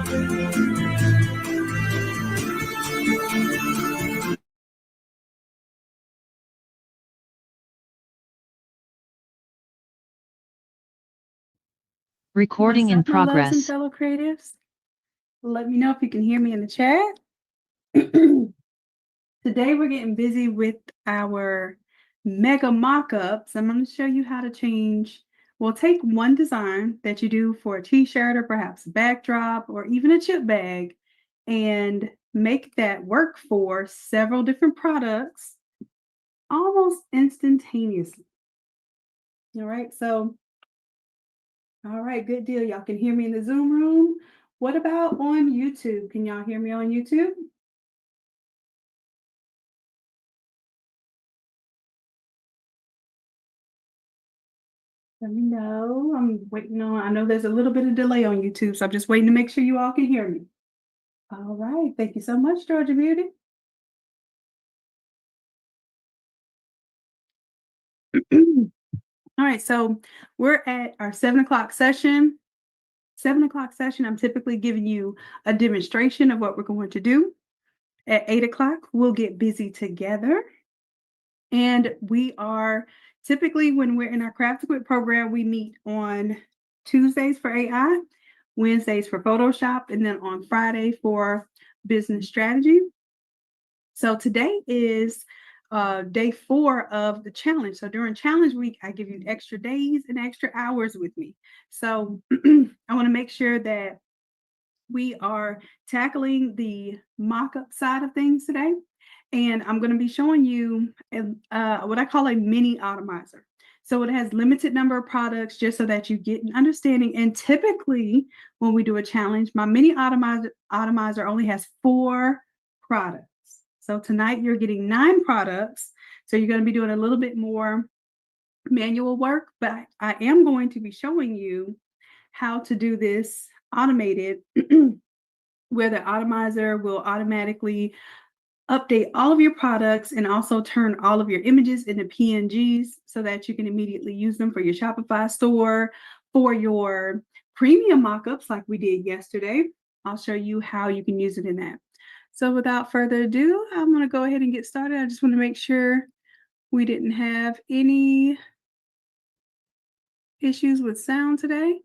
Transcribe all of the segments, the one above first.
Recording in What's up, my loves and progress. fellow creatives? Let me know if you can hear me in the chat. Today we're getting busy with our mega mock-ups. I'm going to show you how to change. We'll take one design that you do for a t-shirt or perhaps a backdrop or even a chip bag and make that work for several different products almost instantaneously. All right, good deal. Y'all can hear me in the Zoom room. What about on YouTube? Can y'all hear me on YouTube? Let me know. I'm waiting on, I know there's a little bit of delay on YouTube, so I'm just waiting to make sure you all can hear me. All right. Thank you so much, Georgia Beauty. All right. So we're at our 7 o'clock session. 7 o'clock session, I'm typically giving you a demonstration of what we're going to do. At 8 o'clock, we'll get busy together. And we are typically, when we're in our Craft to Quit program, we meet on Tuesdays for AI, Wednesdays for Photoshop, and then on Friday for business strategy. So today is day 4 of the challenge. So during challenge week, I give you extra days and extra hours with me. So I want to make sure that we are tackling the mock-up side of things today. And I'm going to be showing you what I call a mini atomizer. So it has limited number of products just so that you get an understanding. And typically when we do a challenge, my mini atomizer only has 4 products. So tonight you're getting 9 products. So you're going to be doing a little bit more manual work, but I am going to be showing you how to do this automated where the atomizer will automatically update all of your products and also turn all of your images into PNGs so that you can immediately use them for your Shopify store, for your premium mockups like we did yesterday. I'll show you how you can use it in that. So without further ado, I'm going to go ahead and get started. I just want to make sure we didn't have any issues with sound today.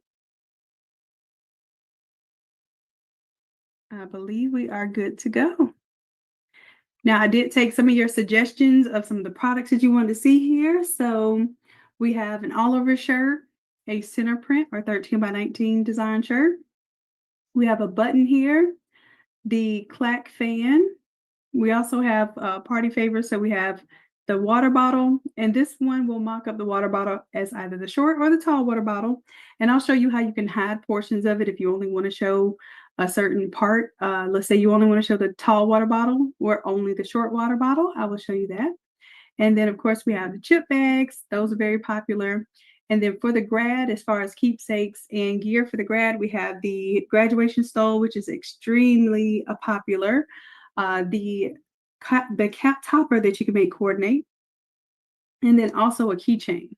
I believe we are good to go. Now, I did take some of your suggestions of some of the products that you wanted to see here. So we have an all-over shirt, a center print or 13 by 19 design shirt. We have a button here, the clack fan. We also have party favors. So we have the water bottle, and this one will mock up the water bottle as either the short or the tall water bottle. And I'll show you how you can hide portions of it if you only want to show a certain part. Let's say you only want to show the tall water bottle or only the short water bottle. I will show you that. And then, of course, we have the chip bags. Those are very popular. And then for the grad, as far as keepsakes and gear for the grad, we have the graduation stole, which is extremely popular. The cap topper that you can make coordinate, and then also a keychain.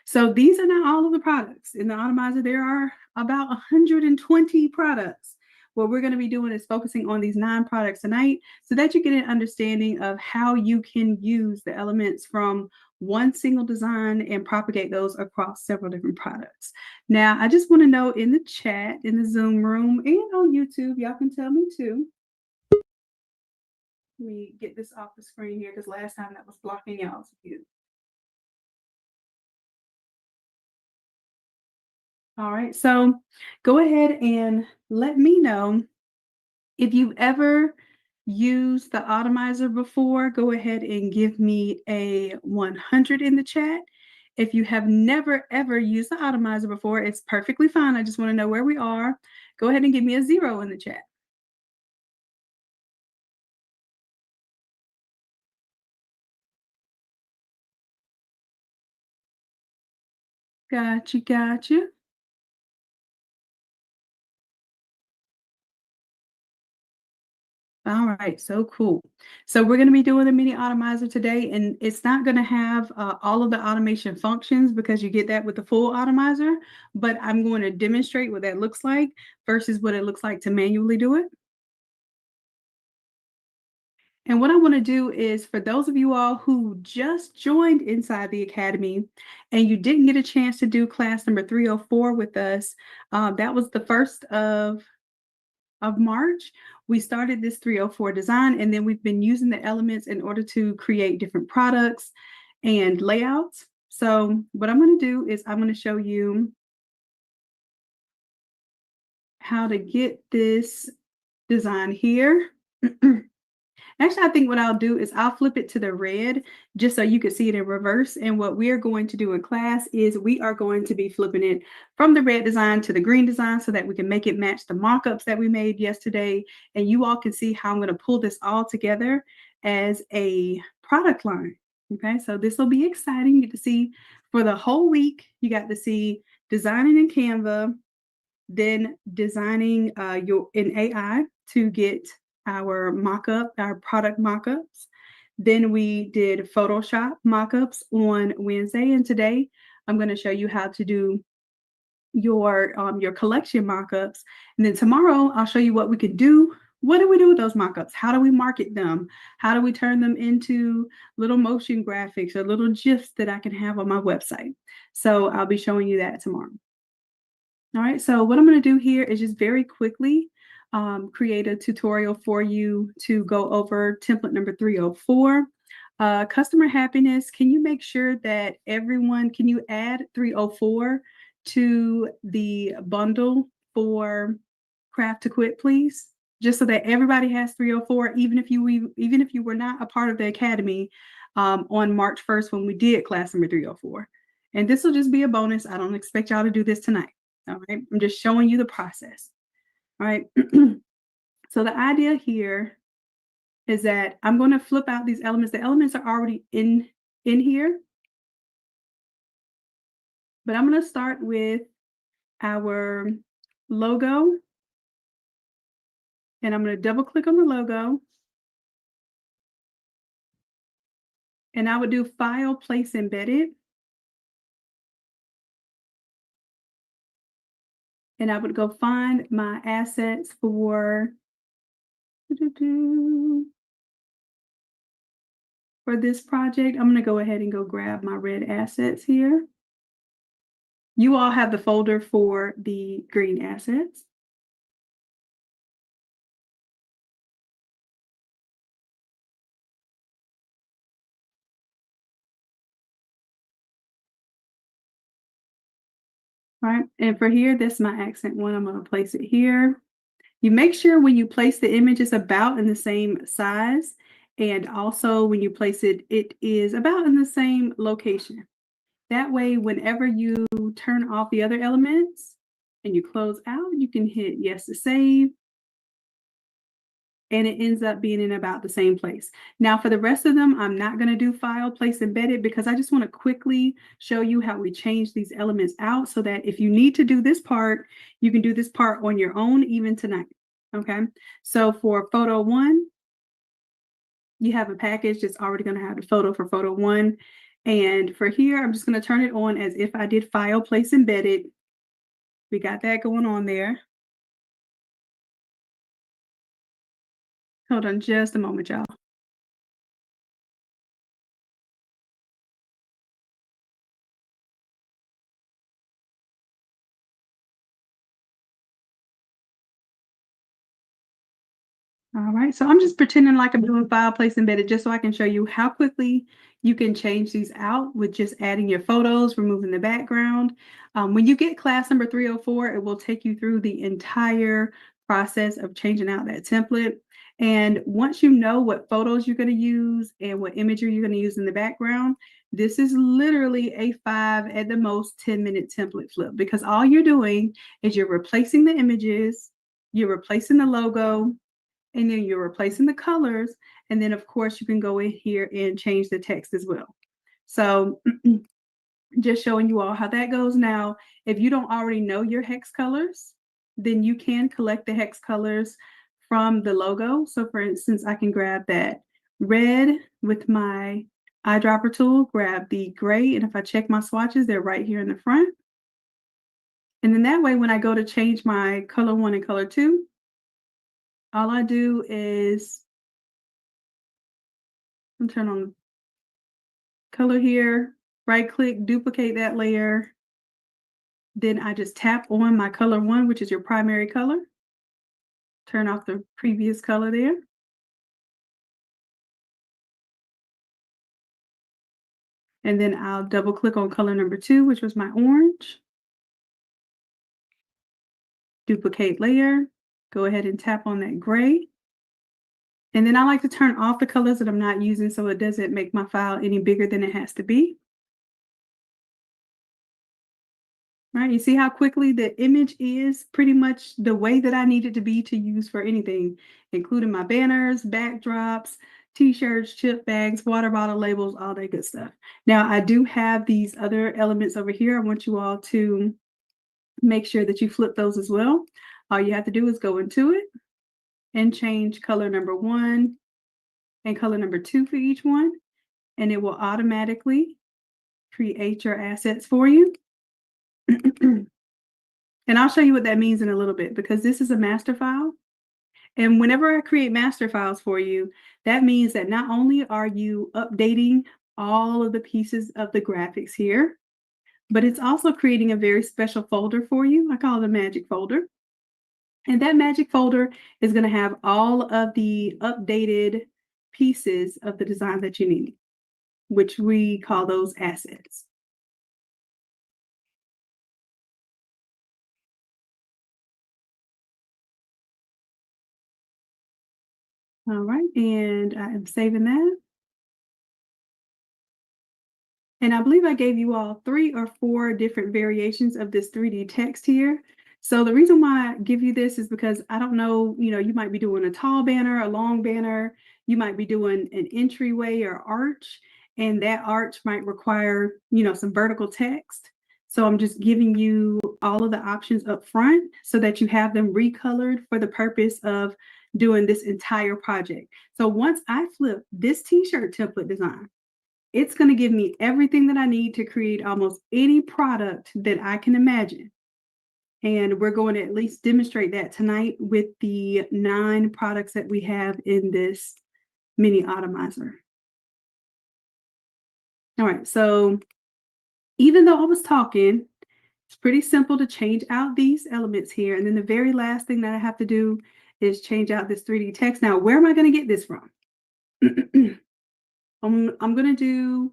So these are not all of the products. In the atomizer, there are about 120 products. What we're going to be doing is focusing on these 9 products tonight so that you get an understanding of how you can use the elements from one single design and propagate those across several different products. Now, I just want to know in the chat, in the Zoom room, and on YouTube, y'all can tell me too. Let me get this off the screen here because last time that was blocking y'all's view. All right, so go ahead and let me know if you've ever used the atomizer before. Go ahead and give me a 100 in the chat. If you have never, ever used the atomizer before, it's perfectly fine. I just want to know where we are. Go ahead and give me a 0 in the chat. Gotcha. All right, so cool. So we're going to be doing a mini atomizer today, and it's not going to have all of the automation functions because you get that with the full atomizer, but I'm going to demonstrate what that looks like versus what it looks like to manually do it. And what I want to do is for those of you all who just joined inside the Academy and you didn't get a chance to do class number 304 with us, that was the first of March. We started this 304 design, and then we've been using the elements in order to create different products and layouts. So what I'm going to do is I'm going to show you how to get this design here. Actually, I think what I'll do is I'll flip it to the red just so you can see it in reverse. And what we're going to do in class is we are going to be flipping it from the red design to the green design so that we can make it match the mock-ups that we made yesterday. And you all can see how I'm going to pull this all together as a product line. Okay, so this will be exciting. You get to see for the whole week, you got to see designing in Canva, then designing your in AI to get our mock-up, our product mock-ups. Then we did Photoshop mock-ups on Wednesday, and today I'm going to show you how to do your collection mock-ups. And then tomorrow I'll show you what we can do. What do we do with those mock-ups? How do we market them? How do we turn them into little motion graphics or little GIFs that I can have on my website? So I'll be showing you that tomorrow. All right, so what I'm going to do here is just very quickly create a tutorial for you to go over template number 304. Customer happiness, can you make sure that everyone, can you add 304 to the bundle for Craft to Quit, please? Just so that everybody has 304, even if you were not a part of the Academy on March 1st when we did class number 304. And this will just be a bonus. I don't expect y'all to do this tonight. All right, I'm just showing you the process. All right, so the idea here is that I'm going to flip out these elements. The elements are already in here, but I'm going to start with our logo, and I'm going to double click on the logo, and I would do File, Place Embedded, and I would go find my assets for this project. I'm going to go ahead and go grab my red assets here. You all have the folder for the green assets. All right, and for here, this is my accent one. I'm going to place it here. You make sure when you place the image, it's about in the same size. And also when you place it, it is about in the same location. That way, whenever you turn off the other elements and you close out, you can hit yes to save. And it ends up being in about the same place. Now for the rest of them, I'm not going to do File, Place Embedded because I just want to quickly show you how we change these elements out so that if you need to do this part, you can do this part on your own even tonight. Okay, so for photo one, you have a package that's already going to have the photo for photo one. And for here, I'm just going to turn it on as if I did File, Place Embedded. We got that going on there. Hold on just a moment, y'all. All right, so I'm just pretending like I'm doing File, Place Embedded just so I can show you how quickly you can change these out with just adding your photos, removing the background. When you get class number 304, it will take you through the entire process of changing out that template. And once you know what photos you're going to use and what imagery you're going to use in the background, this is literally a 5 at the most 10-minute template flip because all you're doing is you're replacing the images, you're replacing the logo, and then you're replacing the colors. And then of course you can go in here and change the text as well. So just showing you all how that goes. Now, if you don't already know your hex colors, then you can collect the hex colors from the logo. So for instance, I can grab that red with my eyedropper tool, grab the gray, and if I check my swatches, they're right here in the front. And then that way, when I go to change my color 1 and color 2, all I do is turn on color here, right click, duplicate that layer. Then I just tap on my color 1, which is your primary color. Turn off the previous color there. And then I'll double click on color number 2, which was my orange. Duplicate layer, go ahead and tap on that gray. And then I like to turn off the colors that I'm not using so it doesn't make my file any bigger than it has to be. Right, you see how quickly the image is pretty much the way that I need it to be to use for anything, including my banners, backdrops, t-shirts, chip bags, water bottle labels, all that good stuff. Now, I do have these other elements over here. I want you all to make sure that you flip those as well. All you have to do is go into it and change color number 1 and color number 2 for each one, and it will automatically create your assets for you. And I'll show you what that means in a little bit, because this is a master file. And whenever I create master files for you, that means that not only are you updating all of the pieces of the graphics here, but it's also creating a very special folder for you. I call it a magic folder. And that magic folder is going to have all of the updated pieces of the design that you need, which we call those assets. All right, and I am saving that. And I believe I gave you all 3 or 4 different variations of this 3D text here. So the reason why I give you this is because I don't know, you might be doing a tall banner, a long banner, you might be doing an entryway or arch, and that arch might require, some vertical text. So I'm just giving you all of the options up front so that you have them recolored for the purpose of doing this entire project. So once I flip this t-shirt template design, it's going to give me everything that I need to create almost any product that I can imagine. And we're going to at least demonstrate that tonight with the 9 products that we have in this mini atomizer. All right, so even though I was talking, it's pretty simple to change out these elements here. And then the very last thing that I have to do is change out this 3D text. Now, where am I going to get this from? I'm going to do,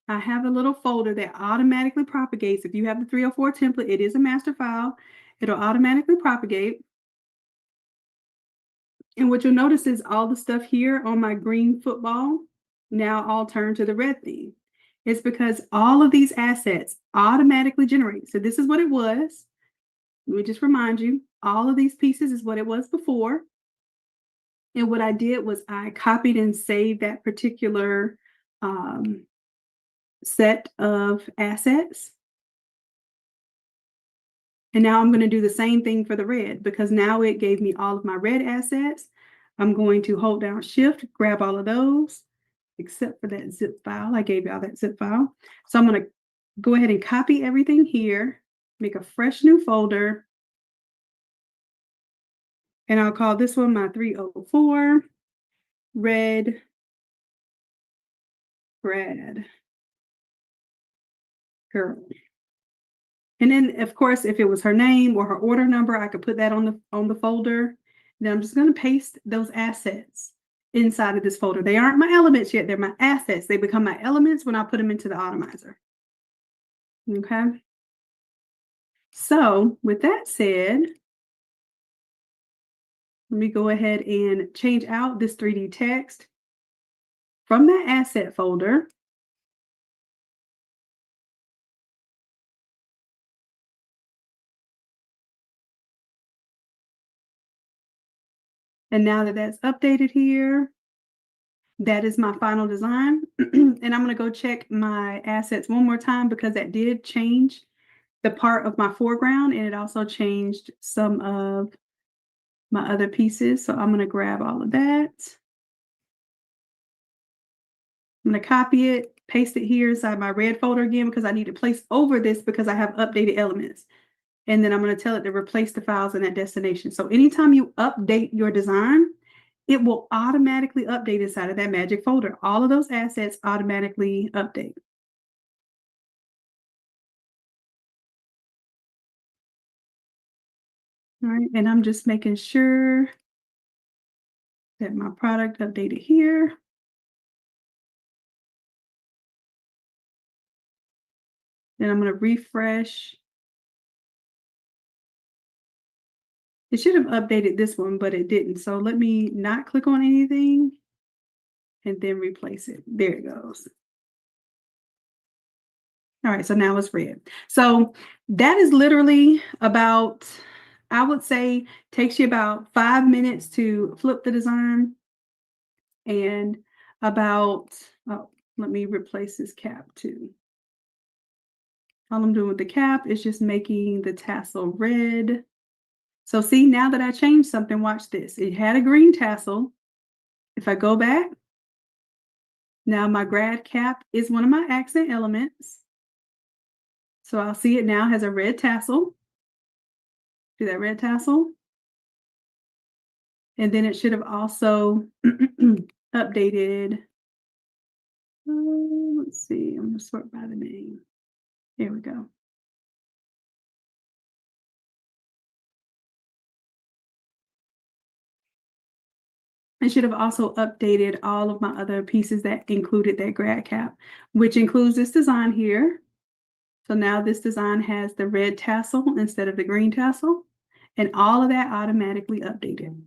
I have a little folder that automatically propagates. If you have the 304 template, it is a master file. It'll automatically propagate. And what you'll notice is all the stuff here on my green football now all turn to the red theme. It's because all of these assets automatically generate. So this is what it was. Let me just remind you, all of these pieces is what it was before. And what I did was I copied and saved that particular set of assets. And now I'm going to do the same thing for the red, because now it gave me all of my red assets. I'm going to hold down Shift, grab all of those, except for that zip file. I gave y'all that zip file. So I'm going to go ahead and copy everything here, make a fresh new folder. And I'll call this one my 304 Red Grad Girl. And then, of course, if it was her name or her order number, I could put that on the folder. Then I'm just going to paste those assets inside of this folder. They aren't my elements yet. They're my assets. They become my elements when I put them into the atomizer. Okay. So with that said, let me go ahead and change out this 3D text from that asset folder. And now that that's updated here, that is my final design. And I'm going to go check my assets one more time, because that did change the part of my foreground, and it also changed some of my other pieces. So I'm going to grab all of that. I'm going to copy it, paste it here inside my red folder again because I need to place over this because I have updated elements. And then I'm going to tell it to replace the files in that destination. So anytime you update your design, it will automatically update inside of that magic folder. All of those assets automatically update. All right, and I'm just making sure that my product updated here. Then I'm going to refresh. It should have updated this one, but it didn't. So let me not click on anything and then replace it. There it goes. All right, so now it's red. So that is literally about, I would say, takes you about 5 minutes to flip the design and about, oh, let me replace this cap too. All I'm doing with the cap is just making the tassel red. So see, now that I changed something, watch this. It had a green tassel. If I go back, now my grad cap is one of my accent elements. So I'll see it now has a red tassel. See that red tassel? And then it should have also updated. Let's see, I'm going to sort by the name. Here we go. I should have also updated all of my other pieces that included that grad cap, which includes this design here. So now this design has the red tassel instead of the green tassel, and all of that automatically updated.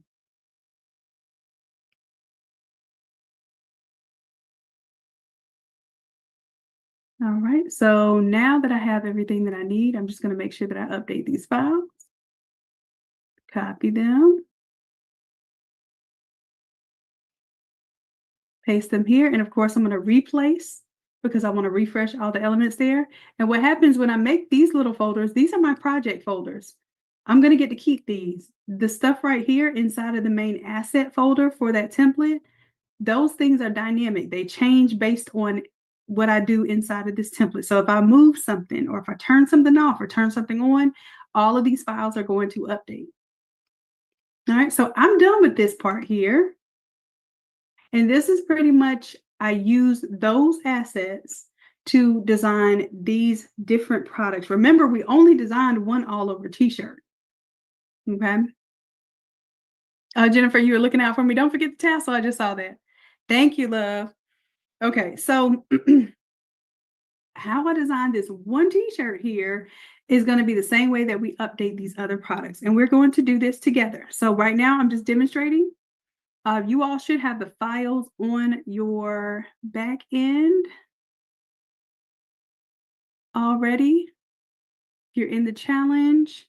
All right, so now that I have everything that I need, I'm just going to make sure that I update these files, copy them, paste them here, and of course I'm going to replace because I want to refresh all the elements there. And what happens when I make these little folders, these are my project folders. I'm going to get to keep these. The stuff right here inside of the main asset folder for that template, those things are dynamic. They change based on what I do inside of this template. So if I move something or if I turn something off or turn something on, all of these files are going to update. All right, so I'm done with this part here. And this is pretty much, I use those assets to design these different products. Remember, we only designed one all over t-shirt. Okay. Jennifer, you were looking out for me. Don't forget the tassel. I just saw that. Thank you, love. Okay, so how I designed this one t-shirt here is going to be the same way that we update these other products. And we're going to do this together. So right now I'm just demonstrating. You all should have the files on your back end already. If you're in the challenge,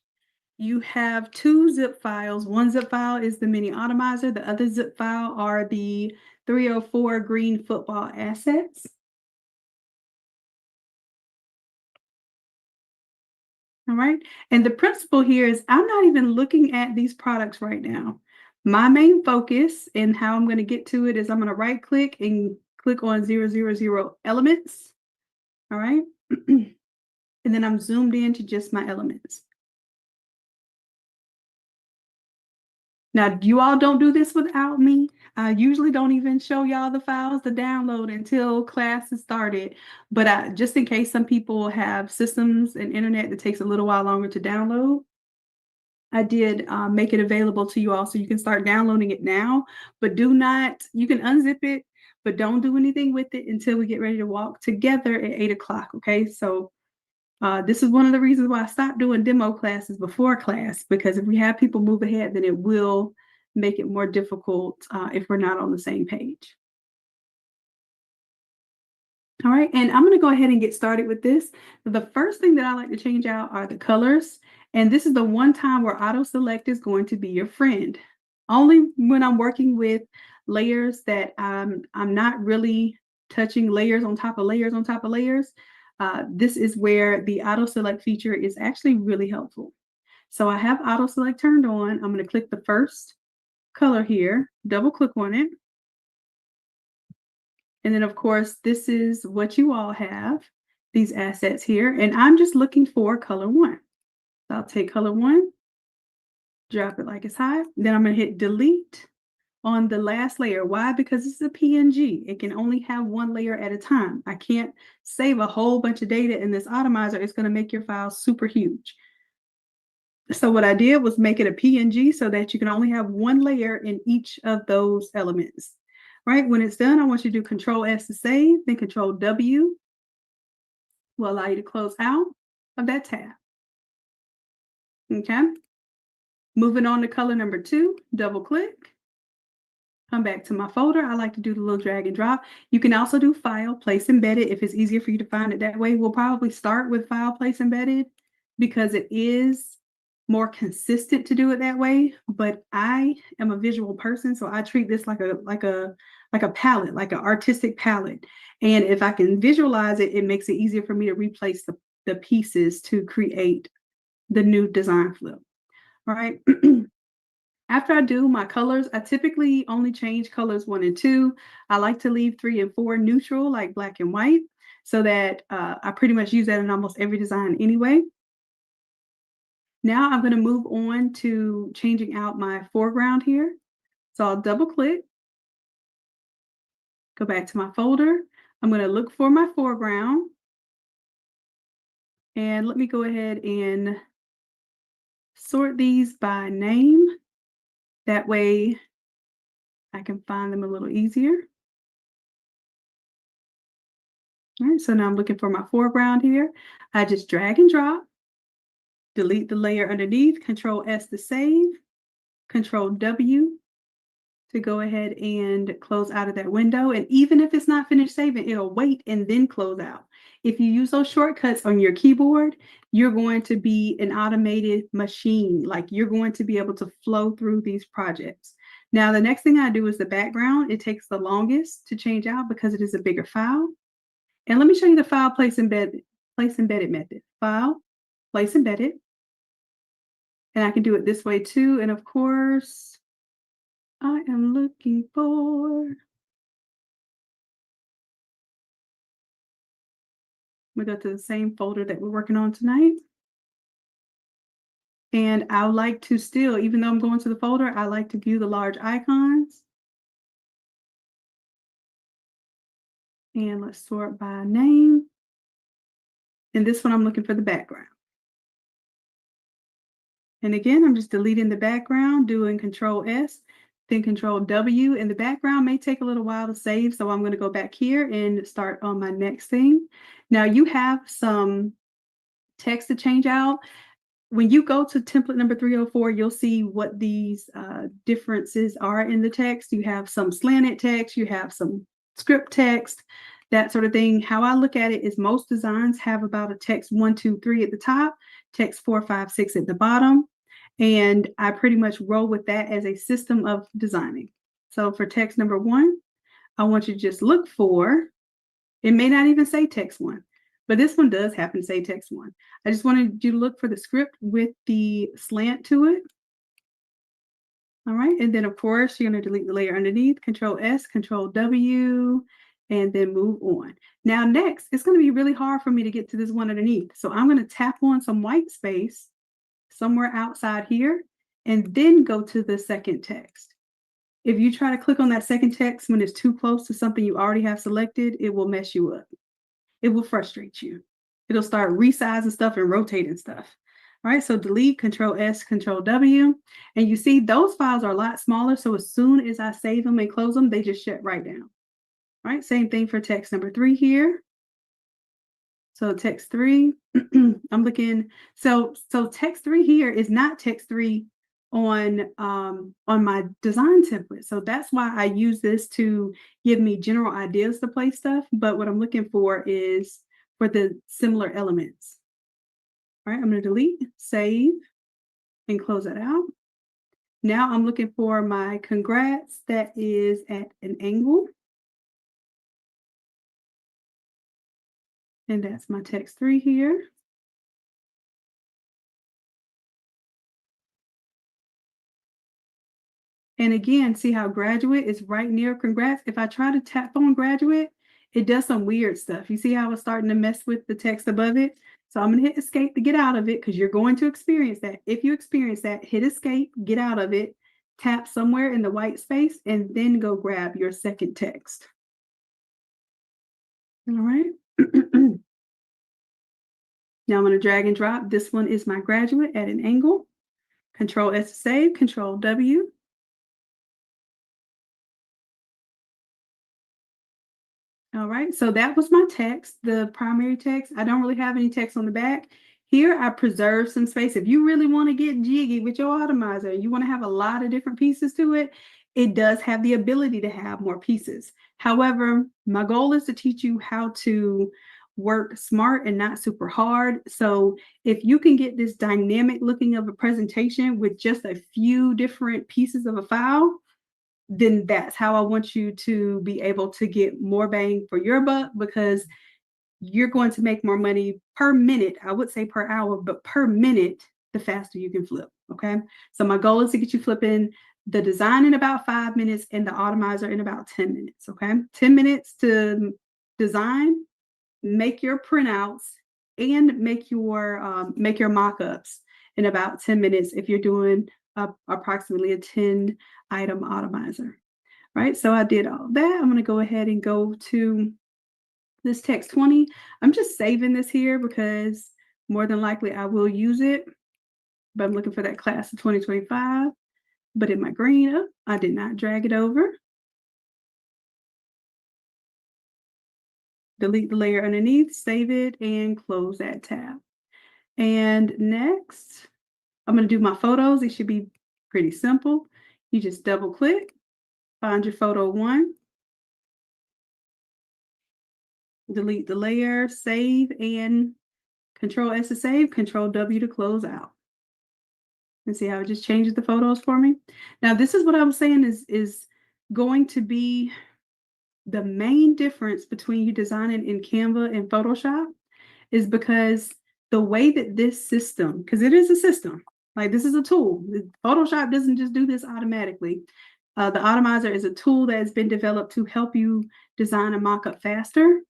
you have 2 zip files. One zip file is the mini atomizer. The other zip file are the 304 green football assets. All right. And the principle here is I'm not even looking at these products right now. My main focus and how I'm going to get to it is I'm going to right click and click on 000 elements. All right. And then I'm zoomed in to just my elements. Now, you all don't do this without me. I usually don't even show y'all the files to download until class is started. But just in case some people have systems and internet that takes a little while longer to download, I did make it available to you all so you can start downloading it now. But do not, you can unzip it, but don't do anything with it until we get ready to walk together at 8 o'clock. Okay, so this is one of the reasons why I stopped doing demo classes before class, because if we have people move ahead, then it will make it more difficult if we're not on the same page. All right, and I'm going to go ahead and get started with this. The first thing that I like to change out are the colors. And this is the one time where auto select is going to be your friend. Only when I'm working with layers that I'm not really touching layers on top of layers on top of layers. This is where the auto select feature is actually really helpful. So I have auto select turned on. I'm going to click the first color here, double click on it. And then of course, this is what you all have, these assets here. And I'm just looking for color 1. So I'll take color 1, drop it like it's hot. Then I'm going to hit delete on the last layer. Why? Because it's a PNG. It can only have one layer at a time. I can't save a whole bunch of data in this atomizer. It's going to make your file super huge. So what I did was make it a PNG so that you can only have one layer in each of those elements. Right? When it's done, I want you to do Control S to save, then Control W will allow you to close out of that tab. Okay. Moving on to color number 2, double click. Come back to my folder. I like to do the little drag and drop. You can also do File, Place Embedded if it's easier for you to find it that way. We'll probably start with File, Place Embedded because it is more consistent to do it that way. But I am a visual person, so I treat this like a palette, like an artistic palette. And if I can visualize it, it makes it easier for me to replace the pieces to create the new design flow. All right. After I do my colors, I typically only change colors 1 and 2. I like to leave 3 and 4 neutral, like black and white, so that I pretty much use that in almost every design anyway. Now I'm going to move on to changing out my foreground here. So I'll double click, go back to my folder. I'm going to look for my foreground. And let me go ahead and sort these by name. That way I can find them a little easier. All right, so now I'm looking for my foreground here. I just drag and drop, delete the layer underneath, Control S to save, Control W to go ahead and close out of that window. And even if it's not finished saving, it'll wait and then close out. If you use those shortcuts on your keyboard, you're going to be an automated machine. Like you're going to be able to flow through these projects. Now, the next thing I do is the background. It takes the longest to change out because it is a bigger file. And let me show you the file place embedded method. File, place embedded. And I can do it this way too. And of course, I am looking for, we go to the same folder that we're working on tonight. And I like to still, even though I'm going to the folder, I like to view the large icons. And let's sort by name. And this one, I'm looking for the background. And again, I'm just deleting the background, doing Control S, then Control W. And the background may take a little while to save. So I'm going to go back here and start on my next thing. Now you have some text to change out. When you go to template number 304, you'll see what these differences are in the text. You have some slanted text, you have some script text, that sort of thing. How I look at it is most designs have about a text 1, 2, 3 at the top, text 4, 5, 6 at the bottom. And I pretty much roll with that as a system of designing. So for text number 1, I want you to just look for, it may not even say text 1. But this one does happen to say text 1. I just wanted you to look for the script with the slant to it. All right. And then, of course, you're going to delete the layer underneath, Control S, Control W, and then move on. Now, next, it's going to be really hard for me to get to this one underneath. So I'm going to tap on some white space somewhere outside here, and then go to the second text. If you try to click on that second text when it's too close to something you already have selected, it will mess you up. It will frustrate you. It'll start resizing stuff and rotating stuff. All right, so delete, Control S, Control W. And you see those files are a lot smaller. So as soon as I save them and close them, they just shut right down. All right, same thing for text number 3 here. So text 3, I'm looking, so text 3 here is not text 3 on my design template. So that's why I use this to give me general ideas to place stuff. But what I'm looking for is for the similar elements. All right, I'm going to delete, save, and close that out. Now I'm looking for my congrats that is at an angle. And that's my text 3 here. And again, see how graduate is right near congrats. If I try to tap on graduate, it does some weird stuff. You see how it's starting to mess with the text above it? So I'm going to hit escape to get out of it, because you're going to experience that. If you experience that, hit escape, get out of it, tap somewhere in the white space, and then go grab your second text. All right. Now I'm going to drag and drop. This one is my graduate at an angle. Control S to save, Control W. All right, so that was my text, the primary text. I don't really have any text on the back. Here, I preserve some space. If you really want to get jiggy with your atomizer, you want to have a lot of different pieces to it, it does have the ability to have more pieces. However, my goal is to teach you how to work smart and not super hard. So if you can get this dynamic looking of a presentation with just a few different pieces of a file, then that's how I want you to be able to get more bang for your buck, because you're going to make more money per minute. I would say per hour, but per minute, the faster you can flip. Okay. So my goal is to get you flipping the design in about 5 minutes and the atomizer in about 10 minutes. Okay. 10 minutes to design, make your printouts, and make your mock-ups in about 10 minutes if you're doing approximately a 10 item atomizer. Right, so I did all that. I'm going to go ahead and go to this text 20. I'm just saving this here because more than likely I will use it, but I'm looking for that class of 2025. But in my green, I did not drag it over. Delete the layer underneath, save it, and close that tab. And next, I'm going to do my photos. It should be pretty simple. You just double click, find your photo 1, delete the layer, save, and Control S to save, Control W to close out. And see how it just changes the photos for me? Now, this is what I was saying is going to be the main difference between you designing in Canva and Photoshop, is because the way that this system, because it is a system, like this is a tool. Photoshop doesn't just do this automatically. The Atomizer is a tool that has been developed to help you design a mock-up faster.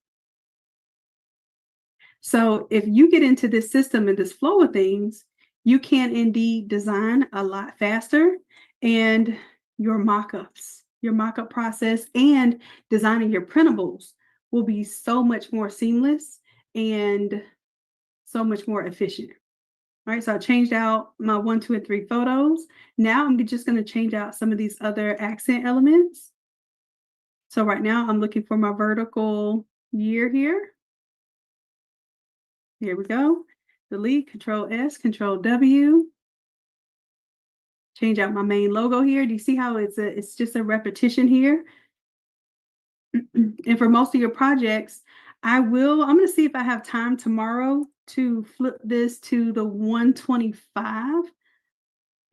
So if you get into this system and this flow of things, you can indeed design a lot faster, and your mock-ups, your mock-up process and designing your printables will be so much more seamless and so much more efficient. All right, so I changed out my 1, 2, and 3 photos. Now I'm just going to change out some of these other accent elements. So right now I'm looking for my vertical year here. Here we go. Delete, Control S, Control W. Change out my main logo here. Do you see how it's just a repetition here? And for most of your projects, I'm going to see if I have time tomorrow to flip this to the 125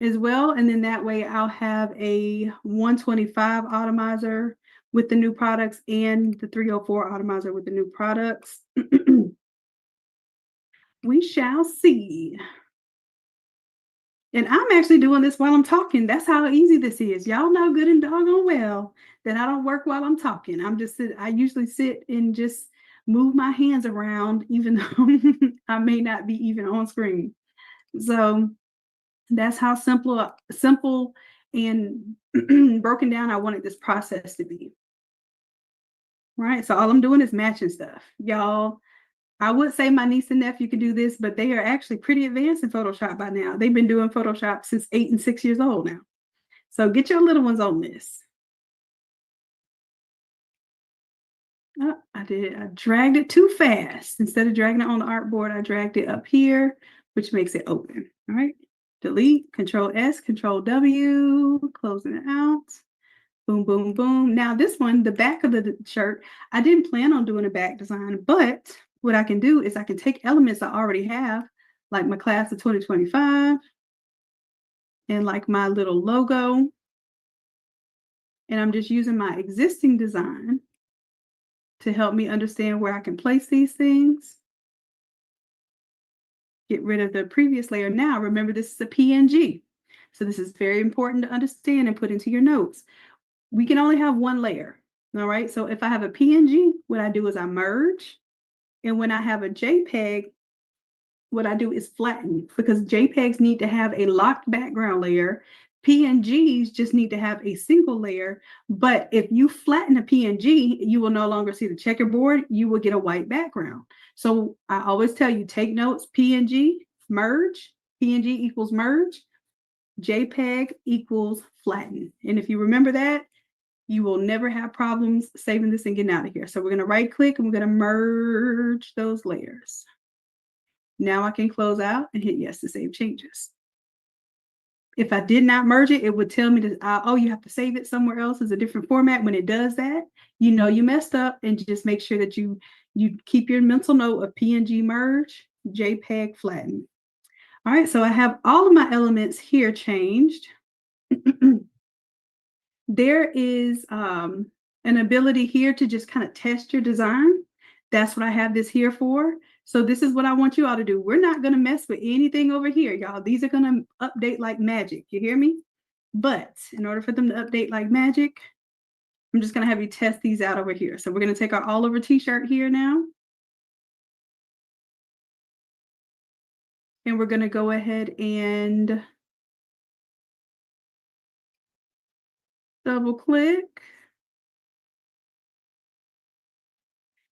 as well. And then that way I'll have a 125 atomizer with the new products and the 304 atomizer with the new products. We shall see. And I'm actually doing this while I'm talking. That's how easy this is. Y'all know good and doggone well that I don't work while I'm talking. I usually sit and just move my hands around, even though I may not be even on screen. So that's how simple and broken down I wanted this process to be. Right. So all I'm doing is matching stuff. Y'all, I would say my niece and nephew can do this, but they are actually pretty advanced in Photoshop by now. They've been doing Photoshop since 8 and 6 years old now. So get your little ones on this. Oh, I dragged it too fast. Instead of dragging it on the artboard, I dragged it up here, which makes it open. All right. Delete, Control S, Control W, closing it out. Boom, boom, boom. Now this one, the back of the shirt, I didn't plan on doing a back design, but what I can do is I can take elements I already have, like my class of 2025 and like my little logo. And I'm just using my existing design to help me understand where I can place these things. Get rid of the previous layer. Now, remember, this is a PNG. So this is very important to understand and put into your notes. We can only have one layer. All right. So if I have a PNG, what I do is I merge. And when I have a JPEG, what I do is flatten, because JPEGs need to have a locked background layer. PNGs just need to have a single layer. But if you flatten a PNG, you will no longer see the checkerboard. You will get a white background. So I always tell you, take notes: PNG, merge, PNG equals merge, JPEG equals flatten. And if you remember that, you will never have problems saving this and getting out of here. So we're going to right click and we're going to merge those layers. Now I can close out and hit yes to save changes. If I did not merge it, it would tell me that, oh, you have to save it somewhere else as a different format. When it does that, you know you messed up, and just make sure that you keep your mental note of PNG merge, JPEG flatten. All right, so I have all of my elements here changed. There is an ability here to just kind of test your design. That's what I have this here for. So this is what I want you all to do. We're not going to mess with anything over here, y'all. These are going to update like magic. You hear me? But in order for them to update like magic, I'm just going to have you test these out over here. So we're going to take our all over t-shirt here now. And we're going to go ahead and double click.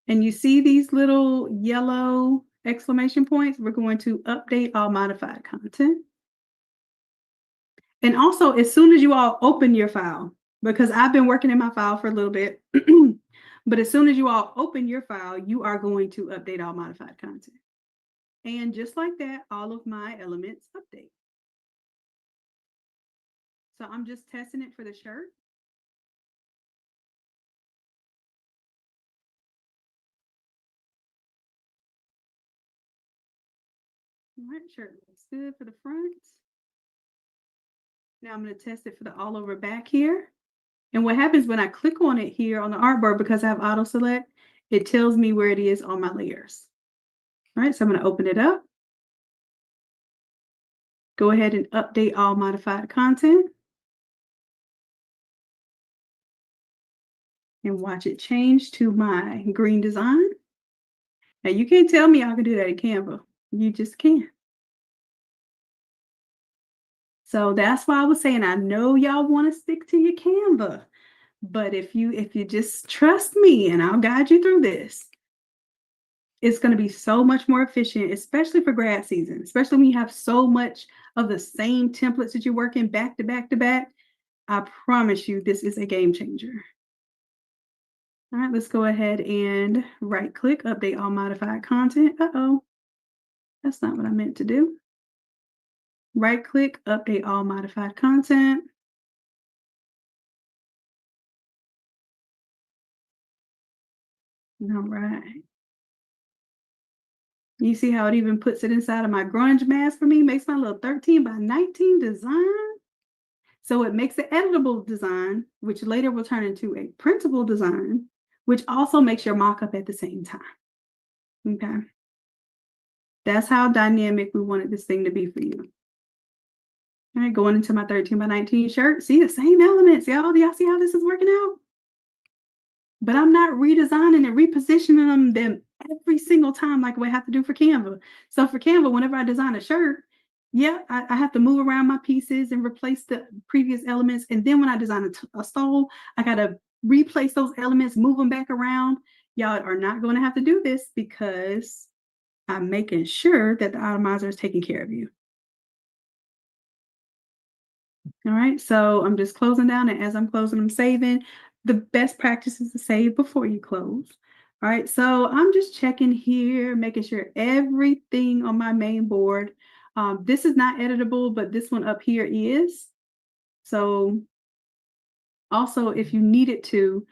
And you see these little yellow exclamation points. We're going to update all modified content. And also, as soon as you all open your file, because I've been working in my file for a little bit, but as soon as you all open your file, you are going to update all modified content. And just like that, all of my elements update. So I'm just testing it for the shirt. All right, shirt looks good for the front. Now I'm going to test it for the all over back here. And what happens when I click on it here on the artboard, because I have auto select, it tells me where it is on my layers. All right, so I'm going to open it up. Go ahead and update all modified content. And watch it change to my green design. Now you can't tell me I can do that in Canva. You just can't. So that's why I was saying, I know y'all want to stick to your Canva, but if you just trust me and I'll guide you through this, it's going to be so much more efficient, especially for grad season, especially when you have so much of the same templates that you're working back to back to back. I promise you, this is a game changer. All right, let's go ahead and right click, update all modified content. Uh-oh, that's not what I meant to do. Right click, update all modified content. All right. You see how it even puts it inside of my grunge mask for me, makes my little 13 by 19 design. So it makes an editable design, which later will turn into a printable design, which also makes your mock-up at the same time. Okay. That's how dynamic we wanted this thing to be for you. All right, going into my 13 by 19 shirt. See the same elements, y'all. Do y'all see how this is working out? But I'm not redesigning and repositioning them every single time like we have to do for Canva. So for Canva, whenever I design a shirt, yeah, I have to move around my pieces and replace the previous elements. And then when I design a stole, I got to replace those elements, move them back around. Y'all are not going to have to do this because I'm making sure that the atomizer is taking care of you. All right, so I'm just closing down, and as I'm closing, I'm saving. The best practice is to save before you close. All right, so I'm just checking here, making sure everything on my main board. This is not editable, but this one up here is. So also, if you needed to,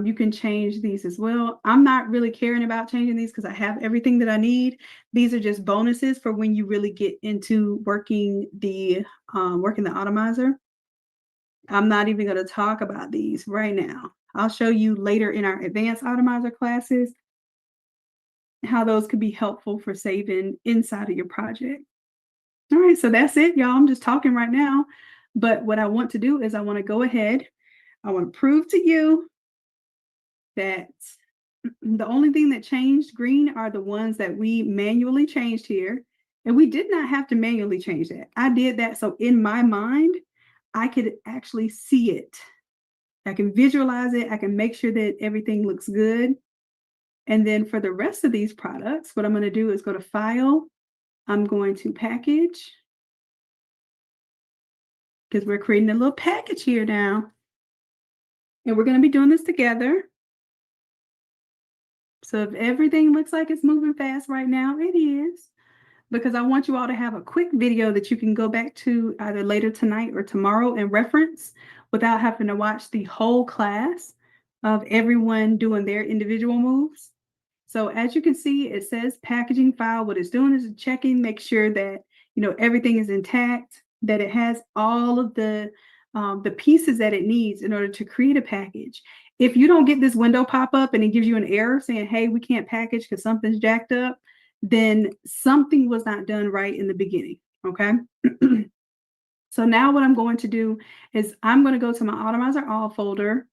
you can change these as well. I'm not really caring about changing these because I have everything that I need. These are just bonuses for when you really get into working the atomizer. I'm not even going to talk about these right now. I'll show you later in our advanced atomizer classes how those could be helpful for saving inside of your project. All right, so that's it, y'all. I'm just talking right now. But what I want to do is I want to go ahead. I want to prove to you that the only thing that changed green are the ones that we manually changed here. And we did not have to manually change that. I did that so in my mind, I could actually see it. I can visualize it. I can make sure that everything looks good. And then for the rest of these products, what I'm going to do is go to File. I'm going to Package, because we're creating a little package here now. And we're going to be doing this together. So if everything looks like it's moving fast right now, it is. Because I want you all to have a quick video that you can go back to either later tonight or tomorrow and reference without having to watch the whole class of everyone doing their individual moves. So as you can see, it says packaging file. What it's doing is checking, make sure that everything is intact, that it has all of the pieces that it needs in order to create a package. If you don't get this window pop up and it gives you an error saying, hey, we can't package because something's jacked up, then something was not done right in the beginning, okay? So now what I'm going to do is I'm going to go to my Automizer All folder,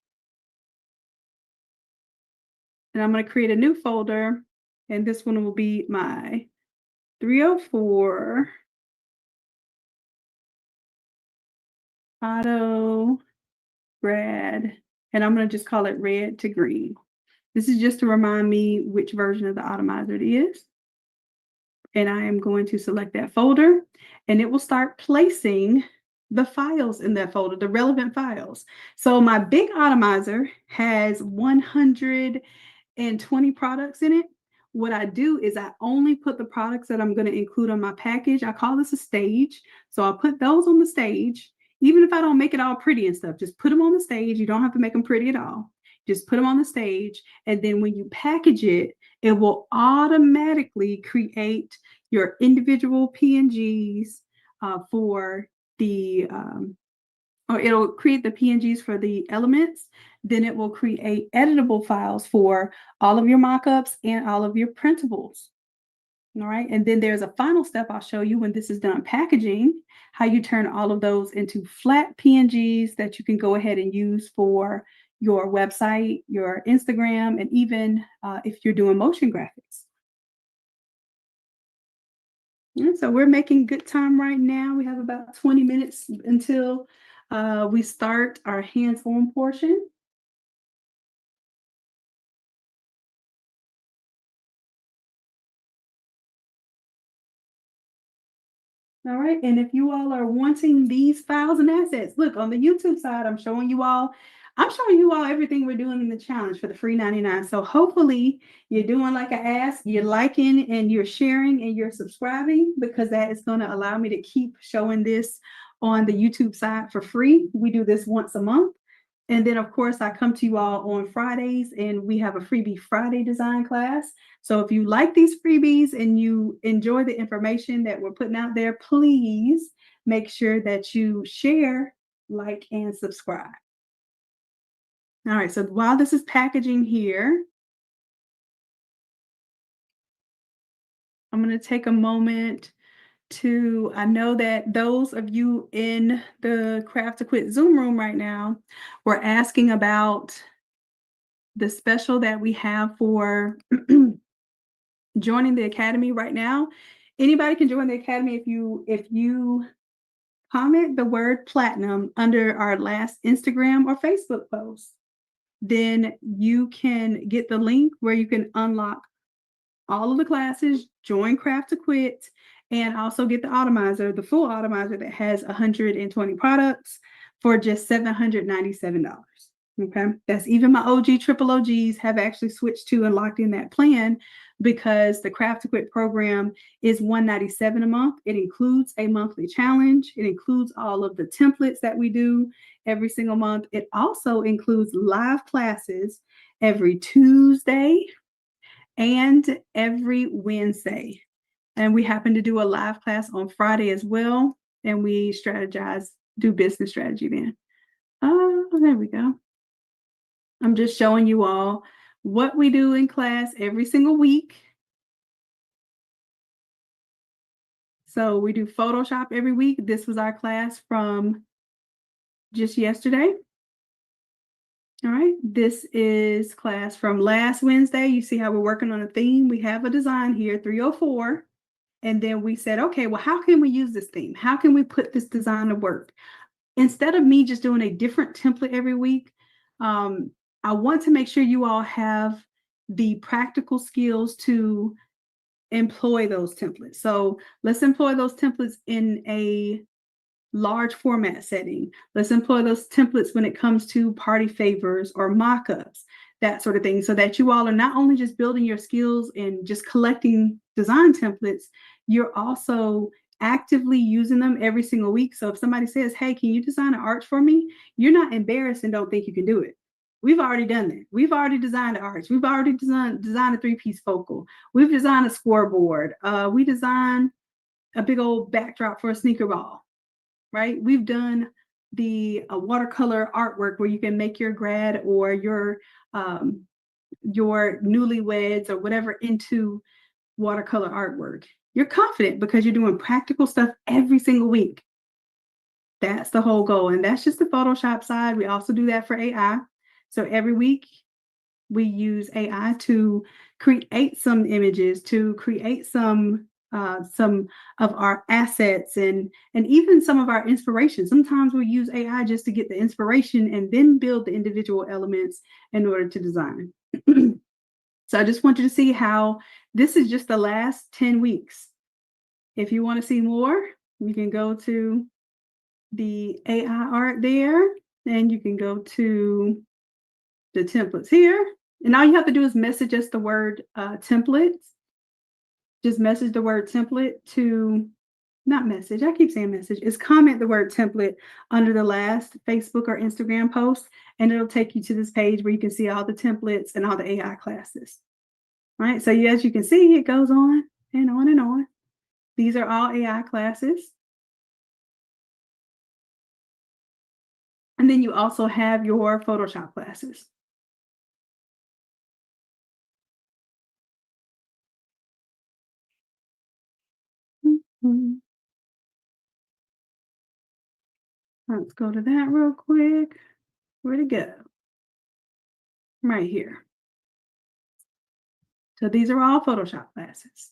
and I'm going to create a new folder, and this one will be my 304 Auto Grad, and I'm going to just call it red to green. This is just to remind me which version of the Automizer it is. And I am going to select that folder, and it will start placing the files in that folder, the relevant files. So my big Automizer has 120 products in it. What I do is I only put the products that I'm going to include on my package. I call this a stage. So I'll put those on the stage, even if I don't make it all pretty and stuff, just put them on the stage. You don't have to make them pretty at all. Just put them on the stage. And then when you package it, it will automatically create your individual PNGs for the, or it'll create the PNGs for the elements. Then it will create editable files for all of your mockups and all of your printables. All right. And then there's a final step I'll show you when this is done packaging, how you turn all of those into flat PNGs that you can go ahead and use for your website, your Instagram, and even if you're doing motion graphics. And so we're making good time right now. We have about 20 minutes until we start our hands-on portion. All right, and if you all are wanting these files and assets, look on the YouTube side, I'm showing you all everything we're doing in the challenge for the free 99. So hopefully you're doing like I asked, you're liking and you're sharing and you're subscribing, because that is going to allow me to keep showing this on the YouTube side for free. We do this once a month. And then, of course, I come to you all on Fridays, and we have a Freebie Friday design class. So if you like these freebies and you enjoy the information that we're putting out there, please make sure that you share, like, and subscribe. All right, so while this is packaging here, I'm going to take a moment I know that those of you in the Craft to Quit Zoom room right now were asking about the special that we have for joining the Academy right now. Anybody can join the Academy if you comment the word platinum under our last Instagram or Facebook post. Then you can get the link where you can unlock all of the classes, join Craft to Quit, and also get the Automizer, the full Automizer that has 120 products for just $797. Okay, that's even my OG triple OGs have actually switched to and locked in that plan, because the Craft to Quit program is $197 a month. It includes a monthly challenge. It includes all of the templates that we do every single month. It also includes live classes every Tuesday and every Wednesday. And we happen to do a live class on Friday as well. And we do business strategy then. Oh, there we go. I'm just showing you all what we do in class every single week. So we do Photoshop every week. This was our class from just yesterday. All right, this is class from last Wednesday. You see how we're working on a theme. We have a design here, 304. And then we said, okay, well, how can we use this theme? How can we put this design to work? Instead of me just doing a different template every week, I want to make sure you all have the practical skills to employ those templates. So let's employ those templates in a large format setting. Let's employ those templates when it comes to party favors or mock-ups, that sort of thing, so that you all are not only just building your skills and just collecting design templates, you're also actively using them every single week. So if somebody says, hey, can you design an arch for me? You're not embarrassed and don't think you can do it. We've already done that. We've already designed an arch. We've already designed a three-piece focal. We've designed a scoreboard. We designed a big old backdrop for a sneaker ball. Right? We've done the watercolor artwork where you can make your grad or your newlyweds or whatever into watercolor artwork. You're confident because you're doing practical stuff every single week. That's the whole goal. And that's just the Photoshop side. We also do that for AI. So every week we use AI to create some images, to create some of our assets and even some of our inspiration. Sometimes we use AI just to get the inspiration and then build the individual elements in order to design. So I just want you to see how this is just the last 10 weeks. If you want to see more, you can go to the AI art there, and you can go to the templates here. And all you have to do is message us the word templates. Just message the word template to, not message, I keep saying message, is comment the word template under the last Facebook or Instagram post, and it'll take you to this page where you can see all the templates and all the AI classes. All right, so as you can see, it goes on and on and on. These are all AI classes. And then you also have your Photoshop classes. Let's go to that real quick. Where'd it go? Right here. So these are all Photoshop classes.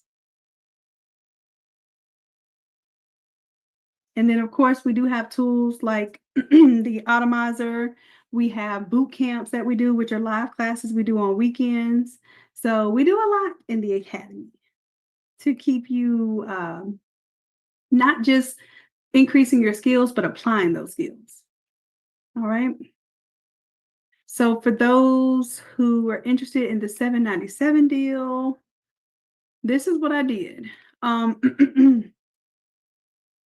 And then, of course, we do have tools like the Atomizer. We have boot camps that we do, which are live classes we do on weekends. So we do a lot in the academy to keep you not just increasing your skills, but applying those skills. All right. So for those who are interested in the $7.97 deal, this is what I did. And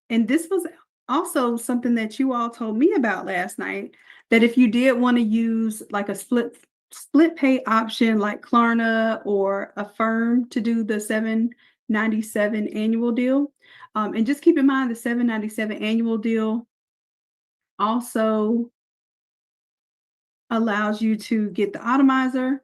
this was also something that you all told me about last night, that if you did want to use like a split pay option like Klarna or Affirm to do the $7.97 annual deal. And just keep in mind the $7.97 annual deal also allows you to get the atomizer.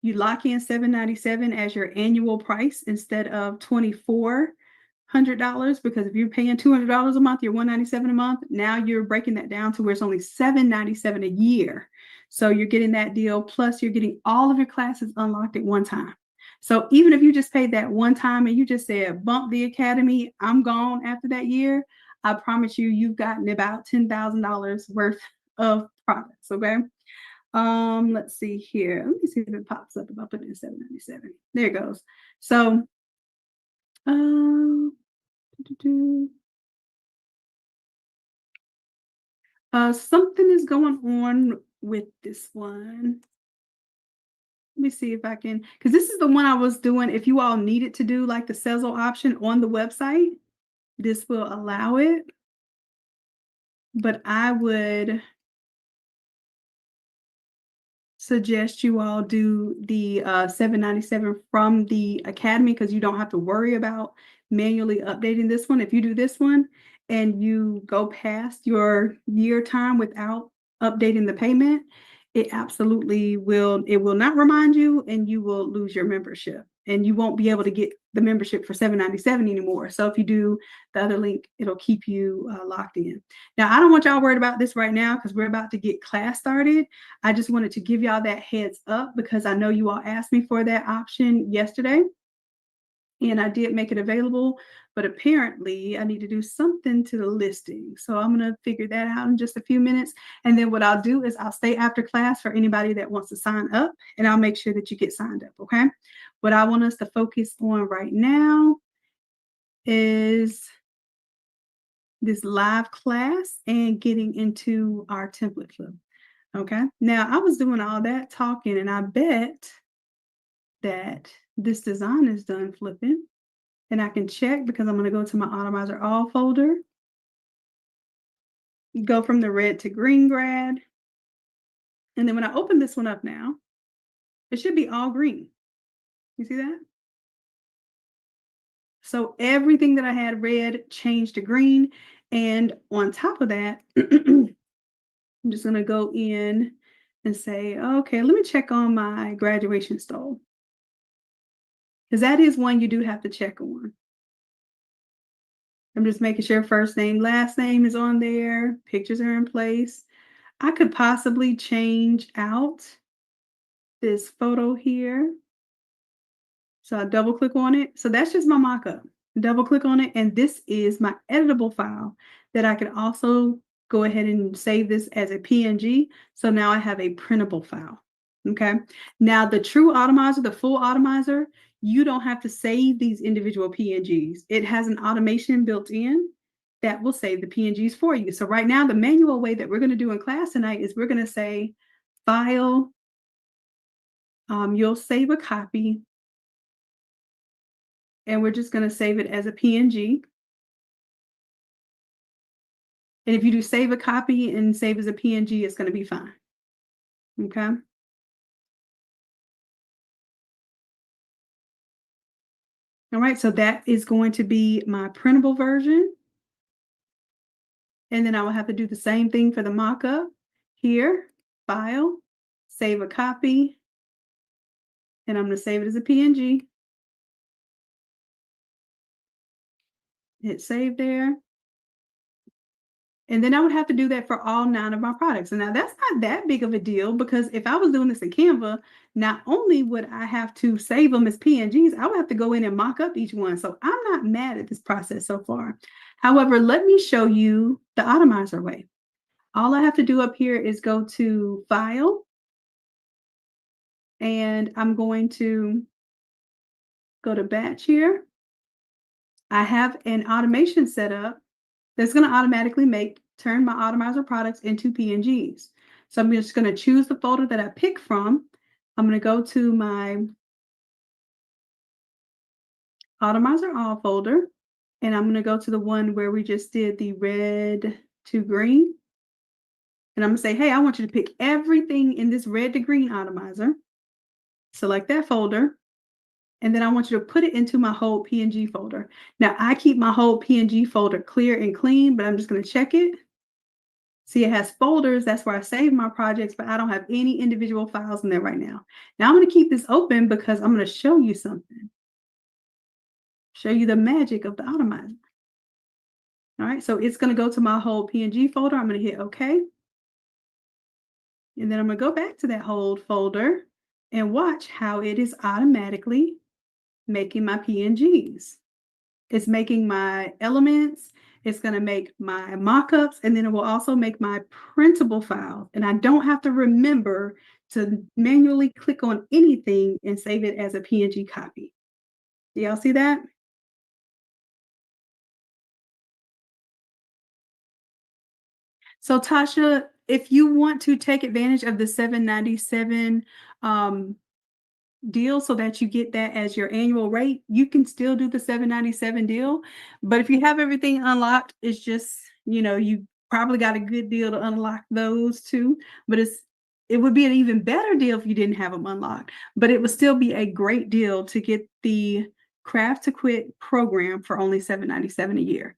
You lock in $7.97 as your annual price instead of $2,400, because if you're paying $200 a month, you're $197 a month. Now you're breaking that down to where it's only $797 a year. So you're getting that deal, plus you're getting all of your classes unlocked at one time. So even if you just paid that one time and you just said, bump the academy, I'm gone after that year, I promise you, you've gotten about $10,000 worth of products, okay? Let's see here. Let me see if it pops up if I put it in $7.97. There it goes. So, something is going on with this one. Let me see if I can, because this is the one I was doing. If you all needed to do like the Sezzle option on the website, this will allow it. But I would suggest you all do the $7.97 from the academy, because you don't have to worry about manually updating this one. If you do this one and you go past your year time without updating the payment, it absolutely will. It will not remind you, and you will lose your membership, and you won't be able to get the membership for $7.97 anymore. So if you do the other link, it'll keep you locked in. Now, I don't want y'all worried about this right now because we're about to get class started. I just wanted to give y'all that heads up because I know you all asked me for that option yesterday. And I did make it available, but apparently I need to do something to the listing. So I'm going to figure that out in just a few minutes. And then what I'll do is I'll stay after class for anybody that wants to sign up, and I'll make sure that you get signed up, okay? What I want us to focus on right now is this live class and getting into our template flip, okay? Now, I was doing all that talking, and I bet that this design is done flipping. And I can check because I'm going to go to my Automizer All folder, go from the red to green grad. And then when I open this one up now, it should be all green. You see that? So everything that I had red changed to green. And on top of that, I'm just going to go in and say, okay, let me check on my graduation stole. Because that is one you do have to check on. I'm just making sure first name, last name is on there. Pictures are in place. I could possibly change out this photo here. So I double click on it. So that's just my mockup. Double click on it. And this is my editable file that I can also go ahead and save this as a PNG. So now I have a printable file. Okay. Now the true Automizer, the full Automizer, you don't have to save these individual PNGs. It has an automation built in that will save the PNGs for you. So right now, the manual way that we're going to do in class tonight is we're going to say file, you'll save a copy, and we're just going to save it as a PNG. And if you do save a copy and save as a PNG, it's going to be fine. Okay. All right, so that is going to be my printable version. And then I will have to do the same thing for the mockup. Here, file, save a copy, and I'm going to save it as a PNG. Hit save there. And then I would have to do that for all 9 of my products. And now that's not that big of a deal because if I was doing this in Canva, not only would I have to save them as PNGs, I would have to go in and mock up each one. So I'm not mad at this process so far. However, let me show you the Automizer way. All I have to do up here is go to File, and I'm going to go to Batch here. I have an automation set up that's going to automatically turn my Automizer products into PNGs. So I'm just going to choose the folder that I pick from. I'm going to go to my Automizer All folder, and I'm going to go to the one where we just did the red to green. And I'm going to say, hey, I want you to pick everything in this red to green Automizer. Select that folder. And then I want you to put it into my whole PNG folder. Now, I keep my whole PNG folder clear and clean, but I'm just going to check it. See, it has folders. That's where I save my projects, but I don't have any individual files in there right now. Now, I'm going to keep this open because I'm going to show you something. Show you the magic of the Automizer. All right, so it's going to go to my whole PNG folder. I'm going to hit OK. And then I'm going to go back to that whole folder and watch how it is automatically making my PNGs. It's making my elements. It's going to make my mockups, and then it will also make my printable file. And I don't have to remember to manually click on anything and save it as a PNG copy. Do y'all see that? So Tasha, if you want to take advantage of the $7.97 deal so that you get that as your annual rate, you can still do the $7.97 deal. But if you have everything unlocked, it's just, you probably got a good deal to unlock those too. But it would be an even better deal if you didn't have them unlocked. But it would still be a great deal to get the Craft to Quit program for only $7.97 a year.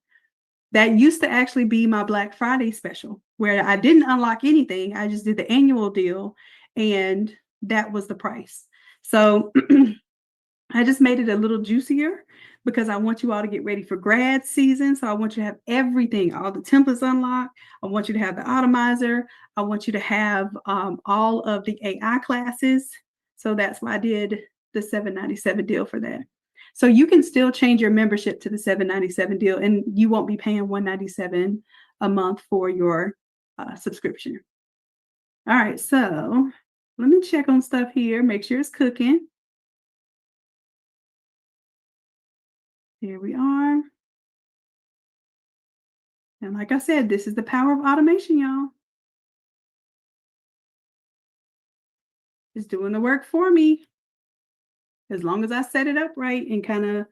That used to actually be my Black Friday special where I didn't unlock anything. I just did the annual deal, and that was the price. So I just made it a little juicier because I want you all to get ready for grad season. So I want you to have everything, all the templates unlocked. I want you to have the atomizer. I want you to have all of the AI classes. So that's why I did the $7.97 deal for that. So you can still change your membership to the $7.97 deal, and you won't be paying $197 a month for your subscription. All right, so let me check on stuff here, make sure it's cooking. Here we are. And like I said, this is the power of automation, y'all. It's doing the work for me. As long as I set it up right and kind of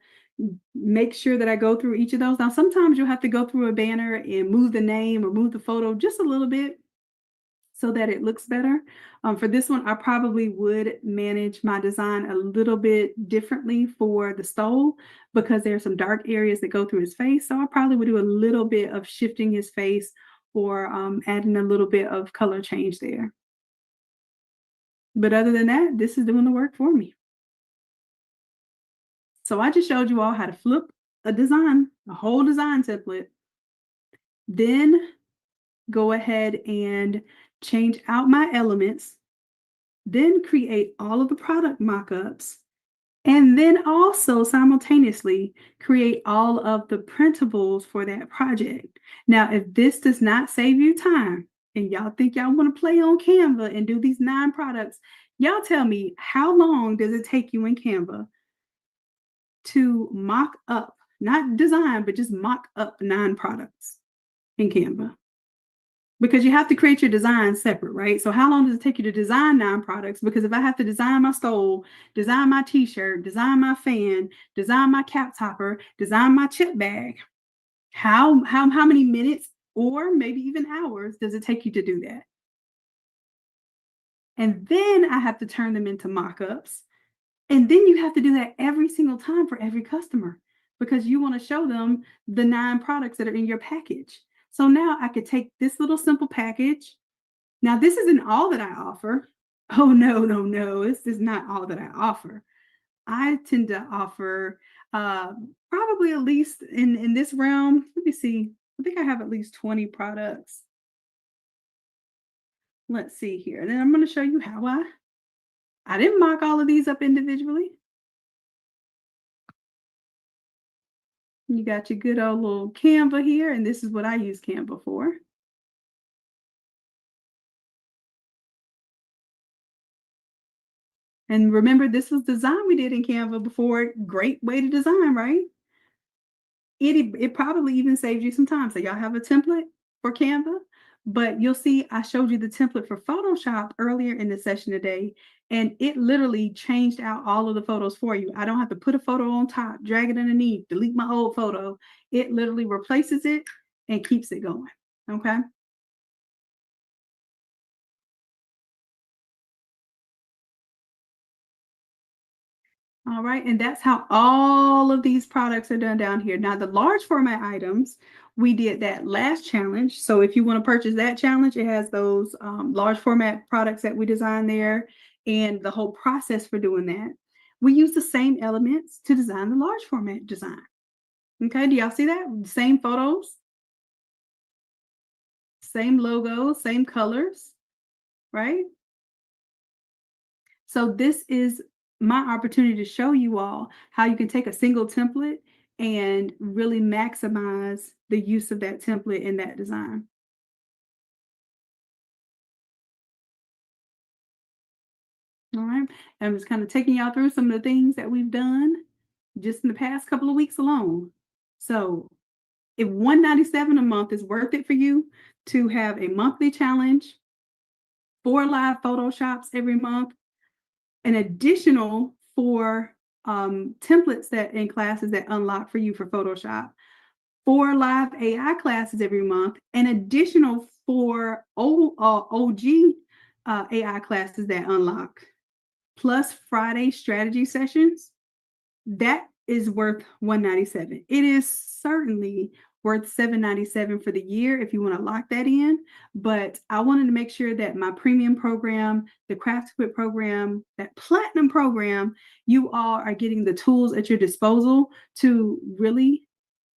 make sure that I go through each of those. Now, sometimes you'll have to go through a banner and move the name or move the photo just a little bit so that it looks better. For this one, I probably would manage my design a little bit differently for the stole because there are some dark areas that go through his face. So I probably would do a little bit of shifting his face or adding a little bit of color change there. But other than that, this is doing the work for me. So I just showed you all how to flip a design, a whole design template. Then go ahead and change out my elements. Then create all of the product mockups. And then also simultaneously create all of the printables for that project. Now, if this does not save you time and y'all think y'all want to play on Canva and do these 9 products, y'all tell me, how long does it take you in Canva to mock up, not design, but just mock up 9 products in Canva? Because you have to create your design separate, right? So how long does it take you to design 9 products? Because if I have to design my stole, design my t-shirt, design my fan, design my cap topper, design my chip bag, how many minutes or maybe even hours does it take you to do that? And then I have to turn them into mock-ups. And then you have to do that every single time for every customer because you want to show them the 9 products that are in your package. So now I could take this little simple package. Now, this isn't all that I offer. Oh, no, no, no. This is not all that I offer. I tend to offer probably at least in this realm. Let me see. I think I have at least 20 products. Let's see here. And then I'm going to show you how I didn't mock all of these up individually. You got your good old little Canva here, and this is what I use Canva for. And remember, this was design we did in Canva before. Great way to design, right? It probably even saves you some time. So y'all have a template for Canva, but you'll see I showed you the template for Photoshop earlier in the session today, and it literally changed out all of the photos for you. I don't have to put a photo on top, drag it underneath, delete my old photo. It literally replaces it and keeps it going. Okay. All right, and that's how all of these products are done down here. Now, the large format items, we did that last challenge. So if you want to purchase that challenge, it has those large format products that we designed there and the whole process for doing that. We use the same elements to design the large format design. Okay, do y'all see that? Same photos, same logos, same colors, right? So this is my opportunity to show you all how you can take a single template and really maximize the use of that template in that design. All right. I'm just kind of taking y'all through some of the things that we've done just in the past couple of weeks alone. So if $197 a month is worth it for you to have a monthly challenge, 4 live Photoshops every month, an additional 4 templates that in classes that unlock for you for Photoshop, 4 live AI classes every month, an additional 4 OG AI classes that unlock, plus Friday strategy sessions. That is worth $197. It is certainly worth $797 for the year if you want to lock that in. But I wanted to make sure that my premium program, the Craft Quit program, that platinum program, you all are getting the tools at your disposal to really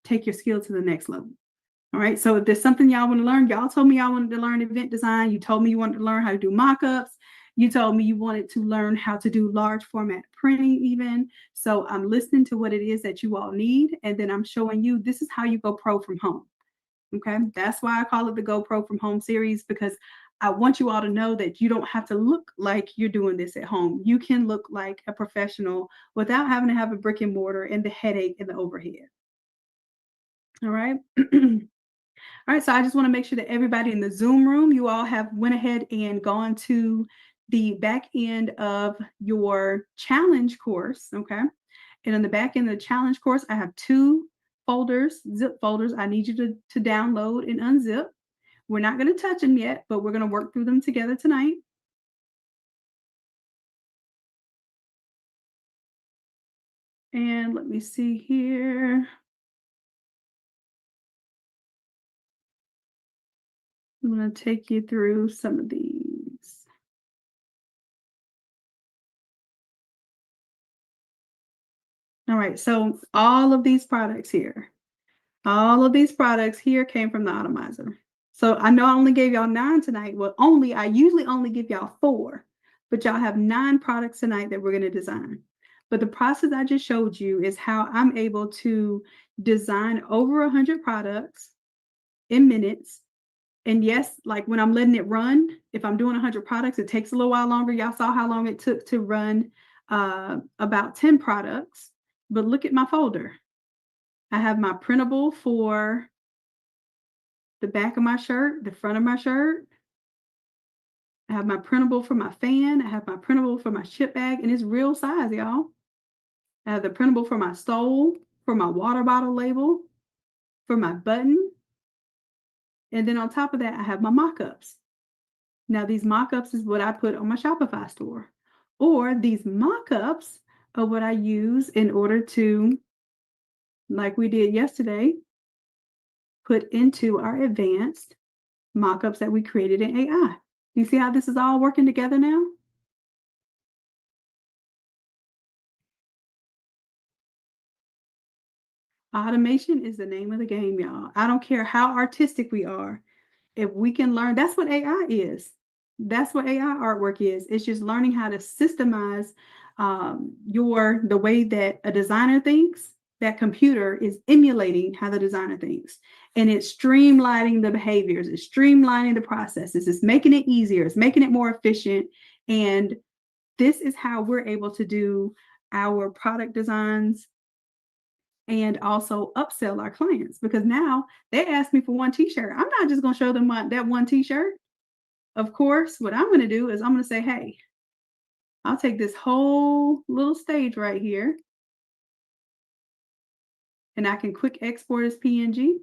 take your skill to the next level. All right. So if there's something y'all want to learn, y'all told me y'all wanted to learn event design. You told me you wanted to learn how to do mock-ups. You told me you wanted to learn how to do large format printing even. So I'm listening to what it is that you all need. And then I'm showing you this is how you go pro from home. Okay. That's why I call it the Go Pro from Home series, because I want you all to know that you don't have to look like you're doing this at home. You can look like a professional without having to have a brick and mortar and the headache and the overhead. All right. All right, so I just want to make sure that everybody in the Zoom room, you all have went ahead and gone to the back end of your challenge course, okay? And on the back end of the challenge course, I have 2 folders, zip folders. I need you to download and unzip. We're not going to touch them yet, but we're going to work through them together tonight. And let me see here. I'm going to take you through some of these. All right, so all of these products here came from the atomizer. So I know I only gave y'all 9 tonight. Well, I usually only give y'all 4, but y'all have 9 products tonight that we're going to design. But the process I just showed you is how I'm able to design over 100 products in minutes. And yes, like when I'm letting it run, if I'm doing 100 products, it takes a little while longer. Y'all saw how long it took to run about 10 products. But look at my folder. I have my printable for the back of my shirt, the front of my shirt. I have my printable for my fan. I have my printable for my chip bag, and it's real size, y'all. I have the printable for my stole, for my water bottle label, for my button. And then on top of that, I have my mock-ups. Now, these mock-ups is what I put on my Shopify store. Or these mock-ups are what I use in order to, like we did yesterday, put into our advanced mock-ups that we created in AI. You see how this is all working together now? Automation is the name of the game, y'all. I don't care how artistic we are. If we can learn, that's what AI is. That's what AI artwork is. It's just learning how to systemize the way that a designer thinks. That computer is emulating how the designer thinks. And it's streamlining the behaviors. It's streamlining the processes. It's making it easier. It's making it more efficient. And this is how we're able to do our product designs and also upsell our clients, because now they ask me for one t-shirt. I'm not just going to show them that one t-shirt. Of course, what I'm going to do is I'm going to say, hey, I'll take this whole little stage right here and I can quick export as PNG,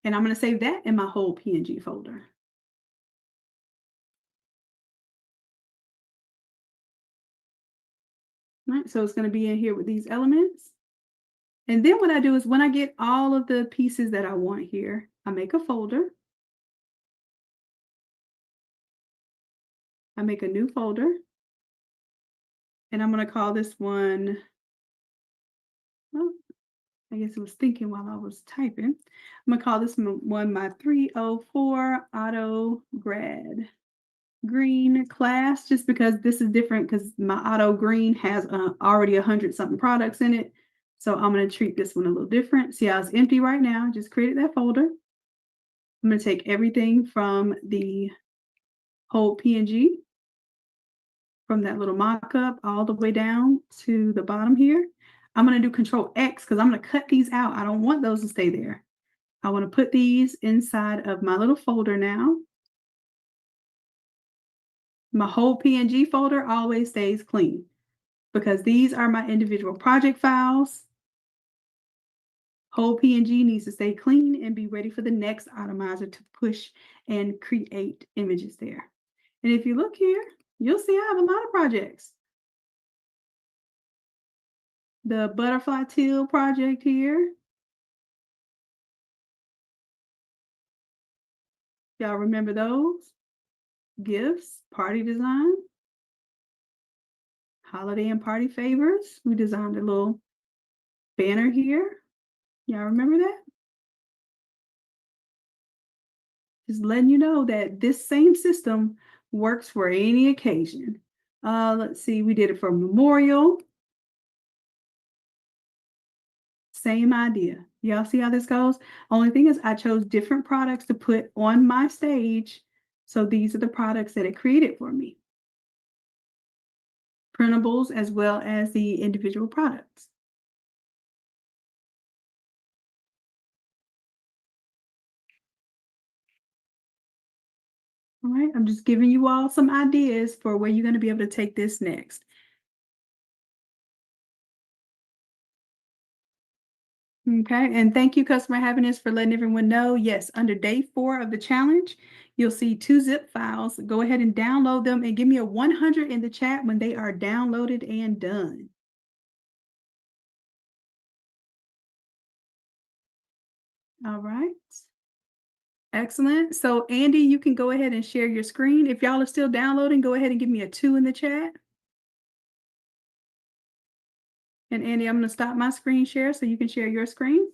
and I'm going to save that in my whole PNG folder. All right, so it's going to be in here with these elements. And then what I do is when I get all of the pieces that I want here, I make a folder. I make a new folder. And I'm going to call this one, well, I guess it was thinking while I was typing. I'm going to call this one my 304 Auto Grad Green class, just because this is different because my Auto Green has already 100 something products in it. So I'm going to treat this one a little different. See how it's empty right now? Just created that folder. I'm going to take everything from the whole PNG, from that little mock-up all the way down to the bottom here. I'm going to do Control X because I'm going to cut these out. I don't want those to stay there. I want to put these inside of my little folder now. My whole PNG folder always stays clean because these are my individual project files. Whole PNG needs to stay clean and be ready for the next atomizer to push and create images there. And if you look here, you'll see I have a lot of projects. The butterfly teal project here. Y'all remember those? Gifts, party design, holiday and party favors. We designed a little banner here. Y'all remember that? Just letting you know that this same system works for any occasion. Let's see, we did it for memorial. Same idea. Y'all see how this goes? Only thing is I chose different products to put on my stage. So these are the products that it created for me. Printables as well as the individual products. All right, I'm just giving you all some ideas for where you're going to be able to take this next. Okay, and thank you, Customer Happiness, for letting everyone know. Yes, under day 4 of the challenge, you'll see 2 zip files. Go ahead and download them and give me a 100 in the chat when they are downloaded and done. All right. Excellent. So Andy, you can go ahead and share your screen. If y'all are still downloading, go ahead and give me a 2 in the chat. And Andy, I'm going to stop my screen share so you can share your screen.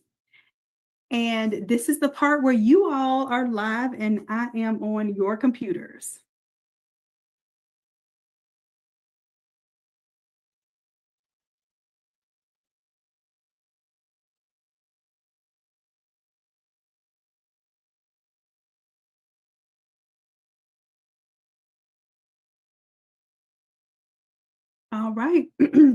And this is the part where you all are live and I am on your computers. All right.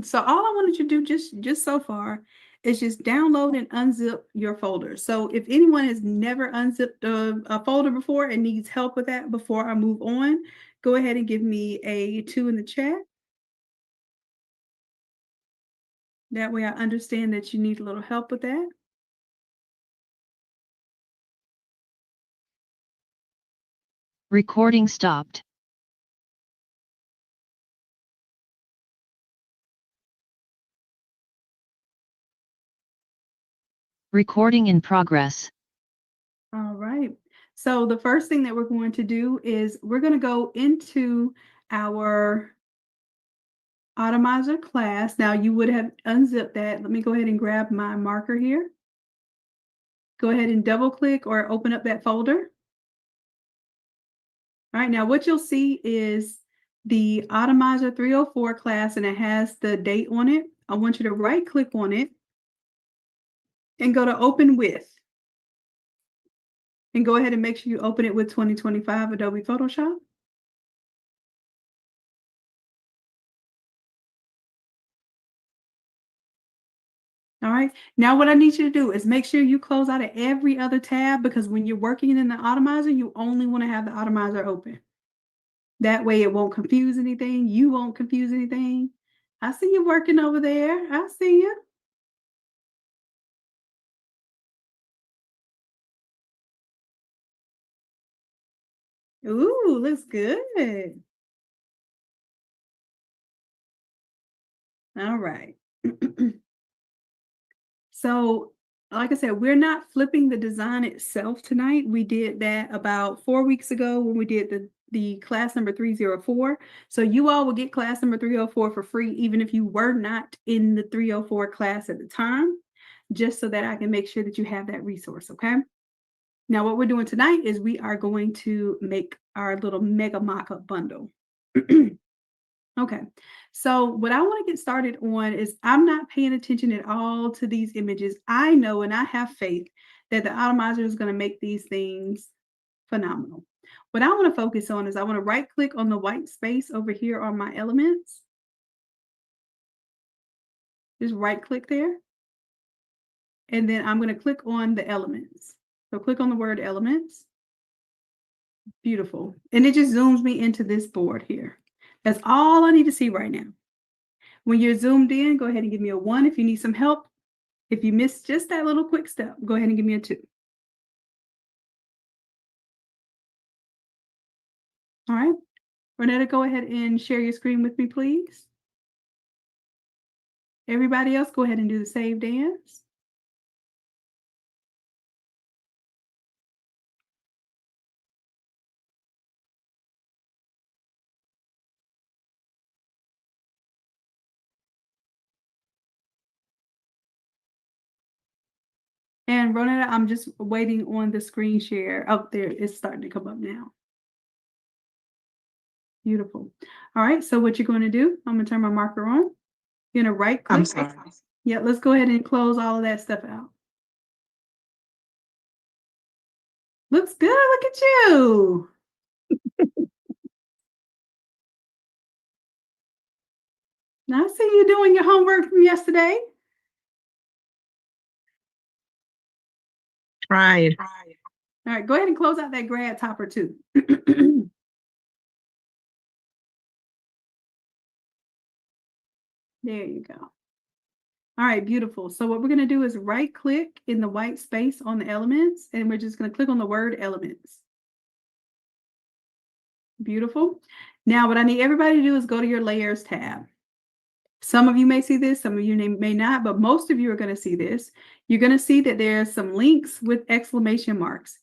So all I wanted you to do just so far is just download and unzip your folder. So if anyone has never unzipped a folder before and needs help with that before I move on, go ahead and give me a 2 in the chat. That way I understand that you need a little help with that. Recording stopped. Recording in progress. All right. So the first thing that we're going to do is we're going to go into our Atomizer class. Now you would have unzipped that. Let me go ahead and grab my marker here. Go ahead and double click or open up that folder. All right, now what you'll see is the Atomizer 304 class and it has the date on it. I want you to right click on it and go to open with. And go ahead and make sure you open it with 2025 Adobe Photoshop. All right. Now what I need you to do is make sure you close out of every other tab because when you're working in the Atomizer, you only want to have the Atomizer open. That way it won't confuse anything. You won't confuse anything. I see you working over there. I see you. Ooh, looks good. All right. So, like I said, we're not flipping the design itself tonight. We did that about 4 weeks ago when we did the class number 304. So you all will get class number 304 for free, even if you were not in the 304 class at the time, just so that I can make sure that you have that resource, okay? Now, what we're doing tonight is we are going to make our little mega mock-up bundle. Okay, so what I want to get started on is I'm not paying attention at all to these images. I know and I have faith that the atomizer is going to make these things phenomenal. What I want to focus on is I want to right click on the white space over here on my elements. Just right click there. And then I'm going to click on the elements. So click on the word elements. Beautiful. And it just zooms me into this board here. That's all I need to see right now. When you're zoomed in, go ahead and give me a 1 if you need some help. If you missed just that little quick step, go ahead and give me a 2. All right. Renetta, go ahead and share your screen with me, please. Everybody else, go ahead and do the save dance. And Ronetta, I'm just waiting on the screen share. Oh, there, it's starting to come up now. Beautiful. All right, so what you're going to do, I'm going to turn my marker on. You're going to right click. I'm sorry. Yeah, let's go ahead and close all of that stuff out. Looks good. Look at you. Now I see you doing your homework from yesterday. Trying. All right, go ahead and close out that grad topper too. There you go. All right, beautiful. So what we're going to do is right click in the white space on the elements, and we're just going to click on the word elements. Beautiful. Now what I need everybody to do is go to your layers tab. Some of you may see this, some of you may not, but most of you are going to see this. You're going to see that there's some links with exclamation marks.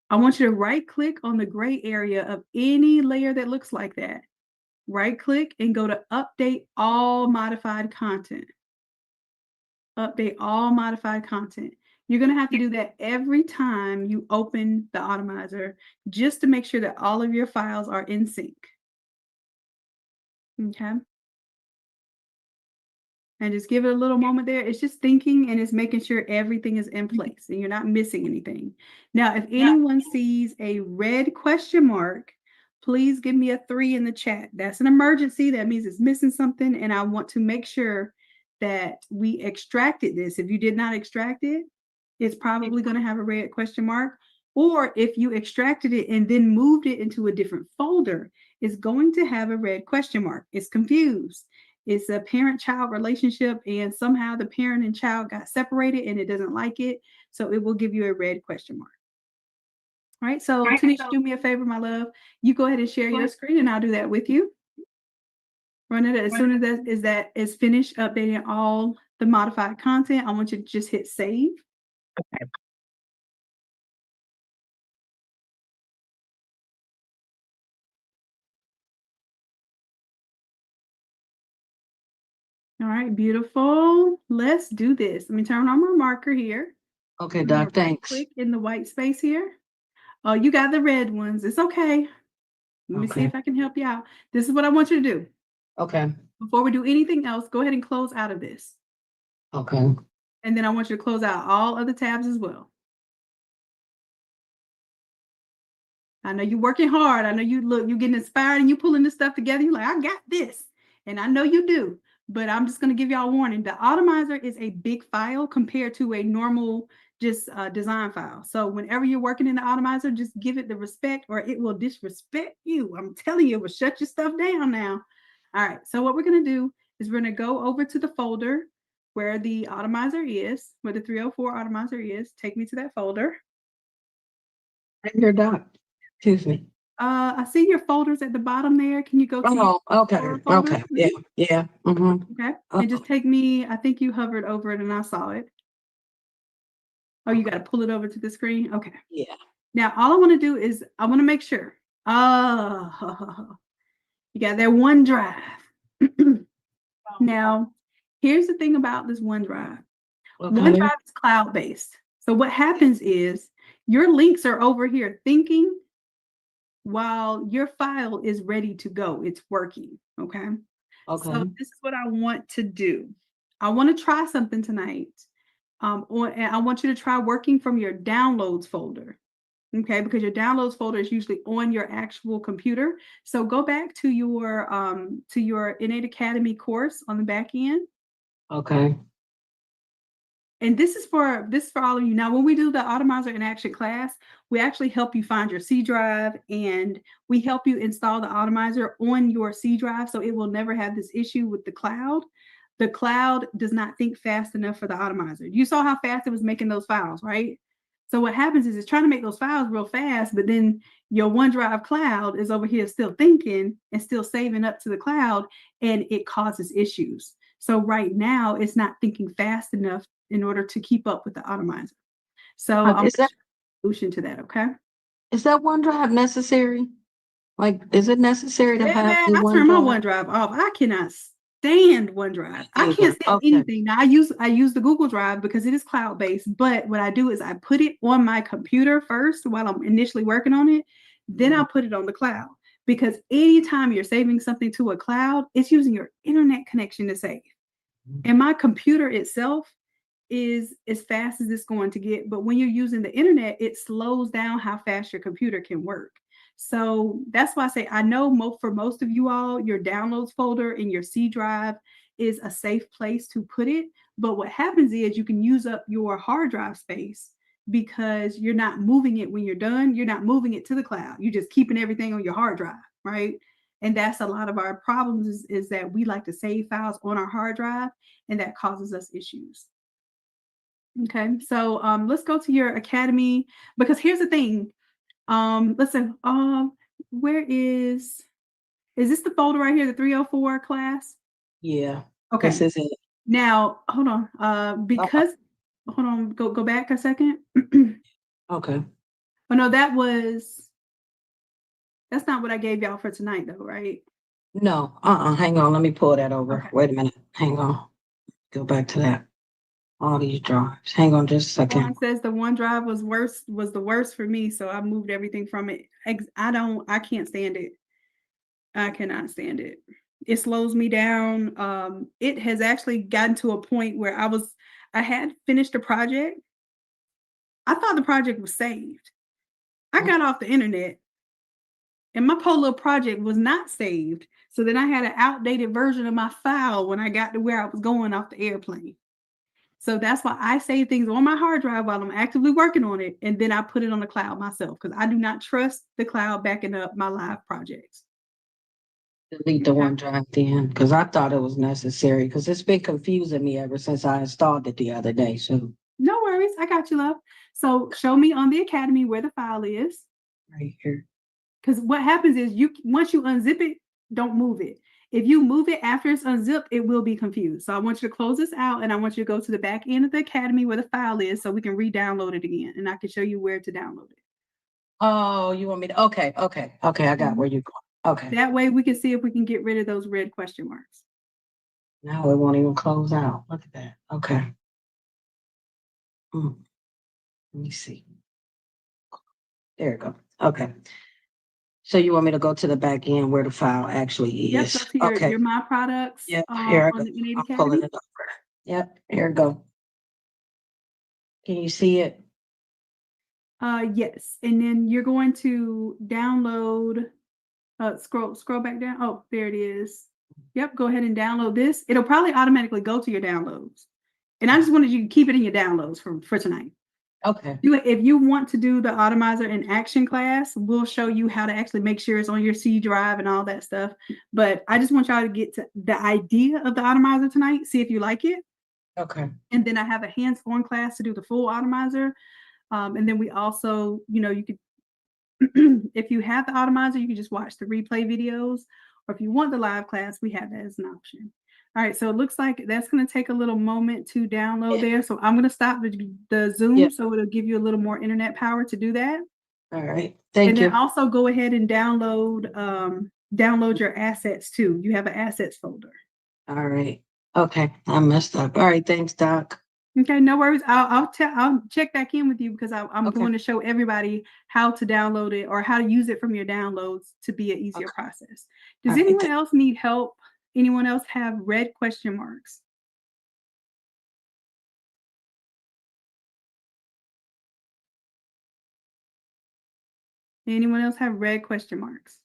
I want you to right click on the gray area of any layer that looks like that. Right click and go to update all modified content. Update all modified content. You're going to have to do that every time you open the Automizer just to make sure that all of your files are in sync. Okay. And just give it a little moment there. It's just thinking and it's making sure everything is in place and you're not missing anything. Now, if anyone sees a red question mark, please give me a 3 in the chat. That's an emergency. That means it's missing something. And I want to make sure that we extracted this. If you did not extract it, it's probably going to have a red question mark. Or if you extracted it and then moved it into a different folder, it's going to have a red question mark. It's confused. It's a parent-child relationship, and somehow the parent and child got separated and it doesn't like it. So it will give you a red question mark. All right. So Tanisha, do me a favor, my love. You go ahead and share your screen and I'll do that with you. Run it as soon as that is finished updating all the modified content. I want you to just hit save. Okay. All right, beautiful. Let's do this. Let me turn on my marker here. Okay, Doc, thanks. Click in the white space here. Oh, you got the red ones. It's okay. Let me see if I can help you out. This is what I want you to do. Okay. Before we do anything else, go ahead and close out of this. Okay. And then I want you to close out all other tabs as well. I know you're working hard. I know you're getting inspired and you're pulling this stuff together. You're like, I got this. And I know you do. But I'm just going to give y'all a warning. The Automizer is a big file compared to a normal just design file. So whenever you're working in the Automizer, just give it the respect or it will disrespect you. I'm telling you, it will shut your stuff down now. All right. So what we're going to do is we're going to go over to the folder where the Automizer is, where the 304 Automizer is. Take me to that folder. Right here, Doc. Excuse me. I see your folders at the bottom there. Can you go to Oh, okay. folder, Okay. Yeah. Yeah. Mm-hmm. Okay. And just take me, I think you hovered over it and I saw it. Oh, you got to pull it over to the screen? Okay. Yeah. Now, all I want to do is I want to make sure. Oh, you got that OneDrive. Now, here's the thing about this OneDrive. Okay. OneDrive is cloud-based. So what happens is your links are over here thinking while your file is ready to go. It's working. Okay. Okay. So this is what I want to do. I want to try something tonight. And I want you to try working from your downloads folder. Okay, because your downloads folder is usually on your actual computer. So go back to your Innate Academy course on the back end. Okay. And this is for all of you. Now, when we do the Automizer in Action class, we actually help you find your C drive and we help you install the Automizer on your C drive so it will never have this issue with the cloud. The cloud does not think fast enough for the Automizer. You saw how fast it was making those files, right? So what happens is it's trying to make those files real fast, but then your OneDrive cloud is over here still thinking and still saving up to the cloud, and it causes issues. So right now, it's not thinking fast enough in order to keep up with the Automizer. So I'm Is that a solution to that, okay? is that OneDrive necessary? Like, is it necessary to have Man, the I turn my OneDrive? OneDrive off. I cannot stand OneDrive. I Either. can't stand Okay. anything. Now I use the Google Drive because it is cloud-based, but what I do is I put it on my computer first while I'm initially working on it, then I'll put it on the cloud. Because anytime you're saving something to a cloud, it's using your internet connection to save. And my computer itself is as fast as it's going to get, but when you're using the internet, it slows down how fast your computer can work. So that's why I say I know for most of you all, your downloads folder in your C drive is a safe place to put it. But what happens is you can use up your hard drive space because you're not moving it when you're done. You're not moving it to the cloud. You're just keeping everything on your hard drive, right? And that's a lot of our problems is that we like to save files on our hard drive, and that causes us issues. Okay, so let's go to your academy, because here's the thing. Let's say, where is this the folder right here, the 304 class? Yeah. Okay. This is it. Now, hold on. Because hold on, go back a second. Okay. Oh no, that's not what I gave y'all for tonight though, right? No. Hang on. Let me pull that over. Okay. Wait a minute. Hang on. Go back to that. All these drives. Hang on just a second. One says the OneDrive was the worst for me, so I moved everything from it. I can't stand it. I cannot stand it. It slows me down. It has actually gotten to a point where I had finished a project. I thought the project was saved. I got off the internet and my poor little project was not saved. So then I had an outdated version of my file when I got to where I was going off the airplane. So that's why I save things on my hard drive while I'm actively working on it. And then I put it on the cloud myself because I do not trust the cloud backing up my live projects. Delete the OneDrive then, because I thought it was necessary, because it's been confusing me ever since I installed it the other day. So no worries, I got you, love. So show me on the academy where the file is. right here. Because what happens is once you unzip it, don't move it. If you move it after it's unzipped, it will be confused. So I want you to close this out and I want you to go to the back end of the academy where the file is so we can re-download it again and I can show you where to download it. Oh, you want me to? Okay. I got where you're going. Okay. That way we can see if we can get rid of those red question marks. Now it won't even close out. Look at that. Okay. Let me see. There you go. Okay. So you want me to go to the back end where the file actually Yep, is? go to Okay. your My Products Yep. Here I on go. the Innate I'm pulling Academy. it over. Yep. Here we go. Can you see it? Yes, and then you're going to download. Scroll back down. Oh, there it is. Yep, go ahead and download this. It'll probably automatically go to your downloads. And I just wanted you to keep it in your downloads for tonight. Okay. If you want to do the Automizer in Action class, we'll show you how to actually make sure it's on your C drive and all that stuff. But I just want y'all to get to the idea of the Automizer tonight, see if you like it. Okay. And then I have a hands-on class to do the full Automizer. And then we also, you could if you have the Automizer, you can just watch the replay videos, or if you want the live class, we have that as an option. All right, so it looks like that's going to take a little moment to download there. So I'm going to stop the Zoom so it'll give you a little more internet power to do that. All right. Thank you. And then also go ahead and download your assets too. You have an assets folder. All right. Okay. I messed up. All right. Thanks, Doc. Okay, no worries. I'll check back in with you because I'm Okay. going to show everybody how to download it or how to use it from your downloads to be an easier process. Does All right. anyone else need help? Anyone else have red question marks? Anyone else have red question marks?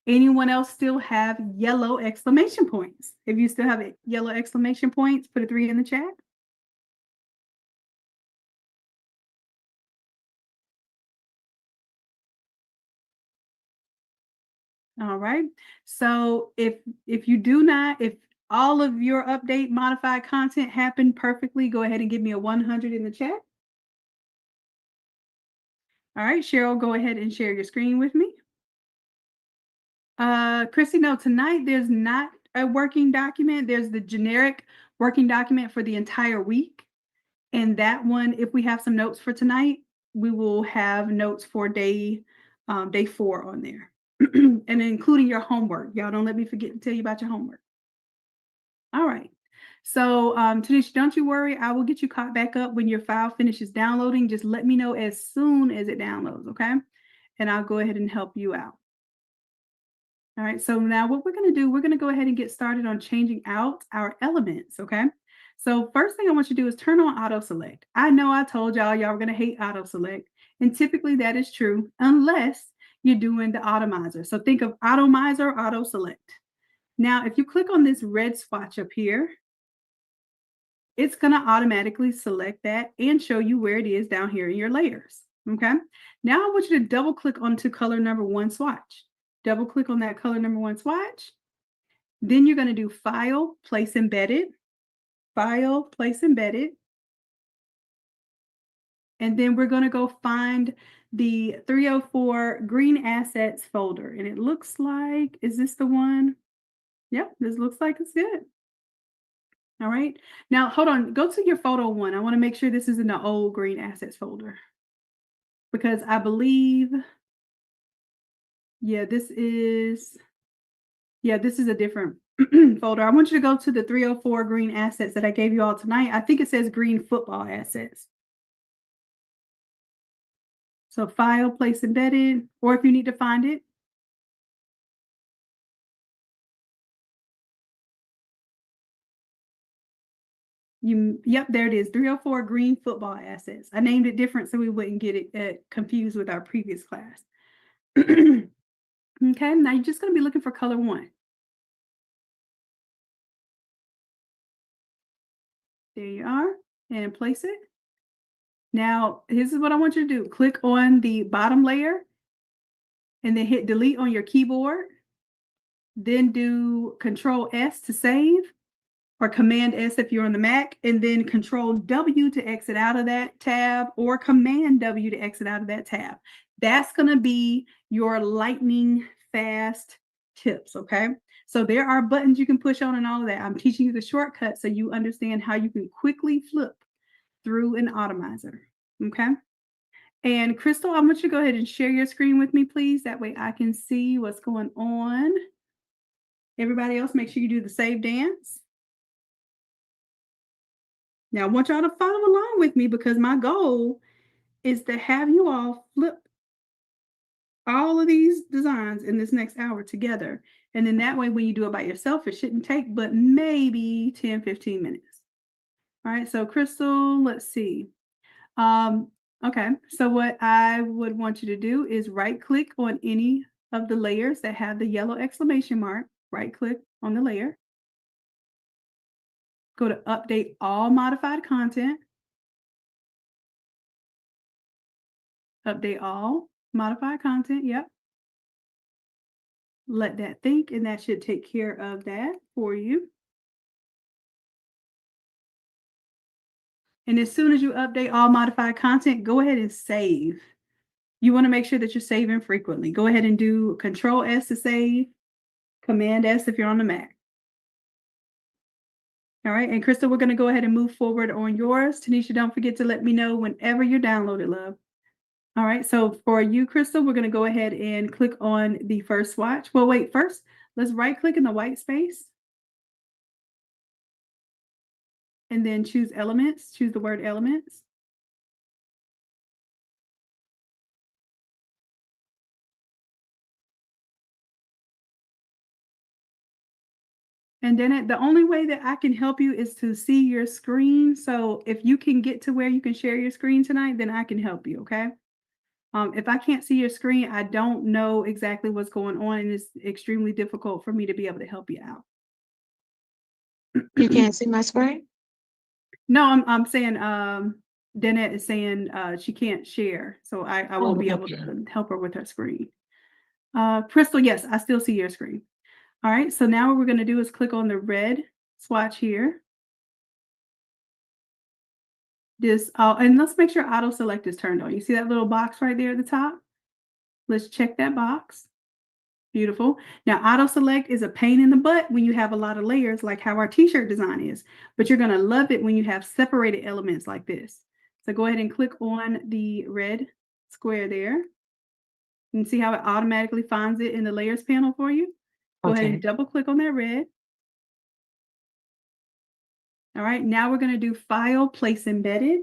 Anyone else still have yellow exclamation points? If you still have yellow exclamation points, put a 3 in the chat. All right. So if all of your update modified content happened perfectly, go ahead and give me a 100 in the chat. All right, Cheryl, go ahead and share your screen with me. Chrissy, no, tonight there's not a working document. There's the generic working document for the entire week. And that one, if we have some notes for tonight, we will have notes for day 4 on there. And including your homework. Y'all don't let me forget to tell you about your homework. All right. So, Tanisha, don't you worry. I will get you caught back up when your file finishes downloading. Just let me know as soon as it downloads, okay? And I'll go ahead and help you out. All right, so now what we're going to do, we're going to go ahead and get started on changing out our elements, okay? So first thing I want you to do is turn on auto select. I know I told y'all were going to hate auto select, and typically that is true unless you're doing the atomizer. So think of atomizer, auto select. Now, if you click on this red swatch up here, it's going to automatically select that and show you where it is down here in your layers, okay? Now I want you to double click onto color number 1 swatch. Double click on that color number 1 swatch. Then you're going to do File, Place Embedded, File, Place Embedded. And then we're going to go find the 304 Green Assets folder. And it looks like, is this the one? Yep, this looks like it's good. All right. Now, hold on. Go to your photo one. I want to make sure this is in the old Green Assets folder. Because I believe, yeah, this is a different folder. I want you to go to the 304 Green Assets that I gave you all tonight. I think it says Green Football Assets. So File, Place Embedded, or if you need to find it, yep, there it is, 304 Green Football Assets. I named it different so we wouldn't get it confused with our previous class. Okay, now you're just going to be looking for color 1. There you are, and place it. Now, this is what I want you to do. Click on the bottom layer and then hit delete on your keyboard. Then do Control S to save, or Command S if you're on the Mac, and then Control W to exit out of that tab, or Command W to exit out of that tab. That's going to be your lightning fast tips, okay? So there are buttons you can push on and all of that. I'm teaching you the shortcut so you understand how you can quickly flip through an atomizer, okay? And Crystal, I want you to go ahead and share your screen with me, please. That way I can see what's going on. Everybody else, make sure you do the save dance. Now, I want y'all to follow along with me because my goal is to have you all flip all of these designs in this next hour together. And then that way, when you do it by yourself, it shouldn't take but maybe 10, 15 minutes. All right, so Crystal, let's see. Okay, so what I would want you to do is right-click on any of the layers that have the yellow exclamation mark. Right-click on the layer. Go to Update All Modified Content. Update all modified content. Yep. Let that think, and that should take care of that for you. And as soon as you update all modified content, go ahead and save. You want to make sure that you're saving frequently. Go ahead and do Control S to save, Command S if you're on the Mac. All right, and Crystal, we're going to go ahead and move forward on yours. Tanisha, don't forget to let me know whenever you're downloaded, love. All right, so for you, Crystal, we're going to go ahead and click on the first swatch. Well, wait, first, let's right-click in the white space. And then choose Elements, choose the word Elements. And then the only way that I can help you is to see your screen. So if you can get to where you can share your screen tonight, then I can help you, okay? If I can't see your screen, I don't know exactly what's going on, and it's extremely difficult for me to be able to help you out. You can't see my screen? No, I'm saying Danette is saying she can't share, so I won't be able to help her with her screen. Crystal, yes, I still see your screen. All right, so now what we're going to do is click on the red swatch here. And let's make sure auto select is turned on. You see that little box right there at the top? Let's check that box. Beautiful. Now, auto select is a pain in the butt when you have a lot of layers, like how our t-shirt design is, but you're going to love it when you have separated elements like this. So go ahead and click on the red square there. You can see how it automatically finds it in the layers panel for you. Go ahead and double click on that red. All right, now we're going to do File, Place Embedded.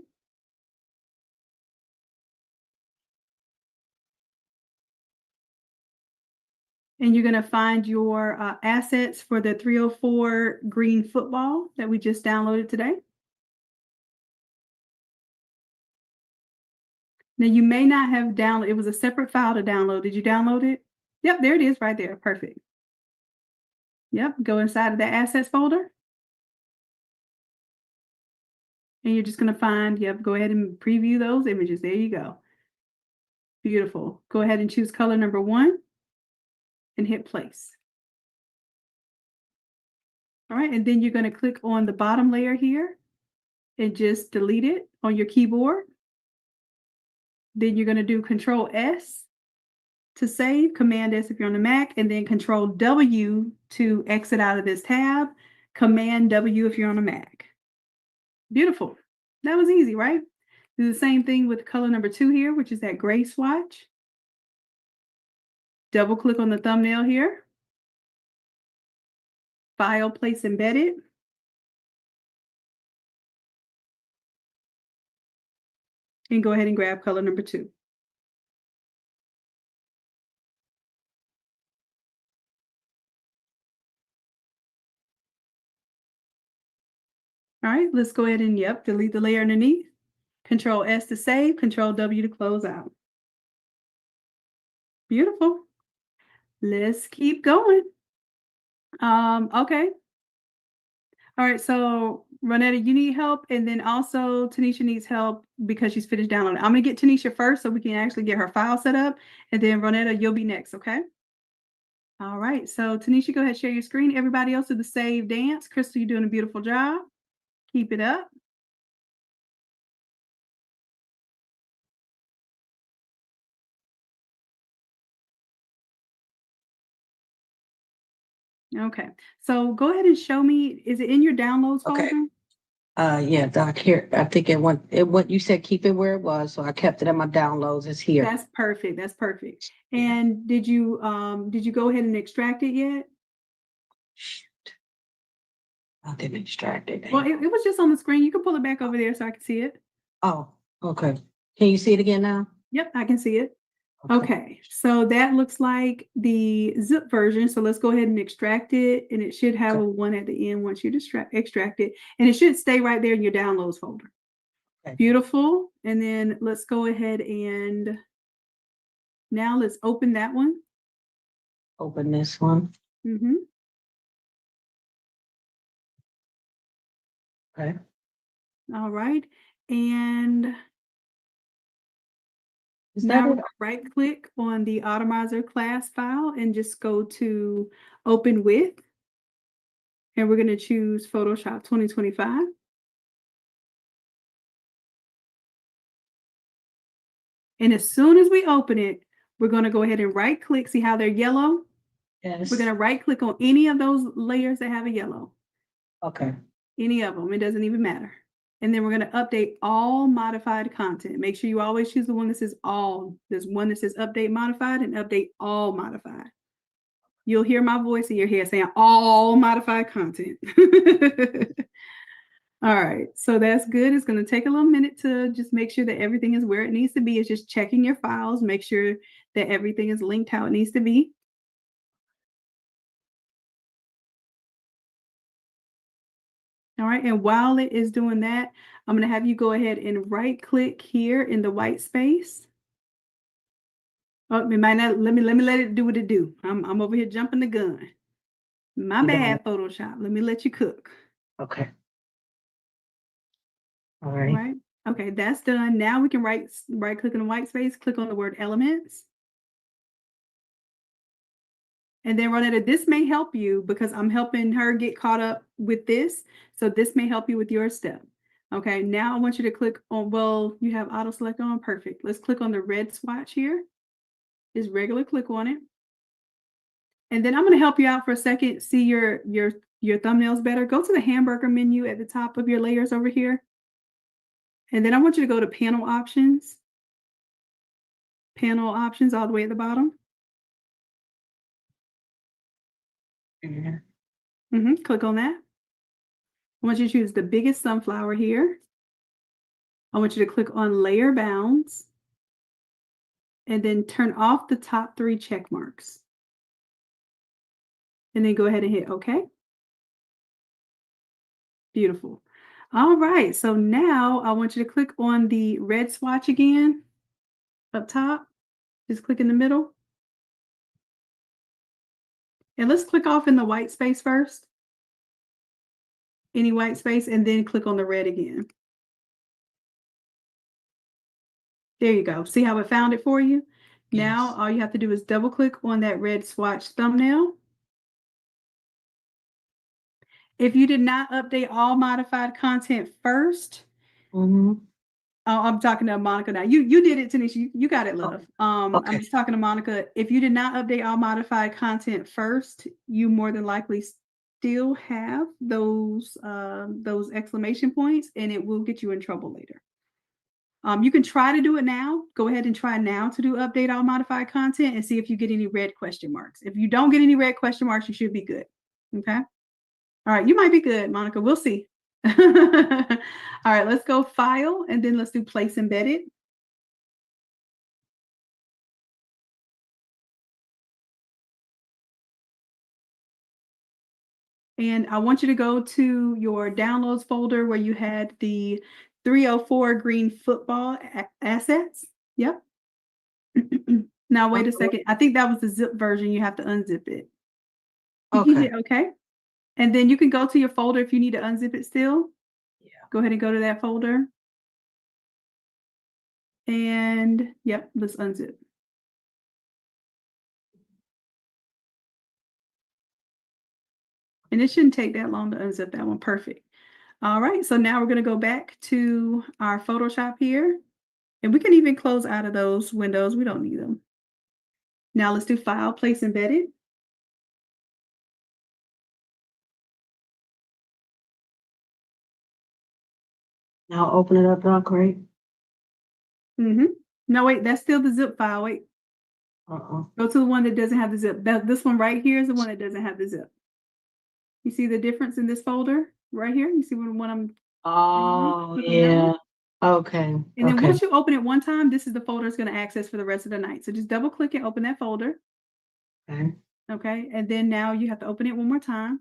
And you're going to find your assets for the 304 green football that we just downloaded today. Now you may not have downloaded, it was a separate file to download. Did you download it? Yep, there it is right there. Perfect. Yep, go inside of the assets folder. And you're just going to find, yep, go ahead and preview those images. There you go. Beautiful. Go ahead and choose color number 1 and hit place. All right, and then you're going to click on the bottom layer here and just delete it on your keyboard. Then you're going to do Control S to save, Command S if you're on the Mac, and then Control W to exit out of this tab, Command W if you're on a Mac. Beautiful. That was easy, right? Do the same thing with color number 2 here, which is that gray swatch. Double click on the thumbnail here. File, Place Embedded. And go ahead and grab color number 2. All right, let's go ahead and, yep, delete the layer underneath. Control S to save, Control W to close out. Beautiful. Let's keep going. Okay. All right, so Ronetta, you need help, and then also Tanisha needs help because she's finished downloading. I'm gonna get Tanisha first so we can actually get her file set up, and then Ronetta, you'll be next, okay? All right, so Tanisha, go ahead, share your screen. Everybody else do the save dance. Crystal, you're doing a beautiful job. Keep it up. Okay, so go ahead and show me, is it in your downloads Okay. folder? Yeah, Doc, here, I think it went, you said keep it where it was, so I kept it in my downloads. It's here. That's perfect. That's perfect. Yeah. And did you go ahead and extract it yet? Shoot. I didn't extract it. Well, it was just on the screen. You can pull it back over there so I can see it. Oh, okay. Can you see it again now? Yep, I can see it. Okay, so that looks like the zip version. So let's go ahead and extract it, and it should have Okay. a 1 at the end once you extract it, and it should stay right there in your downloads folder. Okay. Beautiful. And then let's go ahead and now let's open that one. Open this one. Mm-hmm. Okay. All right, and Is now that we're it? going to right click on the Atomizer class file and just go to Open With. And we're going to choose Photoshop 2025. And as soon as we open it, we're going to go ahead and right click. See how they're yellow? Yes. We're going to right click on any of those layers that have a yellow. Okay. Any of them. It doesn't even matter. And then we're going to update all modified content. Make sure you always choose the one that says all. There's one that says update modified and update all modified. You'll hear my voice in your head saying all modified content. All right, so that's good. It's going to take a little minute to just make sure that everything is where it needs to be. It's just checking your files, make sure that everything is linked how it needs to be. All right, and while it is doing that, I'm going to have you go ahead and right click here in the white space. Oh, it might not, let me let it do what it do. I'm over here jumping the gun. My bad, Photoshop. Let me let you cook. Okay. All All right. right. Okay, that's done. Now we can right click in the white space, click on the word elements. And then Ronetta, this may help you because I'm helping her get caught up with this. So this may help you with your step. Okay, now I want you to click on, well, you have auto select on, perfect. Let's click on the red swatch here. Just regular click on it. And then I'm going to help you out for a second. See your thumbnails better. Go to the hamburger menu at the top of your layers over here. And then I want you to go to panel options. Panel options all the way at the bottom. Yeah. Click on that. I want you to choose the biggest sunflower here. I want you to click on layer bounds and then turn off the top 3 check marks. And then go ahead and hit OK. Beautiful. All right, so now I want you to click on the red swatch again up top. Just click in the middle. And let's click off in the white space first. Any white space, and then click on the red again. There you go. See how it found it for you? Now, Yes. all you have to do is double click on that red swatch thumbnail. If you did not update all modified content first, Mhm. I'm talking to Monica now. You did it, Tanisha. You got it, love. I'm Okay. just talking to Monica. If you did not update all modified content first, you more than likely still have those exclamation points, and it will get you in trouble later. You can try to do it now. Go ahead and try now to do update all modified content and see if you get any red question marks. If you don't get any red question marks, you should be good. Okay. All right. You might be good, Monica. We'll see. All right. Let's go file and then let's do place embedded. And I want you to go to your downloads folder where you had the 304 green football assets. Yep. Now, wait a second. I think that was the zip version. You have to unzip it. Okay. Okay. And then you can go to your folder if you need to unzip it still. Yeah. Go ahead and go to that folder. And yep, let's unzip. And it shouldn't take that long to unzip that one. Perfect. All right, so now we're going to go back to our Photoshop here. And we can even close out of those windows. We don't need them. Now let's do File, Place Embedded. Now open it up, Doc, right? No, wait, that's still the zip file. Wait, go to the one that doesn't have the zip. This one right here is the one that doesn't have the zip. You see the difference in this folder right here? You see what I'm... Oh, Click on that one. yeah. Okay. And then Okay. once you open it one time, this is the folder it's going to access for the rest of the night. So just double click and open that folder. Okay. Okay. And then now you have to open it one more time.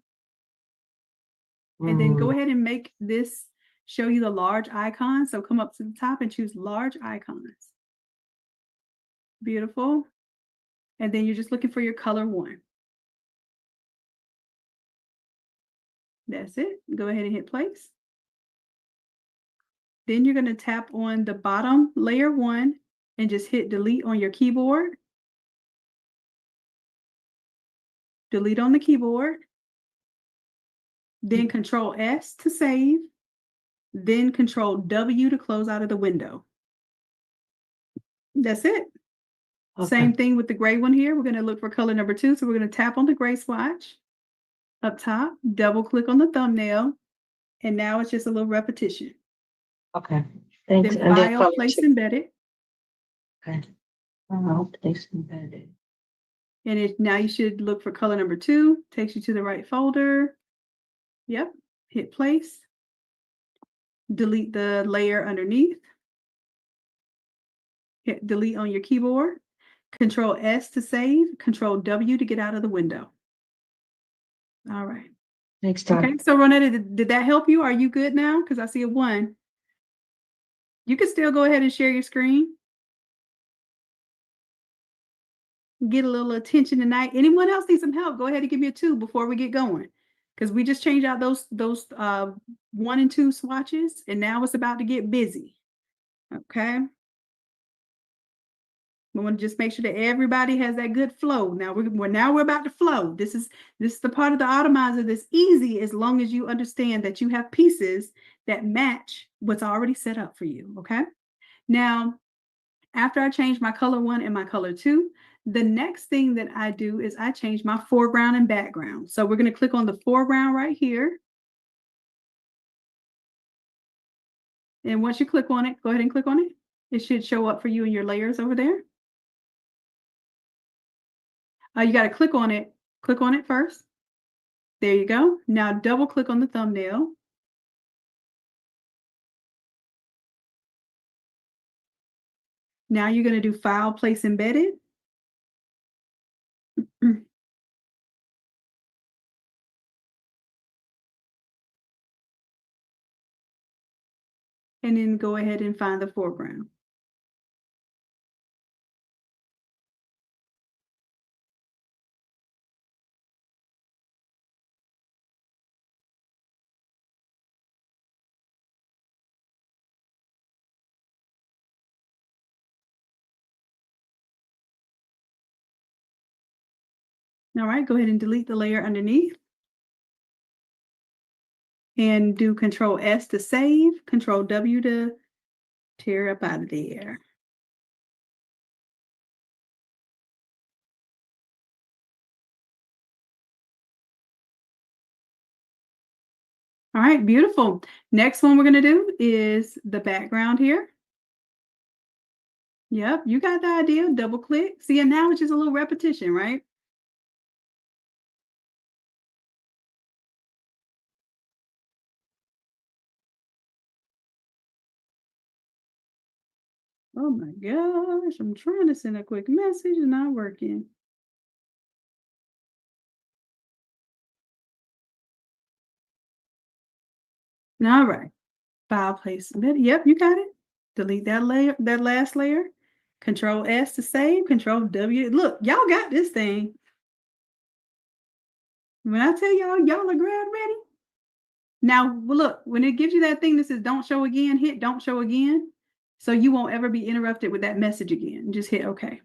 And then go ahead and make this show you the large icon. So come up to the top and choose large icons. Beautiful. And then you're just looking for your color 1. That's it. Go ahead and hit place. Then you're going to tap on the bottom layer 1 and just hit delete on your keyboard. Delete on the keyboard. Then Control S to save. Then Control W to close out of the window. That's it. Okay. Same thing with the gray one here. We're going to look for color number 2. So we're going to tap on the gray swatch up top, double click on the thumbnail, and now it's just a little repetition. Okay. Thanks. Then And then File, color Place 2. Embedded. Okay. File, place embedded. And now you should look for color number 2. Takes you to the right folder. Yep. Hit place. Delete the layer underneath. Hit delete on your keyboard. Control S to save. Control W to get out of the window. All right. Next time. Okay. So Ronetta, did that help you? Are you good now? Because I see a 1. You can still go ahead and share your screen. Get a little attention tonight. Anyone else need some help? Go ahead and give me a 2 before we get going. Because we just changed out those 1 and 2 swatches, and now it's about to get busy. Okay. We want to just make sure that everybody has that good flow. Now we're about to flow. This is the part of the atomizer that's easy as long as you understand that you have pieces that match what's already set up for you. Okay. Now, after I change my color 1 and my color 2, the next thing that I do is I change my foreground and background. So we're going to click on the foreground right here. And once you click on it, go ahead and click on it. It should show up for you in your layers over there. You got to click on it. Click on it first. There you go. Now double click on the thumbnail. Now you're going to do File, Place Embedded. And then go ahead and find the foreground. All right, go ahead and delete the layer underneath. And do Control S to save, Control W to tear up out of there. All right, beautiful. Next one we're going to do is the background here. Yep, you got the idea. Double click. See, and now it's just a little repetition, right? Oh my gosh, I'm trying to send a quick message and not working. All right, file placement. Yep, you got it. Delete that layer, that last layer. Control S to save, Control W. Look, y'all got this thing. When I tell y'all, y'all are grad ready. Now, look, when it gives you that thing that says don't show again, hit don't show again. So you won't ever be interrupted with that message again. Just hit OK.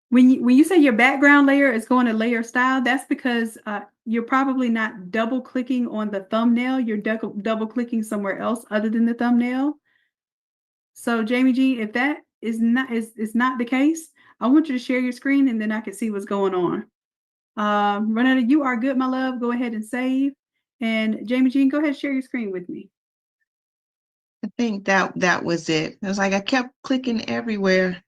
When you say your background layer is going to layer style, that's because you're probably not double clicking on the thumbnail. You're double clicking somewhere else other than the thumbnail. So Jamie Jean, if that is not the case, I want you to share your screen and then I can see what's going on. Renata, you are good, my love. Go ahead and save. And Jamie Jean, go ahead and share your screen with me. I think that was it. It was like I kept clicking everywhere.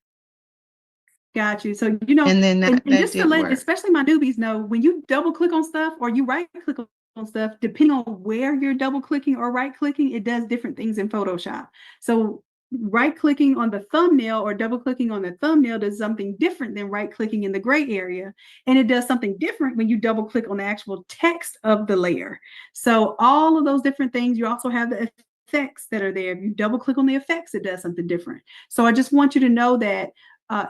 Got you. So, you know, And then that just to didn't let work. especially my newbies know, when you double click on stuff or you right click on stuff, depending on where you're double clicking or right clicking, it does different things in Photoshop. So right clicking on the thumbnail or double clicking on the thumbnail does something different than right clicking in the gray area. And it does something different when you double click on the actual text of the layer. So all of those different things, you also have the effects that are there. If you double click on the effects, it does something different. So I just want you to know that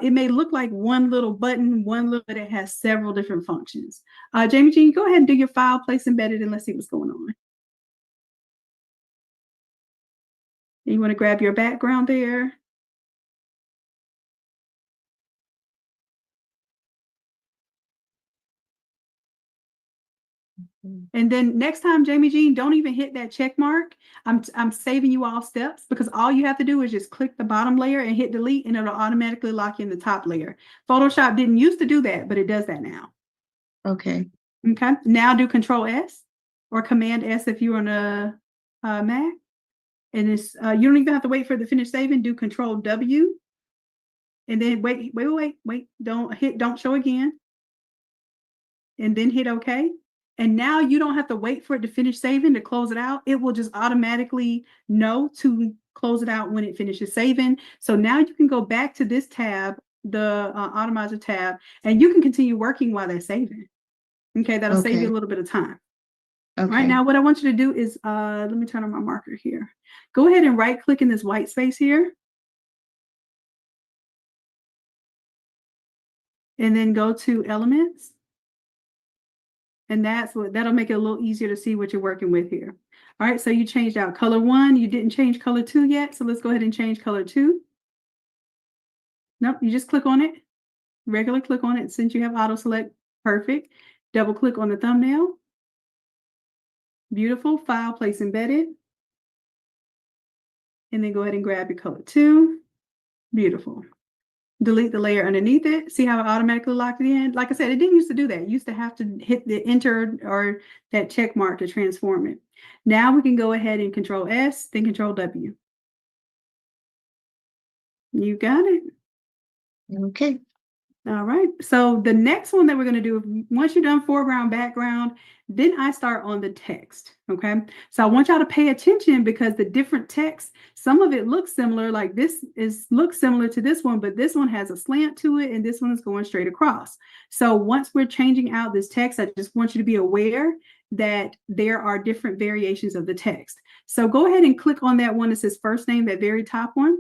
it may look like one little button, but it has several different functions. Jamie Jean, go ahead and do your file, place embedded, and let's see what's going on. And you want to grab your background there. And then next time, Jamie Jean, don't even hit that check mark. I'm saving you all steps because all you have to do is just click the bottom layer and hit delete and it'll automatically lock in the top layer. Photoshop didn't used to do that, but it does that now. Okay. Okay, now do Control S or Command S if you're on a Mac. And it's you don't even have to wait for it to finish saving. Do Control W. And then wait. Don't show again. And then hit OK. And now you don't have to wait for it to finish saving to close it out. It will just automatically know to close it out when it finishes saving. So now you can go back to this tab, the Automizer tab, and you can continue working while they're saving. Okay, that'll save you a little bit of time. Okay. Right now, what I want you to do is, let me turn on my marker here. Go ahead and right click in this white space here. And then go to Elements. And that'll make it a little easier to see what you're working with here. All right, so you changed out color 1. You didn't change color 2 yet. So let's go ahead and change color 2. Nope, you just click on it. Regular click on it since you have auto select. Perfect. Double click on the thumbnail. Beautiful. File, place embedded. And then go ahead and grab your color 2. Beautiful. Delete the layer underneath it. See how it automatically locked it in? Like I said, it didn't used to do that. You used to have to hit the enter or that check mark to transform it. Now we can go ahead and Control S, then Control W. You got it. Okay. All right. So the next one that we're going to do, once you're done foreground, background, then I start on the text. Okay. So I want y'all to pay attention because the different text, some of it looks similar, like looks similar to this one, but this one has a slant to it and this one is going straight across. So once we're changing out this text, I just want you to be aware that there are different variations of the text. So go ahead and click on that one that says first name, that very top one.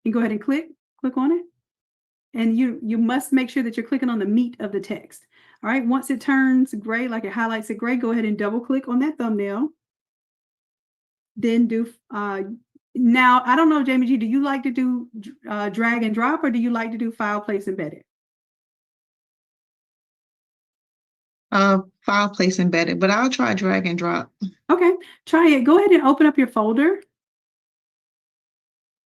And go ahead and click on it. And you must make sure that you're clicking on the meat of the text. All right, once it turns gray, like it highlights it gray, go ahead and double click on that thumbnail. Then do, now, I don't know, Jamie G, do you like to do drag and drop or do you like to do file, place, embedded? File, place, embedded, but I'll try drag and drop. Okay, try it. Go ahead and open up your folder.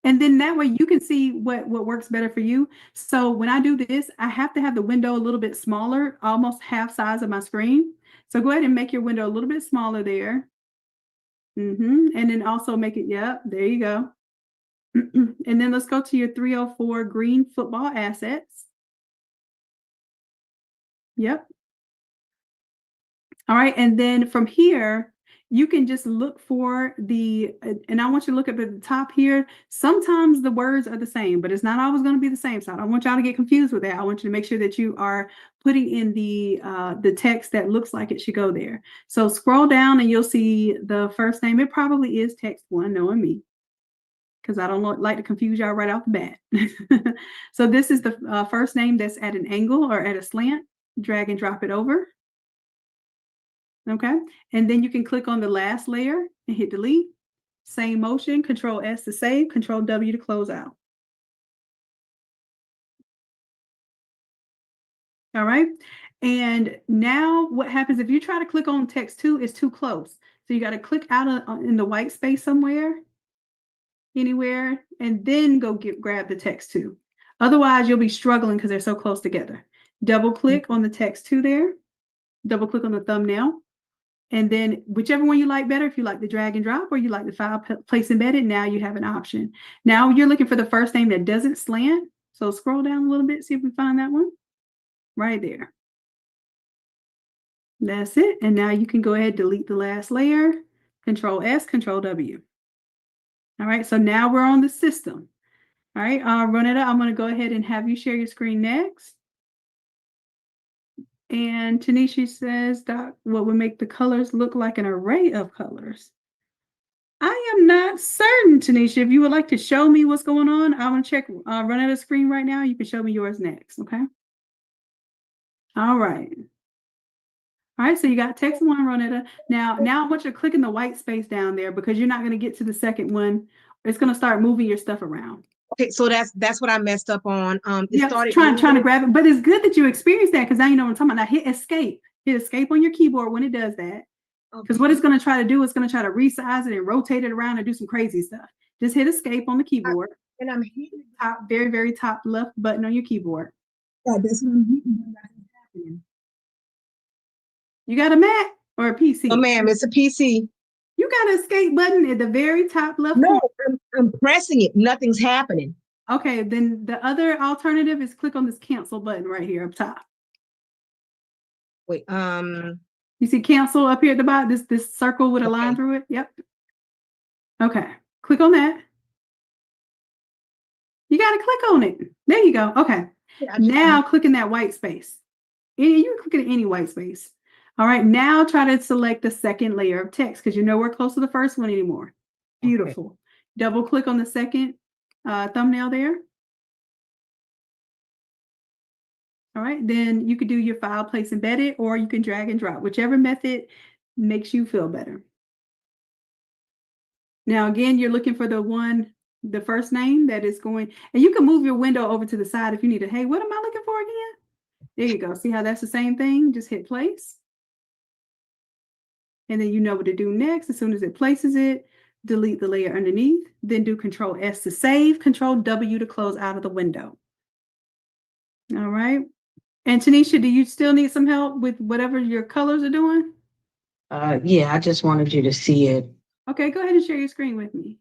And then that way you can see what works better for you. So when I do this, I have to have the window a little bit smaller, almost half size of my screen. So go ahead and make your window a little bit smaller there. And then also make it, yep, there you go. And then let's go to your 304 green football assets. Yep. All right, and then from here, you can just look for the, and I want you to look at the top here. Sometimes the words are the same, but it's not always going to be the same. So I don't want y'all to get confused with that. I want you to make sure that you are putting in the text that looks like it should go there. So scroll down and you'll see the first name. It probably is text one, knowing me, because I don't like to confuse y'all right off the bat. So this is the first name that's at an angle or at a slant. Drag and drop it over. Okay, and then you can click on the last layer and hit delete. Same motion, Control S to save, Control W to close out. All right, and now what happens if you try to click on text 2, it's too close. So you got to click out in the white space somewhere, anywhere, and then go grab the text 2. Otherwise, you'll be struggling because they're so close together. Double click on the text 2 there, double click on the thumbnail. And then whichever one you like better, if you like the drag and drop or you like the file, place, embedded, now you have an option. Now you're looking for the first name that doesn't slant. So scroll down a little bit, see if we find that one. Right there. That's it. And now you can go ahead, delete the last layer, Control S, Control W. All right, so now we're on the system. All right, Ronetta, I'm going to go ahead and have you share your screen next. And Tanisha says, Doc, what would make the colors look like an array of colors? I am not certain, Tanisha. If you would like to show me what's going on, I'm going to check, run out of screen right now. You can show me yours next, okay? All right. All right, so you got text 1, Ronetta. Now I want you to click in the white space down there because you're not going to get to the second one. It's going to start moving your stuff around. Okay, so that's what I messed up on. Yep, trying to grab it, but it's good that you experienced that because now you know what I'm talking about. Now hit escape. Hit escape on your keyboard when it does that. Because what it's going to try to do is going to try to resize it and rotate it around and do some crazy stuff. Just hit escape on the keyboard. And I'm hitting the top, very, very top left button on your keyboard. that's what I'm hitting. Nothing's happening. You got a Mac or a PC? Oh, ma'am, it's a PC. You got an escape button at the very top left. No, I'm pressing it. Nothing's happening. Okay, then the other alternative is click on this cancel button right here up top. Wait, you see cancel up here at the bottom, this circle with a line through it? Yep. Okay, click on that. You got to click on it. There you go. Okay, now click in that white space. You can click in any white space. All right, now try to select the second layer of text because you know we're close to the first one anymore. Beautiful. Okay. Double click on the second thumbnail there. All right, then you could do your file, place, embedded, or you can drag and drop, whichever method makes you feel better. Now, again, you're looking for the first name that is going, and you can move your window over to the side if you need it. Hey, what am I looking for again? There you go. See how that's the same thing? Just hit place. And then you know what to do next. As soon as it places it, delete the layer underneath, then do Control S to save, Control W to close out of the window. All right. And Tanisha, do you still need some help with whatever your colors are doing? Yeah, I just wanted you to see it. Okay, go ahead and share your screen with me.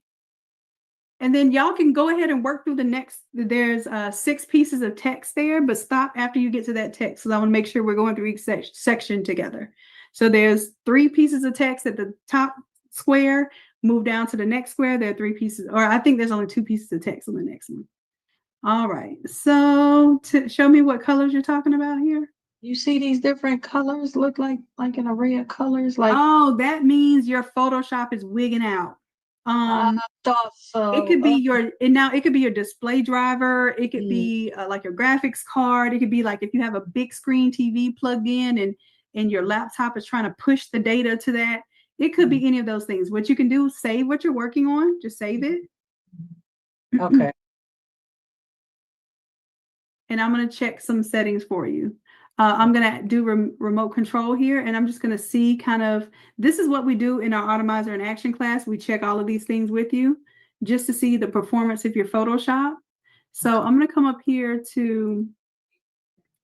And then y'all can go ahead and work through the next, there's 6 pieces of text there, but stop after you get to that text. So I want to make sure we're going through each section together. So there's 3 pieces of text at the top square, move down to the next square. There are 3 pieces, or I think there's only 2 pieces of text on the next one. All right. So show me what colors you're talking about here. You see these different colors look like an array of colors? Like, Oh, that means your Photoshop is wigging out. I thought so. It could be it could be your display driver. It could be like your graphics card. It could be like if you have a big screen TV plugged in and your laptop is trying to push the data to that. It could be any of those things. What you can do, save what you're working on. Just save it. Okay. And I'm going to check some settings for you. I'm going to do remote control here, and I'm just going to see kind of, this is what we do in our Automizer in Action class. We check all of these things with you just to see the performance of your Photoshop. So I'm going to come up here to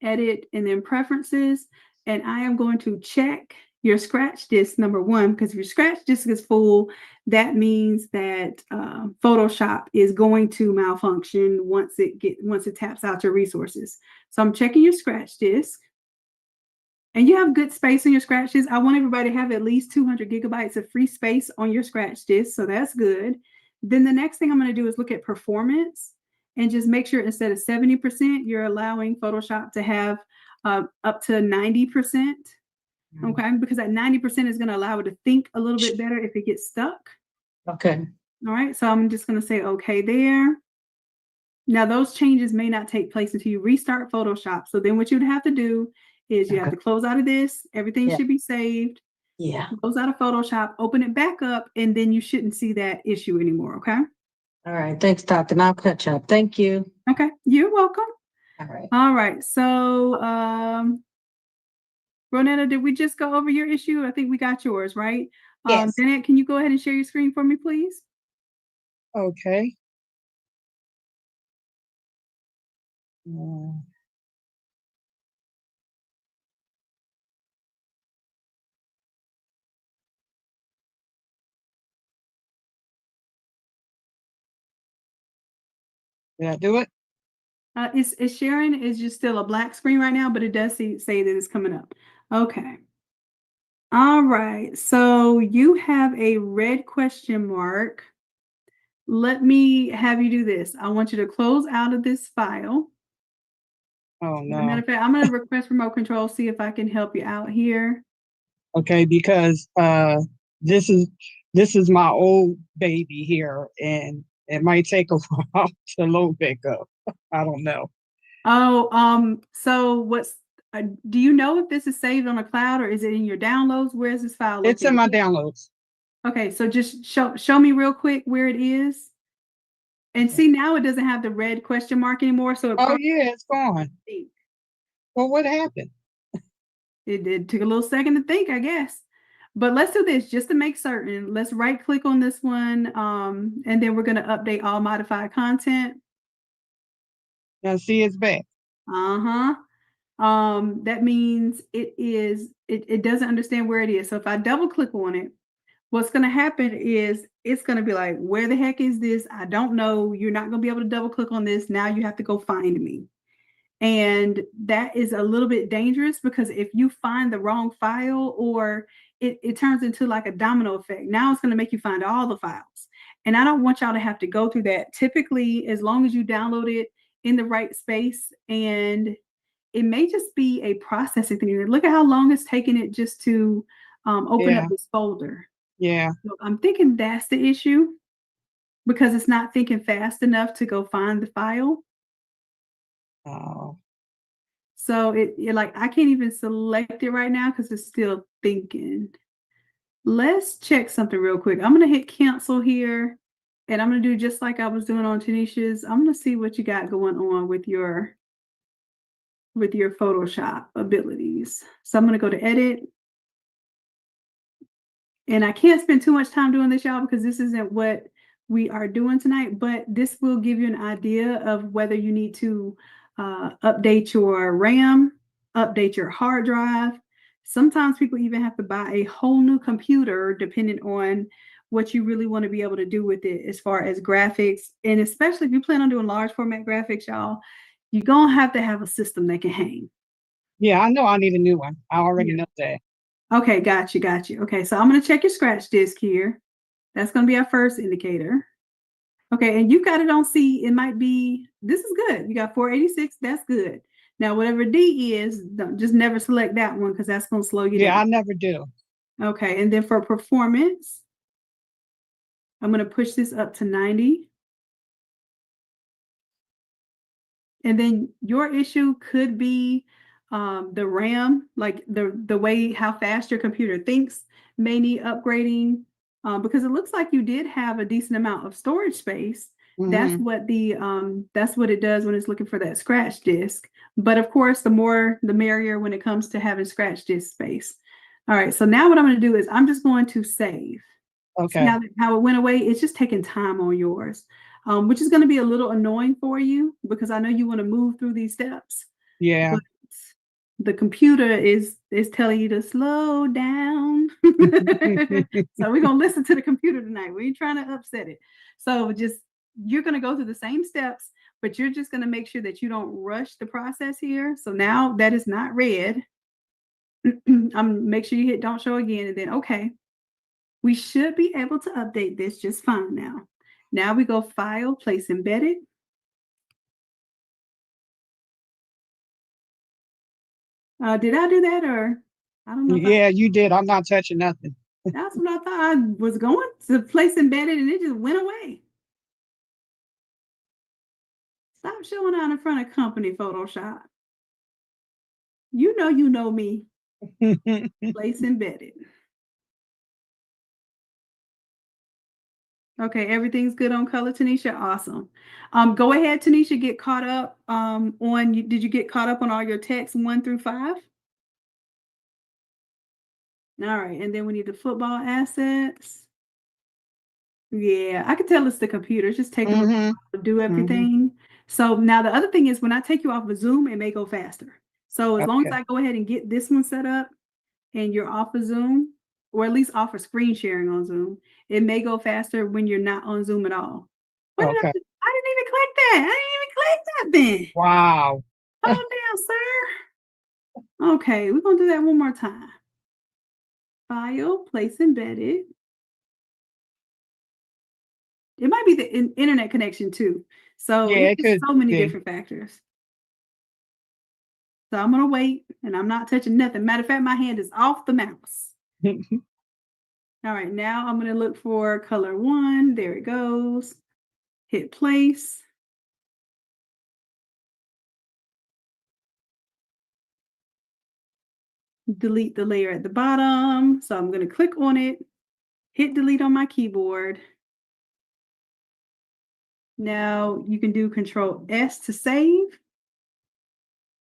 edit and then preferences, and I am going to check your scratch disk number 1, because if your scratch disk is full, that means that Photoshop is going to malfunction once it taps out your resources. So I'm checking your scratch disk, and you have good space on your scratch disk. I want everybody to have at least 200 gigabytes of free space on your scratch disk, so that's good. Then the next thing I'm going to do is look at performance and just make sure instead of 70%, you're allowing Photoshop to have up to 90%. Okay, because that 90% is going to allow it to think a little bit better if it gets stuck. Okay. All right, so I'm just going to say okay there. Now those changes may not take place until you restart Photoshop. So then what you'd have to do is you have to close out of this. Everything should be saved. Yeah. Close out of Photoshop, open it back up, and then you shouldn't see that issue anymore. Okay. All right. Thanks, Doctor. I'll catch up. Thank you. Okay. You're welcome. All right. All right. So, Ronetta, did we just go over your issue? I think we got yours, right? Yes. Danette, can you go ahead and share your screen for me, please? Okay. Did I do it? It's sharing is just still a black screen right now, but it does say that it's coming up. Okay. All right. So you have a red question mark. Let me have you do this. I want you to close out of this file. Oh As a matter no. of fact, I'm going to request remote control, see if I can help you out here. Okay, because this is my old baby here, and it might take a while to load back up. I don't know. Oh, so do you know if this is saved on a cloud or is it in your downloads? Where is this file located? It's in my downloads. Okay, so just show me real quick where it is. And see, now it doesn't have the red question mark anymore. So Oh yeah, it's gone. Well, what happened? it took a little second to think, I guess. But let's do this just to make certain. Let's right click on this one. And then we're going to update all modified content. Now see, it's back. Uh-huh. That means it doesn't understand where it is. So if I double click on it, what's going to happen is it's going to be like, where the heck is this? I don't know. You're not going to be able to double click on this. Now you have to go find me. And that is a little bit dangerous because if you find the wrong file or it turns into like a domino effect, now it's going to make you find all the files. And I don't want y'all to have to go through that. Typically, as long as you download it in the right space, and it may just be a processing thing. Look at how long it's taking it just to open up this folder. Yeah. So I'm thinking that's the issue because it's not thinking fast enough to go find the file. Oh. So it like I can't even select it right now because it's still thinking. Let's check something real quick. I'm going to hit cancel here, and I'm going to do just like I was doing on Tanisha's. I'm going to see what you got going on with your Photoshop abilities. So I'm going to go to edit. And I can't spend too much time doing this, y'all, because this isn't what we are doing tonight, but this will give you an idea of whether you need to update your RAM, update your hard drive. Sometimes people even have to buy a whole new computer depending on what you really want to be able to do with it as far as graphics. And especially if you plan on doing large format graphics, y'all, you're going to have a system that can hang. Yeah, I know I need a new one. I already Yeah. know that. Okay, got you. Okay, so I'm going to check your scratch disk here. That's going to be our first indicator. Okay, and you got it on C. It might be, this is good. You got 486. That's good. Now, whatever D is, don't just never select that one because that's going to slow you Yeah, I down. never do. Okay, and then for performance, I'm going to push this up to 90. And then your issue could be the RAM, like the way how fast your computer thinks may need upgrading because it looks like you did have a decent amount of storage space. That's what that's what it does when it's looking for that scratch disk. But of course, the more the merrier when it comes to having scratch disk space. All right, so now what I'm going to do is I'm just going to save. Okay. See how it went away? It's just taking time on yours, which is going to be a little annoying for you because I know you want to move through these steps. Yeah. But the computer is telling you to slow down. So we're going to listen to the computer tonight. We ain't trying to upset it. So you're going to go through the same steps, but you're just going to make sure that you don't rush the process here. So now that is not red. Make sure you hit don't show again and then okay. We should be able to update this just fine now. Now we go File, Place Embedded. Did I do that or I don't know? Yeah, you did. I'm not touching nothing. That's what I thought I was going to Place Embedded and it just went away. Stop showing out in front of company Photoshop. You know me. Place Embedded. Okay, everything's good on color, Tanisha. Awesome. Go ahead, Tanisha, get caught up did you get caught up on all your texts 1 through 5? All right, and then we need the football assets. Yeah, I can tell it's the computer. It's just taking a while to do everything. So now the other thing is when I take you off of Zoom, it may go faster. So as long as Okay. I go ahead and get this one set up and you're off of Zoom, or at least off of screen sharing on Zoom, it may go faster when you're not on Zoom at all. What did I Okay. do? I didn't even click that. I didn't even click that then. Wow. Calm down, sir. Okay, we're going to do that one more time. File, Place Embedded. It might be the internet connection too. So Yeah, it it's could so many be. different factors. So I'm going to wait and I'm not touching nothing. Matter of fact, my hand is off the mouse. All right, now I'm going to look for color 1. There it goes. Hit place. Delete the layer at the bottom. So I'm going to click on it, hit delete on my keyboard. Now you can do Control S to save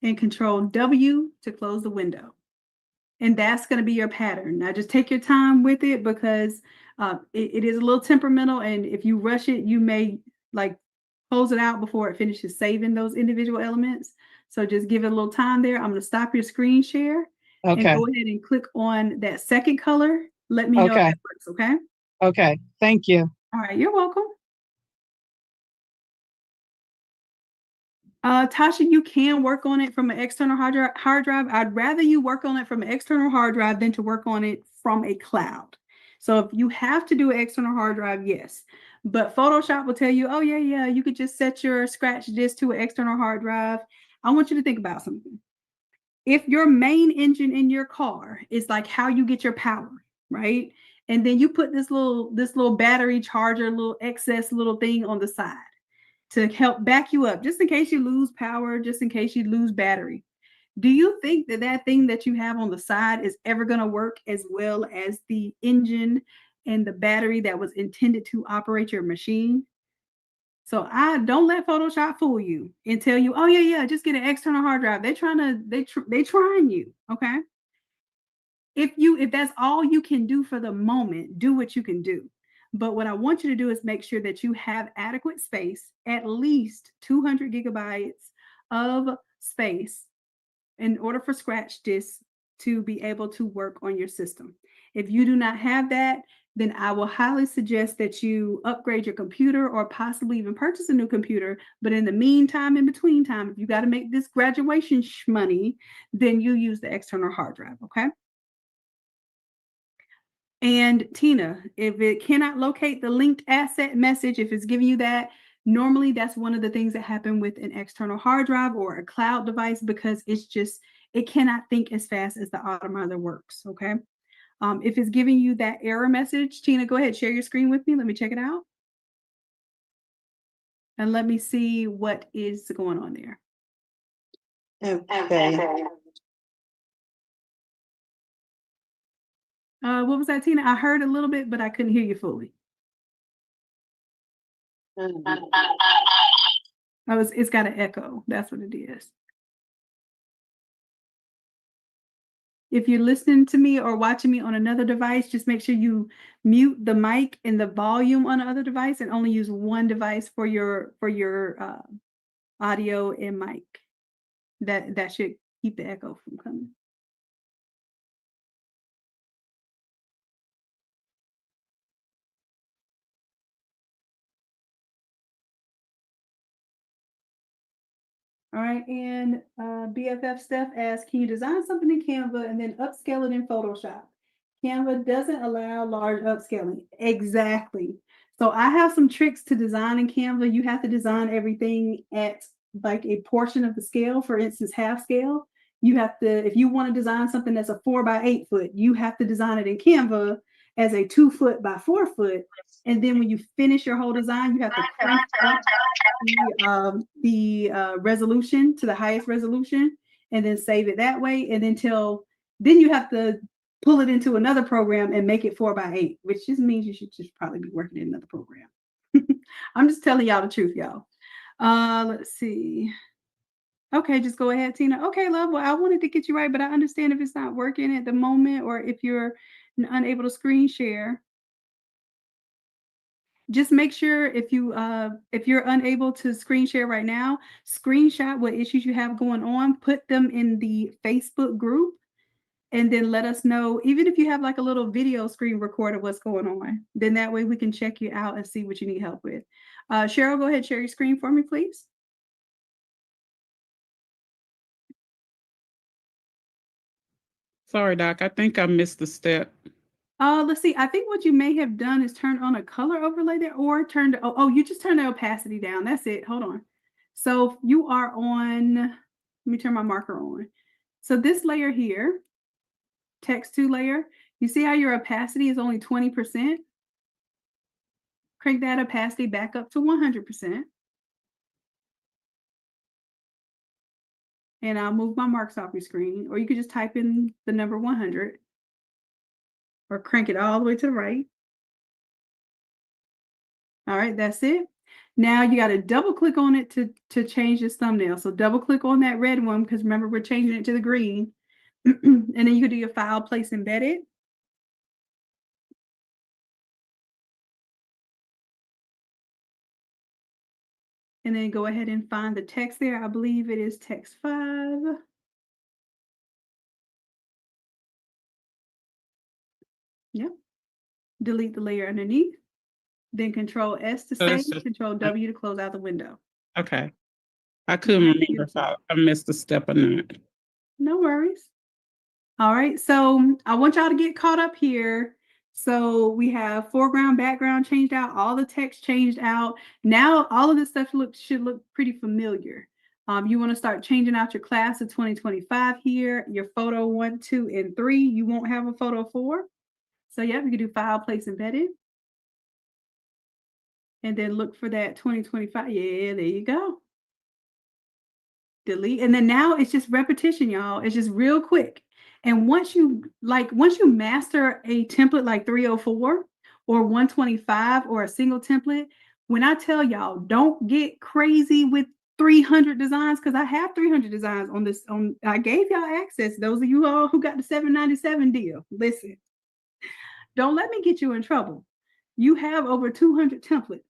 and Control W to close the window. And that's going to be your pattern. Now just take your time with it because it is a little temperamental. And if you rush it, you may like close it out before it finishes saving those individual elements. So just give it a little time there. I'm going to stop your screen share and Okay. go ahead and click on that second color. Let me know if Okay. that works, okay? Okay. Thank you. All right, you're welcome. Tasha, you can work on it from an external hard drive. I'd rather you work on it from an external hard drive than to work on it from a cloud. So if you have to do an external hard drive, yes. But Photoshop will tell you, oh, yeah, you could just set your scratch disk to an external hard drive. I want you to think about something. If your main engine in your car is like how you get your power, right? And then you put this little battery charger, little excess little thing on the side to help back you up, just in case you lose power, just in case you lose battery. Do you think that thing that you have on the side is ever going to work as well as the engine and the battery that was intended to operate your machine? So I don't let Photoshop fool you and tell you, oh yeah, just get an external hard drive. They're trying you, okay? If that's all you can do for the moment, do what you can do. But what I want you to do is make sure that you have adequate space, at least 200 gigabytes of space in order for scratch disks to be able to work on your system. If you do not have that, then I will highly suggest that you upgrade your computer or possibly even purchase a new computer. But in the meantime, in between time, if you got to make this graduation money, then you use the external hard drive, okay? And Tina, if it cannot locate the linked asset message, if it's giving you that, normally that's one of the things that happen with an external hard drive or a cloud device, because it cannot think as fast as the Automother works, okay? If it's giving you that error message, Tina, go ahead, share your screen with me. Let me check it out. And let me see what is going on there. Okay. What was that, Tina? I heard a little bit, but I couldn't hear you fully. It's got an echo. That's what it is. If you're listening to me or watching me on another device, just make sure you mute the mic and the volume on the other device and only use one device for your audio and mic. That should keep the echo from coming. All right, and BFF Steph asks, can you design something in Canva and then upscale it in Photoshop? Canva doesn't allow large upscaling. Exactly. So I have some tricks to design in Canva. You have to design everything at like a portion of the scale, for instance, half scale. You have to, if you want to design something that's a 4x8 foot, you have to design it in Canva as a 2 foot by 4 foot. And then when you finish your whole design, you have to crank up the resolution to the highest resolution and then save it that way. And then you have to pull it into another program and make it 4x8, which just means you should just probably be working in another program. I'm just telling y'all the truth, y'all. Let's see. Okay, just go ahead, Tina. Okay, love. Well, I wanted to get you right, but I understand if it's not working at the moment or if you're unable to screen share. Just make sure if you're unable to screen share right now, screenshot what issues you have going on, put them in the Facebook group, and then let us know, even if you have like a little video screen record of what's going on, then that way we can check you out and see what you need help with. Cheryl, go ahead, share your screen for me, please. Sorry, Doc. I think I missed the step. Let's see. I think what you may have done is turned on a color overlay there, or turned, you just turned the opacity down. That's it. Hold on. So you are on, let me turn my marker on. So this layer here, text 2 layer, you see how your opacity is only 20%? Crank that opacity back up to 100%. And I'll move my marks off your screen, or you could just type in the number 100 or crank it all the way to the right. All right, that's it. Now you got to double click on it to change this thumbnail. So double click on that red one, because remember we're changing it to the green. And then you can do your file, place, embedded. And then go ahead and find the text there. I believe it is text 5. Yep. Delete the layer underneath. Then Control S to save, Control W to close out the window. Okay. I couldn't remember if I missed a step or not. No worries. All right. So I want y'all to get caught up here. So we have foreground, background changed out, all the text changed out. Now all of this stuff should look pretty familiar. You want to start changing out your class of 2025 here. Your photo 1, 2, and 3. You won't have a photo 4. So yeah, we can do file, place, embedded. And then look for that 2025. Yeah, there you go. Delete. And then now it's just repetition, y'all. It's just real quick. And once you master a template like 304 or 125 or a single template, when I tell y'all, don't get crazy with 300 designs, because I have 300 designs on this. I gave y'all access. Those of you all who got the 797 deal, listen, don't let me get you in trouble. You have over 200 templates.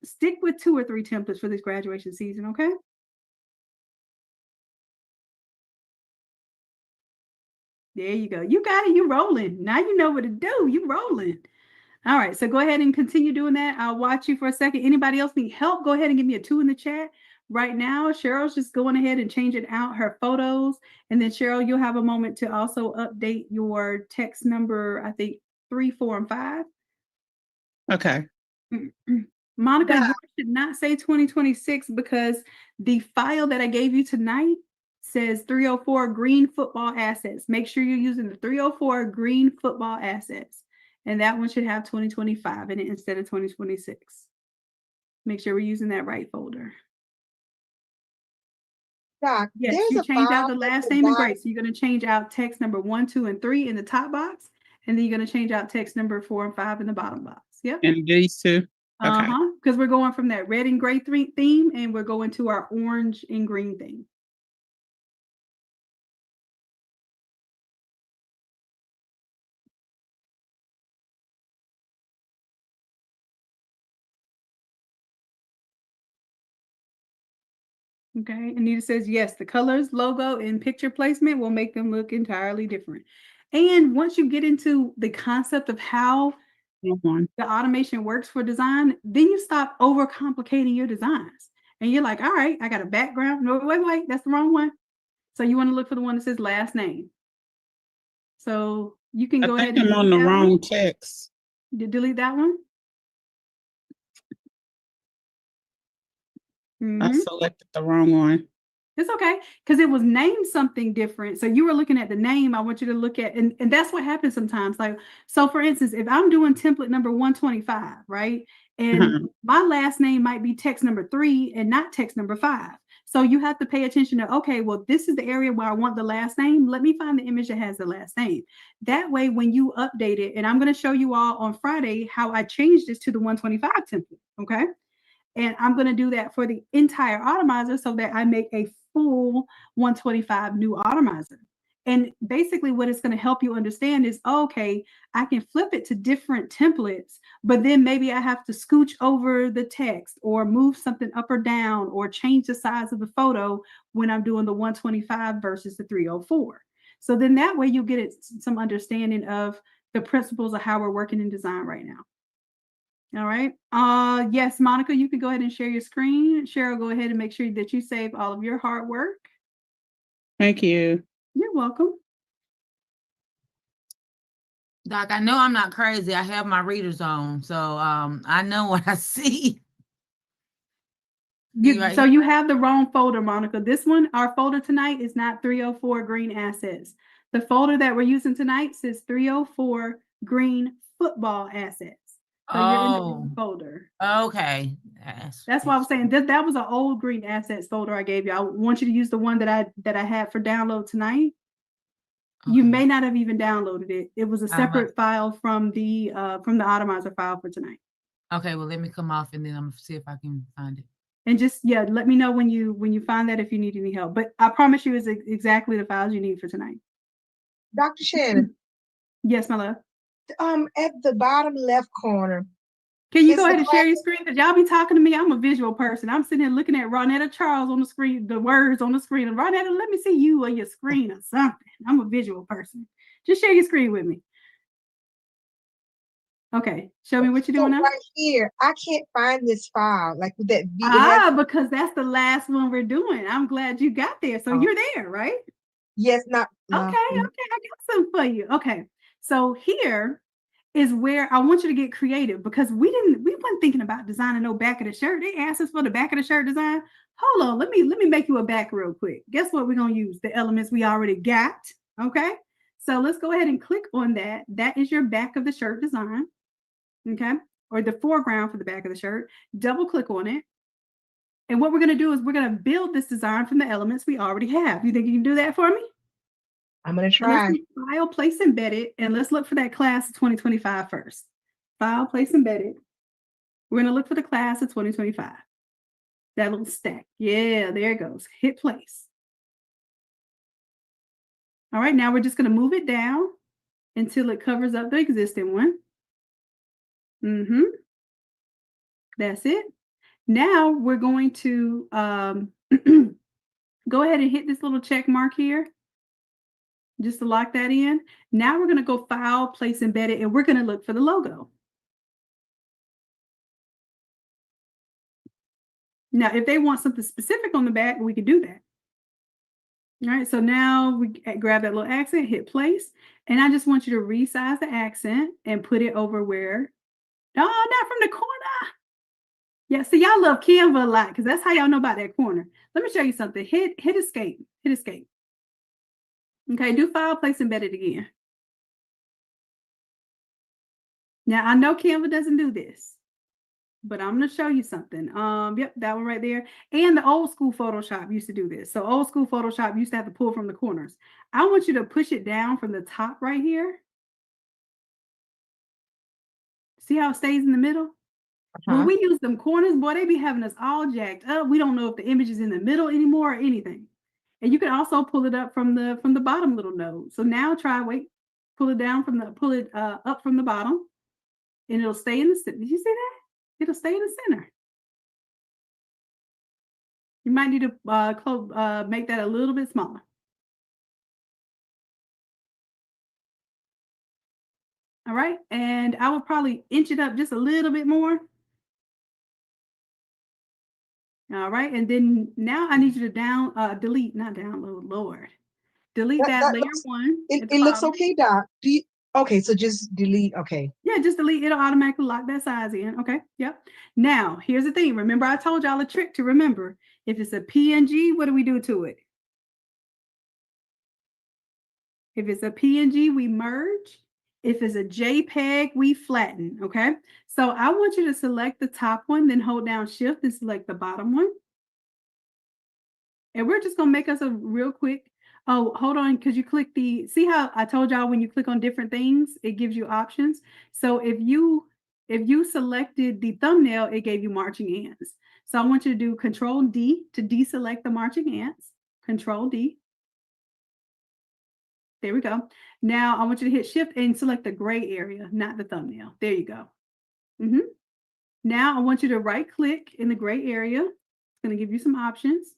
Stick with 2 or 3 templates for this graduation season, okay? There you go. You got it. You rolling. Now you know what to do. You rolling. All right. So go ahead and continue doing that. I'll watch you for a second. Anybody else need help? Go ahead and give me a 2 in the chat. Right now, Cheryl's just going ahead and changing out her photos. And then Cheryl, you'll have a moment to also update your text number, I think 3, 4, and 5. Okay. Monica, Doc. yours should not say 2026 because the file that I gave you tonight says 304 green football assets. Make sure you're using the 304 green football assets. And that one should have 2025 in it instead of 2026. Make sure we're using that right folder. Doc, Yes, there's you a change file out the at last the name and bottom. grade. So you're going to change out text number 1, 2, and 3 in the top box. And then you're going to change out text number 4 and 5 in the bottom box. Yep. And these two. Okay. Because we're going from that red and gray theme and we're going to our orange and green theme. Okay, Anita says, yes, the colors, logo, and picture placement will make them look entirely different. And once you get into the concept of how Mhm. the automation works for design, then you stop overcomplicating your designs. And you're like, all right, I got a background. No, wait, that's the wrong one. So you want to look for the one that says last name. So you can I go ahead think and I'm on the delete that wrong one. text. Delete that one. I Mhm. selected the wrong one. It's okay, because it was named something different. So you were looking at the name. I want you to look at, and that's what happens sometimes. Like, so for instance, if I'm doing template number 125, right? And Uh-huh. my last name might be text number 3 and not text number 5. So you have to pay attention to, okay, well, this is the area where I want the last name. Let me find the image that has the last name. That way, when you update it, and I'm going to show you all on Friday how I changed this to the 125 template, okay? And I'm going to do that for the entire atomizer so that I make a full 125 new atomizer. And basically what it's going to help you understand is, okay, I can flip it to different templates, but then maybe I have to scooch over the text or move something up or down or change the size of the photo when I'm doing the 125 versus the 304. So then that way you get some understanding of the principles of how we're working in design right now. All right. Yes, Monica, you can go ahead and share your screen. Cheryl, go ahead and make sure that you save all of your hard work. Thank you. You're welcome. Doc, I know I'm not crazy. I have my readers on, so I know what I see. So you have the wrong folder, Monica. This one, our folder tonight is not 304 green assets. The folder that we're using tonight says 304 green football assets. So you're in the wrong folder. Okay. That's why I was saying that was an old green assets folder I gave you. I want you to use the one that I had for download tonight. Okay. You may not have even downloaded it. It was a separate file from the atomizer file for tonight. Okay, well, let me come off and then I'm gonna see if I can find it. And just, yeah, let me know when you find that if you need any help. But I promise you it's exactly the files you need for tonight. Dr. Shannon. Yes, my love. At the bottom left corner. Can you go ahead and share your screen? Because y'all be talking to me. I'm a visual person. I'm sitting here looking at Ronetta Charles on the screen, the words on the screen. And Ronetta, let me see you on your screen or something. I'm a visual person. Just share your screen with me. Okay, show me what you're doing now. Right here, I can't find this file. Like with that because that's the last one we're doing. I'm glad you got there. So you're there, right? Yes, not. Okay, I got something for you. Okay, so here is where I want you to get creative because we weren't thinking about designing no back of the shirt. They asked us for the back of the shirt design. Hold on, let me make you a back real quick. Guess what we're gonna use? The elements we already got. Okay, so let's go ahead and click on that. That is your back of the shirt design. Okay, or the foreground for the back of the shirt. Double click on it. And what we're going to do is we're going to build this design from the elements we already have. You think you can do that for me? I'm going to So try. let's file, place embedded, and let's look for that class of 2025 first. File, place embedded. We're going to look for the class of 2025. That little stack. Yeah, there it goes. Hit place. All right, now we're just going to move it down until it covers up the existing one. That's it. Now we're going to go ahead and hit this little check mark here. just to lock that in. Now we're going to go File, Place Embedded, and we're going to look for the logo. Now, if they want something specific on the back, we can do that. All right, so now we grab that little accent, hit place, and I just want you to resize the accent and put it over where, no, not from the corner. Yeah, so y'all love Canva a lot because that's how y'all know about that corner. Let me show you something. Hit escape, hit escape. Okay, do File, Place Embedded again. Now, I know Canva doesn't do this, but I'm going to show you something. Yep, that one right there. And the old school Photoshop used to do this. So old school Photoshop used to have to pull from the corners. I want you to push it down from the top right here. See how it stays in the middle? When we use them corners, boy, they be having us all jacked up. We don't know if the image is in the middle anymore or anything. And you can also pull it up from the bottom little node. So now try, pull it down pull it up from the bottom, and it'll stay in the center. Did you see that? It'll stay in the center. You might need to make that a little bit smaller. All right, and I would probably inch it up just a little bit more. All right, and then now I need you to delete, not download, Lord. Delete that layer looks, one. it looks okay, Doc. Okay, so just delete. Okay. Yeah, just delete. It'll automatically lock that size in. Okay. Yep. Now, here's the thing. Remember, I told y'all a trick to remember. If it's a PNG, what do we do to it? If it's a PNG, we merge. If it's a JPEG, we flatten. Okay. So I want you to select the top one, then hold down Shift and select the bottom one. And we're just going to make us a real quick. Oh, hold on, because you click see how I told y'all when you click on different things, it gives you options. So if you selected the thumbnail, it gave you marching ants. So I want you to do Control D to deselect the marching ants. Control D. There we go. Now I want you to hit Shift and select the gray area, not the thumbnail. There you go. Now I want you to right click in the gray area. It's going to give you some options.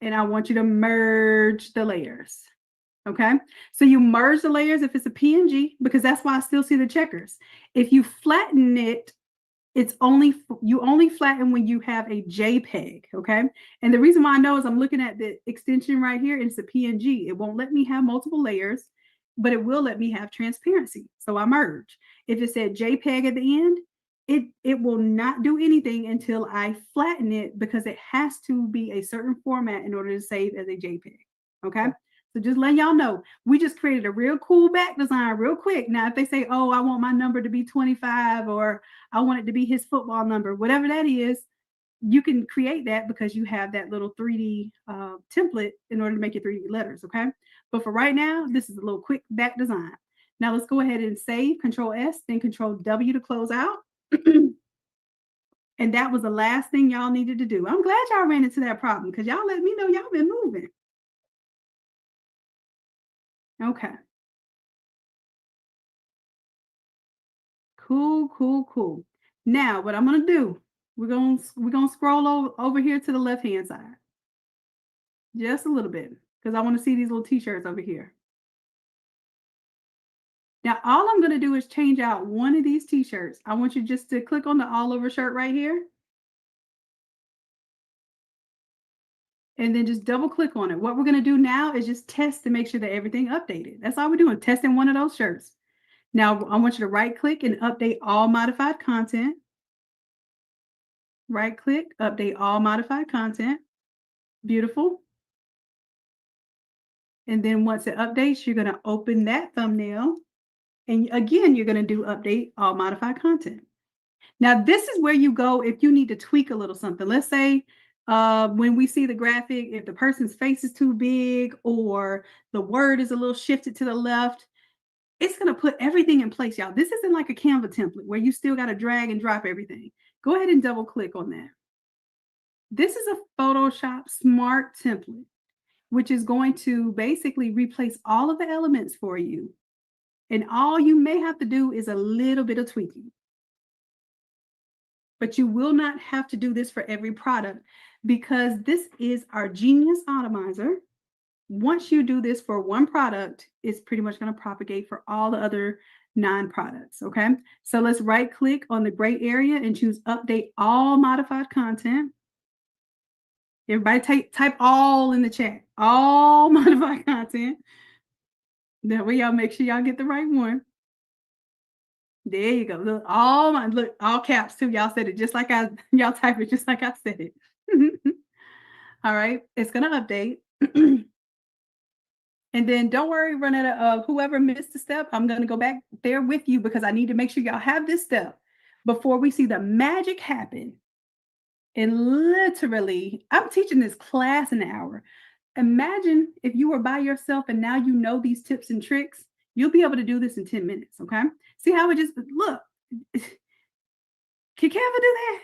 And I want you to merge the layers. Okay, so you merge the layers if it's a PNG, because that's why I still see the checkers. If you flatten it, you only flatten when you have a JPEG. Okay, and the reason why I know is I'm looking at the extension right here, and it's a PNG. It won't let me have multiple layers, but it will let me have transparency. So I merge. If it said JPEG at the end, it will not do anything until I flatten it, because it has to be a certain format in order to save as a JPEG. Okay. So just letting y'all know, we just created a real cool back design real quick. Now, if they say, oh, I want my number to be 25, or I want it to be his football number, whatever that is, you can create that because you have that little 3D template in order to make it 3D letters. Okay. But for right now, this is a little quick back design. Now let's go ahead and save, Control S, then Control W to close out. And that was the last thing y'all needed to do. I'm glad y'all ran into that problem, because y'all let me know y'all been moving. Okay. Cool. Now what I'm gonna do, we're gonna scroll over here to the left-hand side. Just a little bit, because I want to see these little t-shirts over here. Now, all I'm going to do is change out one of these t-shirts. I want you just to click on the all over shirt right here. And then just double click on it. What we're going to do now is just test to make sure that everything updated. That's all we're doing, testing one of those shirts. Now, I want you to right click and update all modified content. Right click, update all modified content. Beautiful. And then once it updates, you're going to open that thumbnail. And again, you're going to do update all modified content. Now, this is where you go if you need to tweak a little something. Let's say when we see the graphic, if the person's face is too big or the word is a little shifted to the left, it's going to put everything in place, y'all. This isn't like a Canva template where you still got to drag and drop everything. Go ahead and double click on that. This is a Photoshop Smart template, which is going to basically replace all of the elements for you. And all you may have to do is a little bit of tweaking. But you will not have to do this for every product, because this is our Genius Atomizer. once you do this for one product, it's pretty much going to propagate for all the other 9 products. Okay. So let's right click on the gray area and choose update all modified content. Everybody type all in the chat, all modified content. That way y'all make sure y'all get the right one. There you go. Look, all caps too. Y'all said it just like y'all type it just like I said it. All right, it's gonna update. And then don't worry, Renetta, whoever missed the step, I'm gonna go back there with you because I need to make sure y'all have this step before we see the magic happen. And literally, I'm teaching this class in an hour. Imagine if you were by yourself and now you know these tips and tricks, you'll be able to do this in 10 minutes, okay? See how it just, look, can Kevin do that?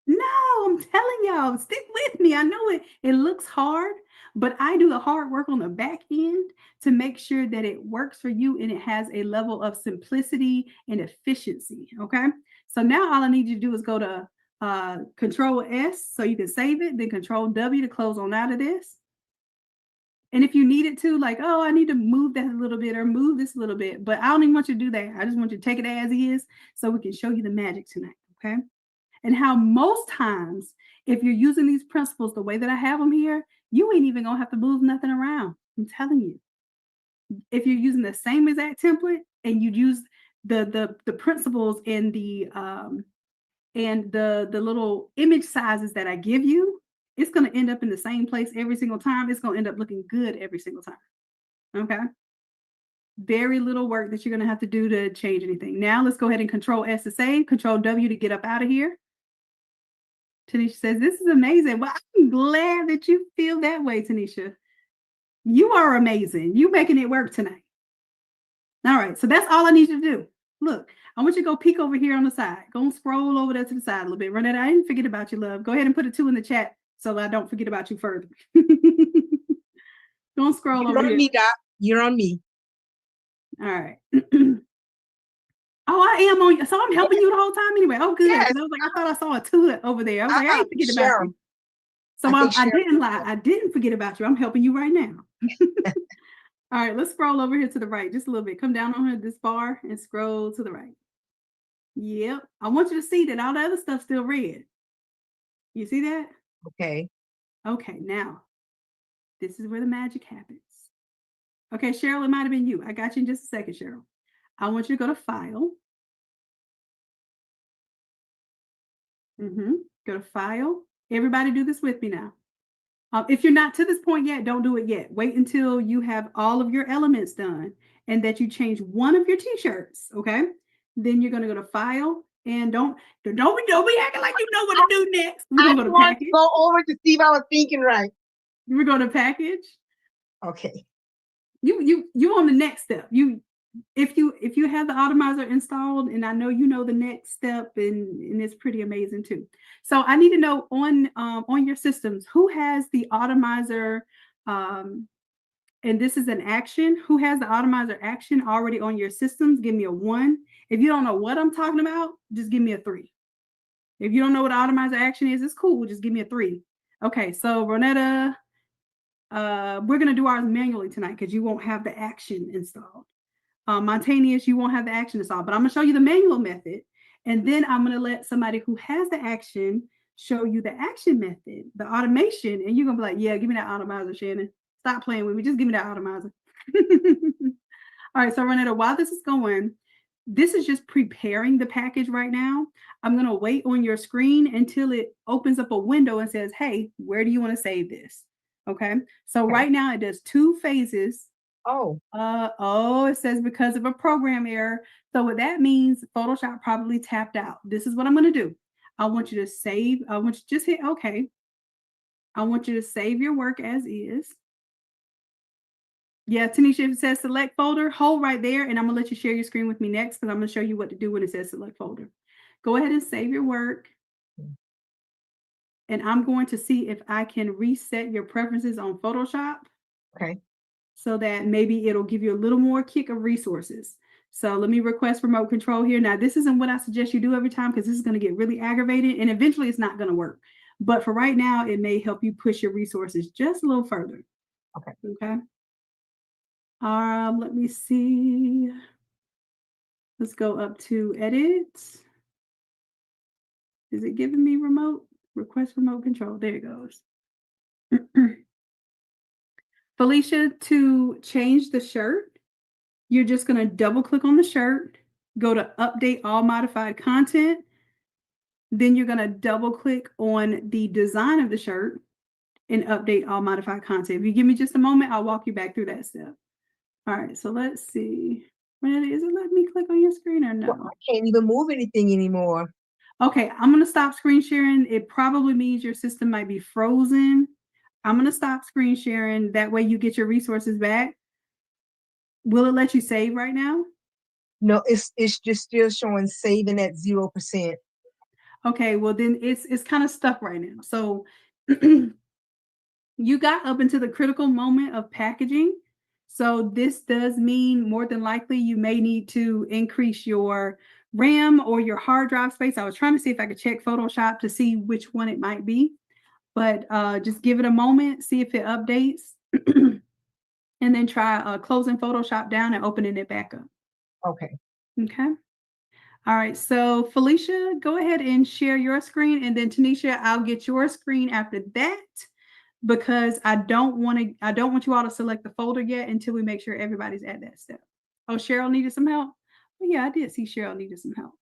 No, I'm telling y'all, stick with me. I know it looks hard, but I do the hard work on the back end to make sure that it works for you and it has a level of simplicity and efficiency, okay? So now all I need you to do is go to Control S so you can save it, then Control W to close on out of this. And if you needed to, like, oh, I need to move that a little bit or move this a little bit, but I don't even want you to do that. I just want you to take it as is so we can show you the magic tonight, okay? And how most times, if you're using these principles the way that I have them here, you ain't even gonna have to move nothing around. I'm telling you. If you're using the same exact template and you use the principles and the little image sizes that I give you, it's going to end up in the same place every single time. It's going to end up looking good every single time. Okay. Very little work that you're going to have to do to change anything. Now let's go ahead and Control S to save, Control W to get up out of here. Tanisha says, this is amazing. Well, I'm glad that you feel that way, Tanisha. You are amazing. You making it work tonight. All right. So that's all I need you to do. Look, I want you to go peek over here on the side. Go and scroll over there to the side a little bit. Renetta, I didn't forget about you, love. Go ahead and put a 2 in the chat so I don't forget about you further. Don't scroll You're over on here. me, Doc. You're on me. All right. Oh, I am on you. So I'm helping you the whole time anyway. Oh, good. Yes. I was like, I thought I saw a 2 over there. I was like, I ain't forget about you. So I didn't lie. I didn't forget about you. I'm helping you right now. All right, let's scroll over here to the right just a little bit. Come down on here this bar and scroll to the right. Yep. I want you to see that all the other stuff's still red. You see that? Okay. Okay, now this is where the magic happens. Okay, Cheryl, it might have been you. I got you in just a second, Cheryl. I want you to go to File. Go to File. Everybody do this with me now. If you're not to this point yet, don't do it yet. Wait until you have all of your elements done and that you change one of your t-shirts, okay? Then you're going to go to File and don't be acting like you know what to do next. We're going to go to Package. Go over to see if I was thinking right. We're going to Package. Okay. You on the next step. If you have the Automizer installed, and I know you know the next step, and it's pretty amazing too. So I need to know on your systems who has the Automizer, and this is an action. Who has the Automizer action already on your systems? Give me a 1. If you don't know what I'm talking about, just give me a 3. If you don't know what Automizer action is, it's cool. Just give me a 3. Okay, so Ronetta, we're gonna do ours manually tonight because you won't have the action installed. Montanious, you won't have the action installed, but I'm gonna show you the manual method, and then I'm gonna let somebody who has the action show you the action method, the automation, and you're gonna be like, yeah, give me that Automizer, Shannon. Stop playing with me, just give me that Automizer. All right, so Renetta, while this is going, this is just preparing the package right now. I'm gonna wait on your screen until it opens up a window and says, hey, where do you want to save this? Okay, so right now it does 2 phases. It says because of a program error. So what that means, Photoshop probably tapped out. This is what I'm going to do. I want you to save. I want you to just hit OK. I want you to save your work as is. Yeah, Tanisha, if it says select folder, hold right there, and I'm going to let you share your screen with me next because I'm going to show you what to do when it says select folder. Go ahead and save your work. And I'm going to see if I can reset your preferences on Photoshop. Okay. So that maybe it'll give you a little more kick of resources. So let me request remote control here. Now, this isn't what I suggest you do every time because this is going to get really aggravated and eventually it's not going to work. But for right now, it may help you push your resources just a little further. Okay. Let me see. Let's go up to edit. Is it giving me remote? Request remote control. There it goes. Felicia, to change the shirt, you're just going to double click on the shirt, go to update all modified content. Then you're going to double click on the design of the shirt and update all modified content. If you give me just a moment, I'll walk you back through that step. All right, so let's see. Is it letting me click on your screen or no? Well, I can't even move anything anymore. Okay, I'm going to stop screen sharing. It probably means your system might be frozen. I'm going to stop screen sharing. That way you get your resources back. Will it let you save right now? No, it's just still showing saving at 0%. Okay, well then it's kind of stuck right now. So you got up into the critical moment of packaging. So this does mean more than likely you may need to increase your RAM or your hard drive space. I was trying to see if I could check Photoshop to see which one it might be, but just give it a moment, see if it updates, and then try closing Photoshop down and opening it back up. Okay. Okay. All right. So Felicia, go ahead and share your screen, and then Tanisha, I'll get your screen after that, because I don't want you all to select the folder yet until we make sure everybody's at that step. Oh, Cheryl needed some help. Well, yeah, I did see Cheryl needed some help.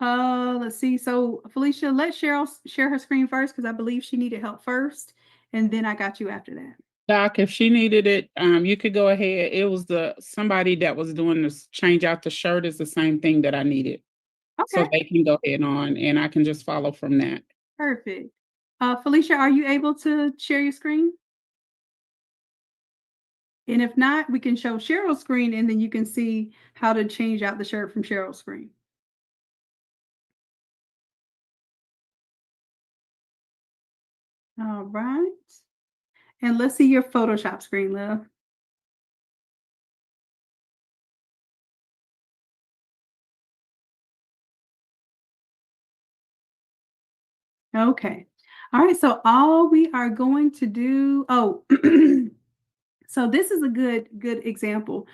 Let's see. So Felicia, let Cheryl share her screen first, because I believe she needed help first, and then I got you after that. Doc, if she needed it, you could go ahead. It was somebody that was doing this change out the shirt is the same thing that I needed. Okay. So they can go ahead on and I can just follow from that. Perfect. Felicia, are you able to share your screen? And if not, we can show Cheryl's screen, and then you can see how to change out the shirt from Cheryl's screen. All right. And let's see your Photoshop screen, love. Okay. All right. So all we are going to do, so this is a good example.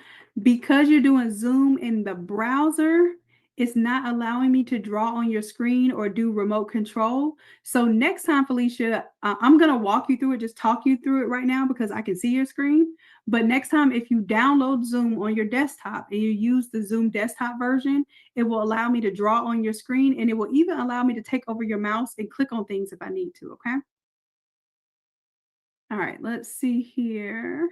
Because you're doing Zoom in the browser, it's not allowing me to draw on your screen or do remote control. So next time, Felicia, I'm going to walk you through it, just talk you through it right now because I can see your screen. But next time, if you download Zoom on your desktop and you use the Zoom desktop version, it will allow me to draw on your screen, and it will even allow me to take over your mouse and click on things if I need to, okay? All right, let's see here.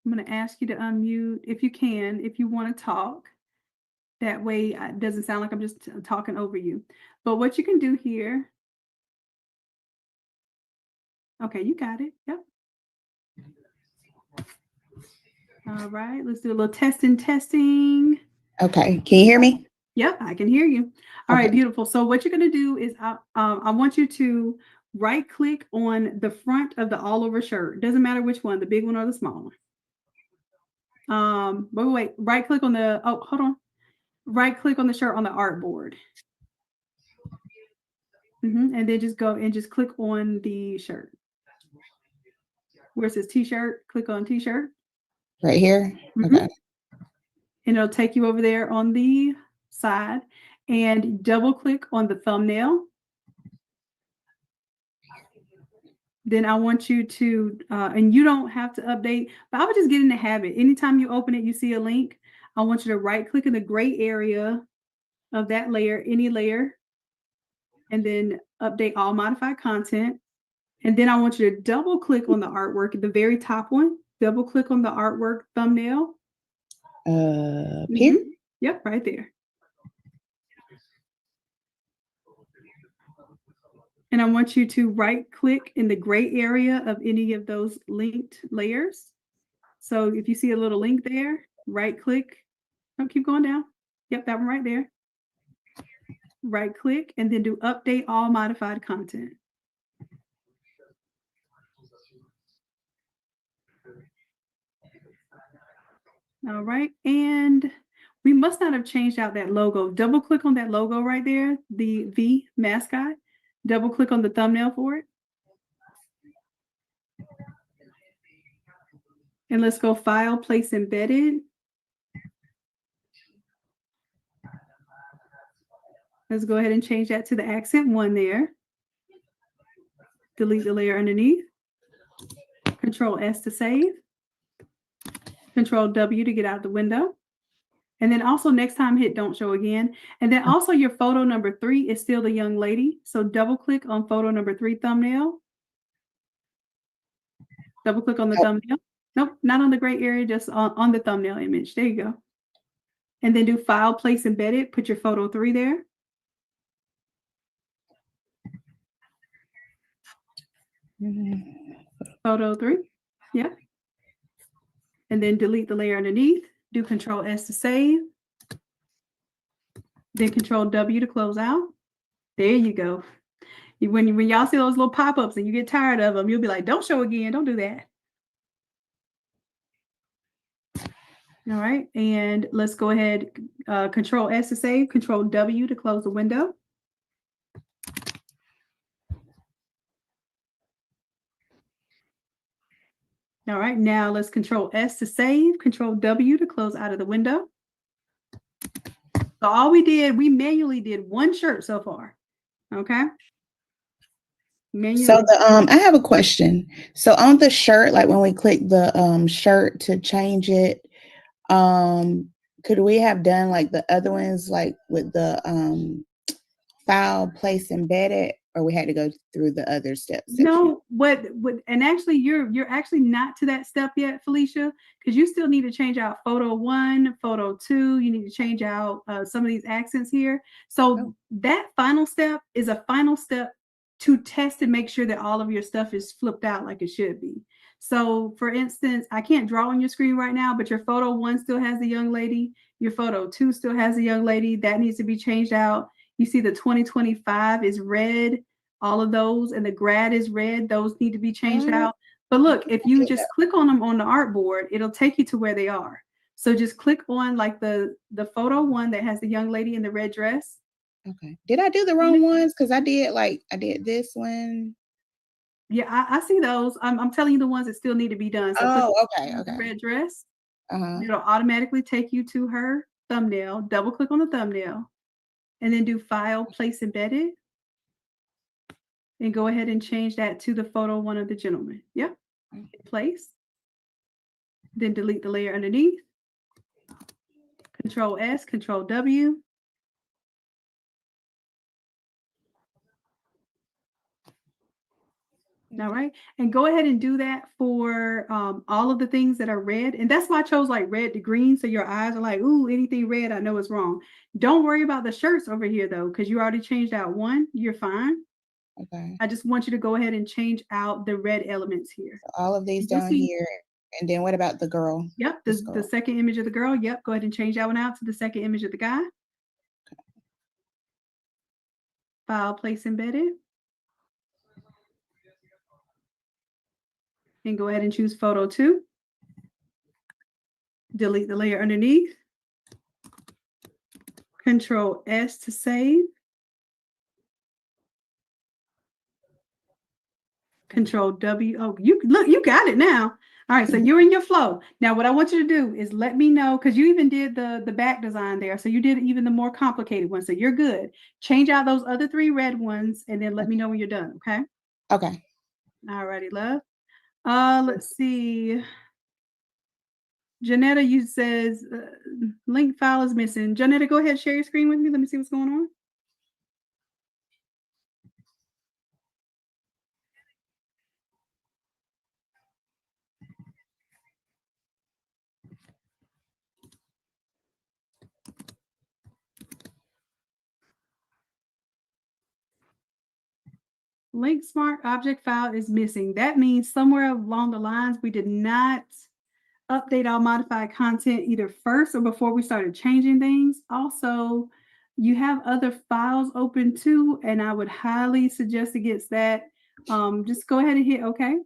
I'm going to ask you to unmute if you can, if you want to talk. That way it doesn't sound like I'm just talking over you. But what you can do here. Okay, you got it. Yep. All right, let's do a little testing. Okay, can you hear me? Yep, I can hear you. All right, beautiful. So what you're going to do is I want you to right click on the front of the all over shirt. Doesn't matter which one, the big one or the small one. Wait, right click on the, hold on. Right click on the shirt on the artboard. And then just go and just click on the shirt. Where it says t-shirt, click on t-shirt. Right here? Okay. And it'll take you over there on the side, and double click on the thumbnail. Then I want you to, and you don't have to update, but I would just get in the habit. Anytime you open it, you see a link. I want you to right click in the gray area of that layer, any layer, and then update all modified content. And then I want you to double click on the artwork at the very top one. Double click on the artwork thumbnail. Here? Yep, right there. And I want you to right click in the gray area of any of those linked layers. So if you see a little link there, right click. Oh, keep going down. Yep, that one right there. Right click and then do update all modified content. All right, and we must not have changed out that logo. Double click on that logo right there, the V mascot. Double click on the thumbnail for it. And let's go File, Place Embedded. Let's go ahead and change that to the accent 1 there. Delete the layer underneath. Control S to save. Control W to get out of the window. And then also next time hit don't show again. And then also your photo number 3 is still the young lady. So double click on photo number 3 thumbnail. Double click on the thumbnail. Nope, not on the gray area, just on the thumbnail image. There you go. And then do File, Place Embedded. Put your photo 3 there. Photo 3. Yep. And then delete the layer underneath. Do Control S to save. Then Control W to close out. There you go. When y'all see those little pop-ups and you get tired of them, you'll be like, don't show again. Don't do that. All right. And let's go ahead. Control S to save. Control W to close the window. All right. Now let's Control S to save. Control W to close out of the window. So all we manually did 1 shirt so far. Okay. Manually. So I have a question. So on the shirt, like when we click the shirt to change it, could we have done like the other ones, like with the File, Place Embedded, or we had to go through the other steps? No, and actually you're actually not to that step yet, Felicia, because you still need to change out photo 1, photo 2. You need to change out some of these accents here. So that final step is a final step to test and make sure that all of your stuff is flipped out like it should be. So for instance, I can't draw on your screen right now, but your photo 1 still has the young lady. Your photo 2 still has the young lady. That needs to be changed out. You see the 2025 is red, all of those, and the grad is red. Those need to be changed out. But look, if you just click on them on the artboard, it'll take you to where they are. So just click on like the photo 1 that has the young lady in the red dress. Okay. Did I do the wrong ones? Because I did this one. Yeah, I see those. I'm telling you the ones that still need to be done. So okay. The red dress. Uh-huh. It'll automatically take you to her thumbnail. Double click on the thumbnail. And then do File, Place Embedded. And go ahead and change that to the photo 1 of the gentleman. Yep. Place. Then delete the layer underneath. Control S, Control W. All right. And go ahead and do that for all of the things that are red. And that's why I chose like red to green. So your eyes are like, ooh, anything red, I know is wrong. Don't worry about the shirts over here though, because you already changed out 1. You're fine. Okay. I just want you to go ahead and change out the red elements here. So all of these down here. And then what about the girl? Yep. The second image of the girl. Yep. Go ahead and change that one out to the second image of the guy. Okay. File, Place Embedded. And go ahead and choose photo 2. Delete the layer underneath. Control S to save. Control W. Oh, you got it now. All right, so you're in your flow. Now, what I want you to do is let me know, because you even did the back design there. So you did even the more complicated one. So you're good. Change out those other 3 red ones and then let me know when you're done. Okay. Okay. All righty, love. Let's see. Janetta, you says link file is missing. Janetta, go ahead, share your screen with me. Let me see what's going on. Link smart object file is missing. That means somewhere along the lines, we did not update our modified content either first or before we started changing things. Also, you have other files open too, and I would highly suggest against that. Just go ahead and hit OK.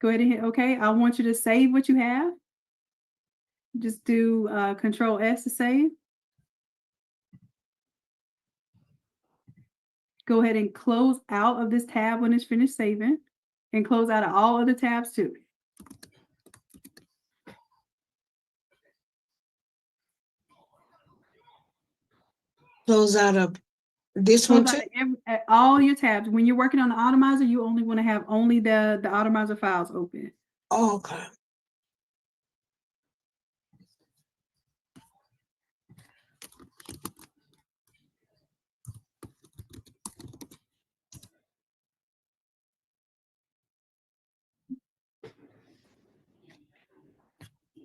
Go ahead and hit OK. I want you to save what you have. Just do Control S to save. Go ahead and close out of this tab when it's finished saving, and close out of all other tabs too. Close out of this one Close too? out of all your tabs. When you're working on the Automizer, you only want to have only the Automizer files open. Oh, okay.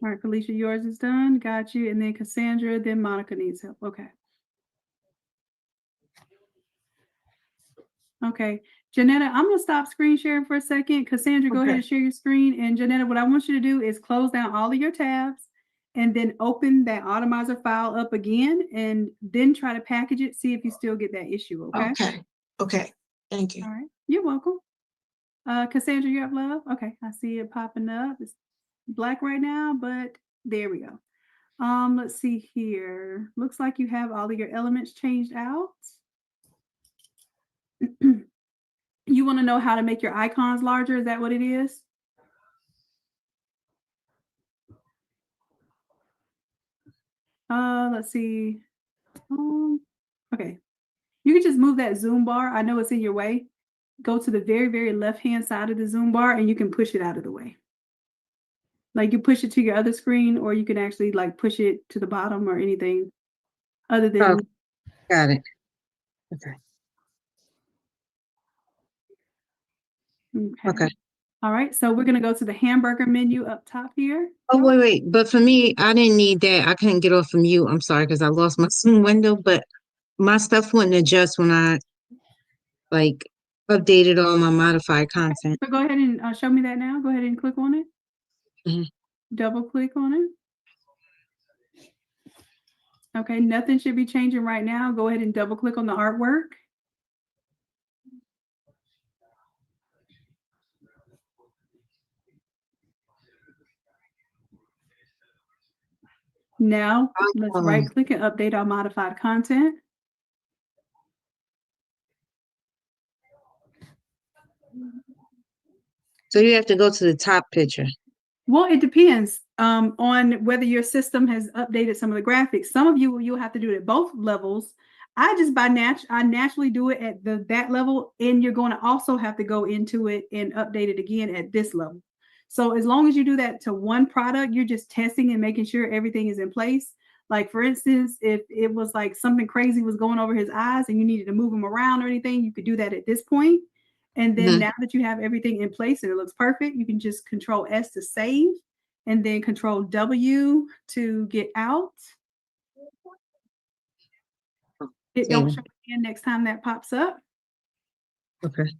All right, Felicia, yours is done. Got you. And then Cassandra, then Monica needs help. Okay. Okay. Janetta, I'm going to stop screen sharing for a second. Cassandra, go ahead Okay. and share your screen. And Janetta, what I want you to do is close down all of your tabs and then open that Automizer file up again and then try to package it. See if you still get that issue. Okay. Okay. Okay. Thank you. All right. You're welcome. Cassandra, you have love? Okay. I see it popping up. It's black right now, but there we go. Let's see here. Looks like you have all of your elements changed out. You want to know how to make your icons larger? Is that what it is? Let's see. Okay. You can just move that zoom bar. I know it's in your way. Go to the very, very left-hand side of the zoom bar and you can push it out of the way. Like you push it to your other screen, or you can actually like push it to the bottom or anything other than. Oh, got it. Okay. Okay. All right. So we're going to go to the hamburger menu up top here. Oh, wait. But for me, I didn't need that. I couldn't get off from you. I'm sorry, because I lost my Zoom window, but my stuff wouldn't adjust when I like updated all my modified content. So go ahead and show me that now. Go ahead and click on it. Mhm. Double click on it. Okay, nothing should be changing right now. Go ahead and double click on the artwork. Now, let's right click and update our modified content. So you have to go to the top picture. Well, it depends on whether your system has updated some of the graphics. Some of you'll have to do it at both levels. I just I naturally do it at that level, and you're going to also have to go into it and update it again at this level. So as long as you do that to one product, you're just testing and making sure everything is in place. Like for instance, if it was like something crazy was going over his eyes and you needed to move him around or anything, you could do that at this point. And then now that you have everything in place and it looks perfect, you can just Control S to save and then Control W to get out. It don't show again next time that pops up. Okay.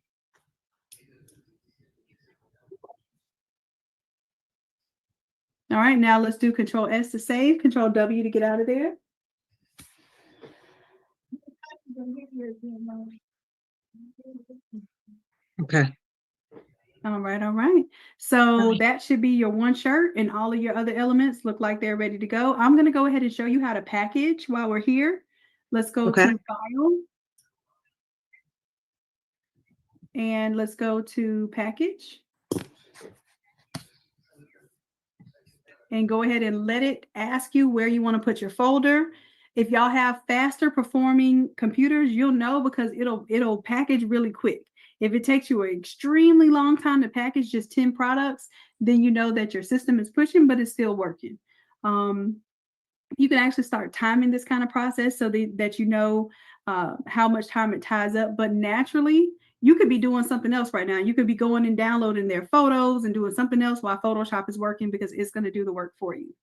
All right, now let's do Control S to save, Control W to get out of there. Okay. All right. So that should be your one shirt, and all of your other elements look like they're ready to go. I'm going to go ahead and show you how to package while we're here. Let's go to File. And let's go to Package. And go ahead and let it ask you where you want to put your folder. If y'all have faster performing computers, you'll know because it'll package really quick. If it takes you an extremely long time to package just 10 products, then you know that your system is pushing, but it's still working. You can actually start timing this kind of process so that you know how much time it ties up. But naturally, you could be doing something else right now. You could be going and downloading their photos and doing something else while Photoshop is working because it's going to do the work for you.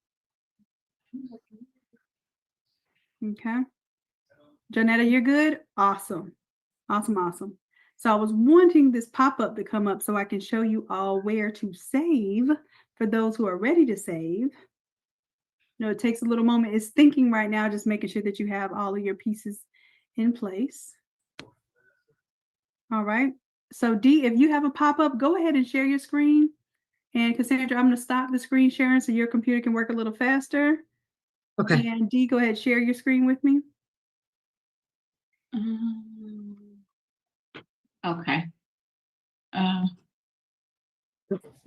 Okay. Janetta, you're good? Awesome. So I was wanting this pop-up to come up so I can show you all where to save for those who are ready to save. It takes a little moment. It's thinking right now, just making sure that you have all of your pieces in place. All right. So Dee, if you have a pop-up, go ahead and share your screen. And Cassandra, I'm going to stop the screen sharing so your computer can work a little faster. Okay. And Dee, go ahead, share your screen with me. Okay.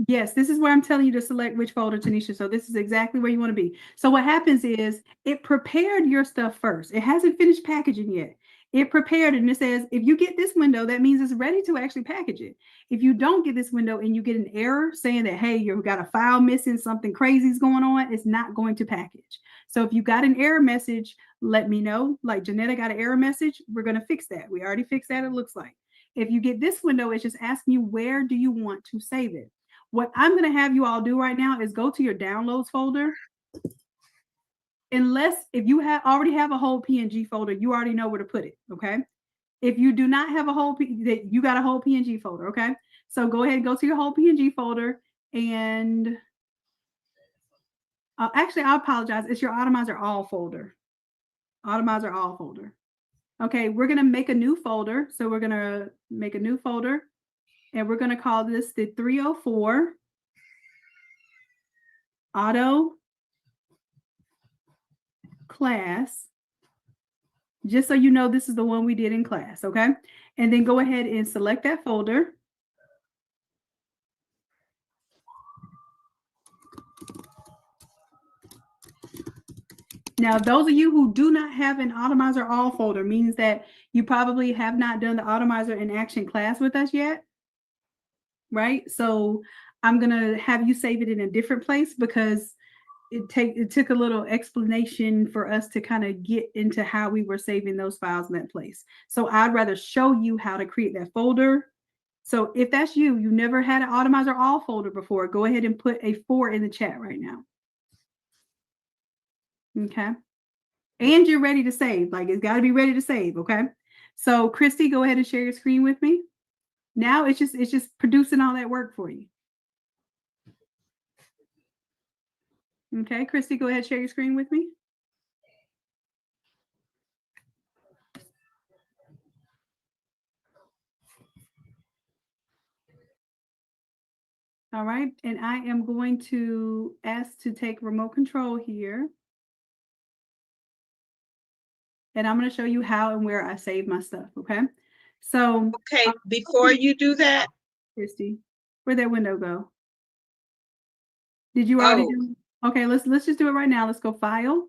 Yes, this is where I'm telling you to select which folder, Tanisha. So this is exactly where you want to be. So what happens is it prepared your stuff first. It hasn't finished packaging yet. It prepared and it says, if you get this window, that means it's ready to actually package it. If you don't get this window and you get an error saying that, hey, you've got a file missing, something crazy is going on, it's not going to package. So if you got an error message, let me know. Like Janetta got an error message, we're going to fix that. We already fixed that, it looks like. If you get this window, it's just asking you, where do you want to save it? What I'm going to have you all do right now is go to your downloads folder. Unless if you already have a whole PNG folder, you already know where to put it. Okay. If you do not have a whole, you got a whole PNG folder. Okay. So go ahead and go to your whole PNG folder and actually, I apologize. It's your Automizer All folder. Automizer All folder. Okay. We're going to make a new folder. So we're going to make a new folder and we're going to call this the 304 Auto class, just so you know this is the one we did in class, okay? And then go ahead and select that folder. Now, those of you who do not have an Automizer All folder means that you probably have not done the Automizer in Action class with us yet, right? So I'm gonna have you save it in a different place because it took a little explanation for us to kind of get into how we were saving those files in that place. So I'd rather show you how to create that folder. So if that's you, you never had an Automizer All folder before, go ahead and put a 4 in the chat right now. Okay. And you're ready to save. Like it's got to be ready to save. Okay. So Christy, go ahead and share your screen with me. Now it's just producing all that work for you. Okay, Christy, go ahead, share your screen with me. All right, and I am going to ask to take remote control here. And I'm going to show you how and where I save my stuff, okay? So Okay, before you do that, Christy, where'd that window go? Did you already do it? Okay, let's just do it right now. Let's go file.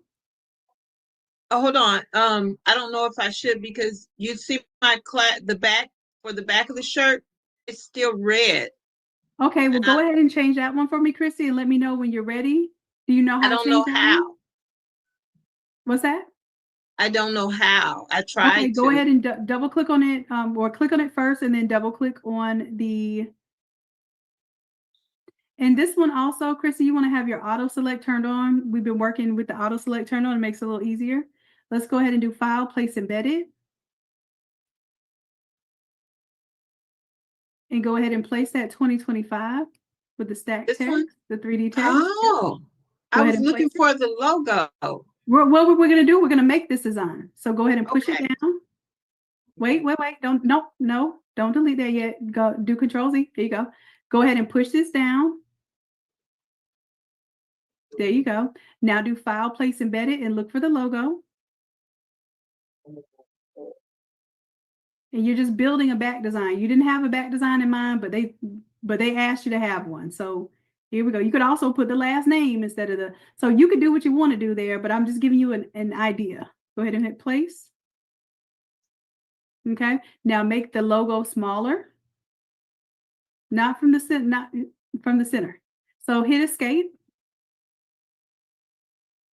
Oh, hold on. I don't know if I should because you see my the back for the back of the shirt, it's still red. Okay, well, go ahead and change that one for me, Christy, and let me know when you're ready. Do you know how to change that one? What's that? I don't know how. I tried Okay, to. go ahead and double click on it, or click on it first and then double click on the. And this one also, Chrissy, you want to have your auto select turned on. We've been working with the auto select turned on. It makes it a little easier. Let's go ahead and do file, place embedded. And go ahead and place that 2025 with the stack This text, one? the 3D text. Oh, I was looking for the logo. What we're going to do, we're going to make this design. So go ahead and push it down. Wait. Don't delete that yet. Go do Control Z. There you go. Go ahead and push this down. There you go. Now do file, place embedded, and look for the logo. And you're just building a back design. You didn't have a back design in mind, but they asked you to have one. So here we go. You could also put the last name instead of so you could do what you want to do there, but I'm just giving you an idea. Go ahead and hit place. Okay. Now make the logo smaller. Not from the center. So hit escape.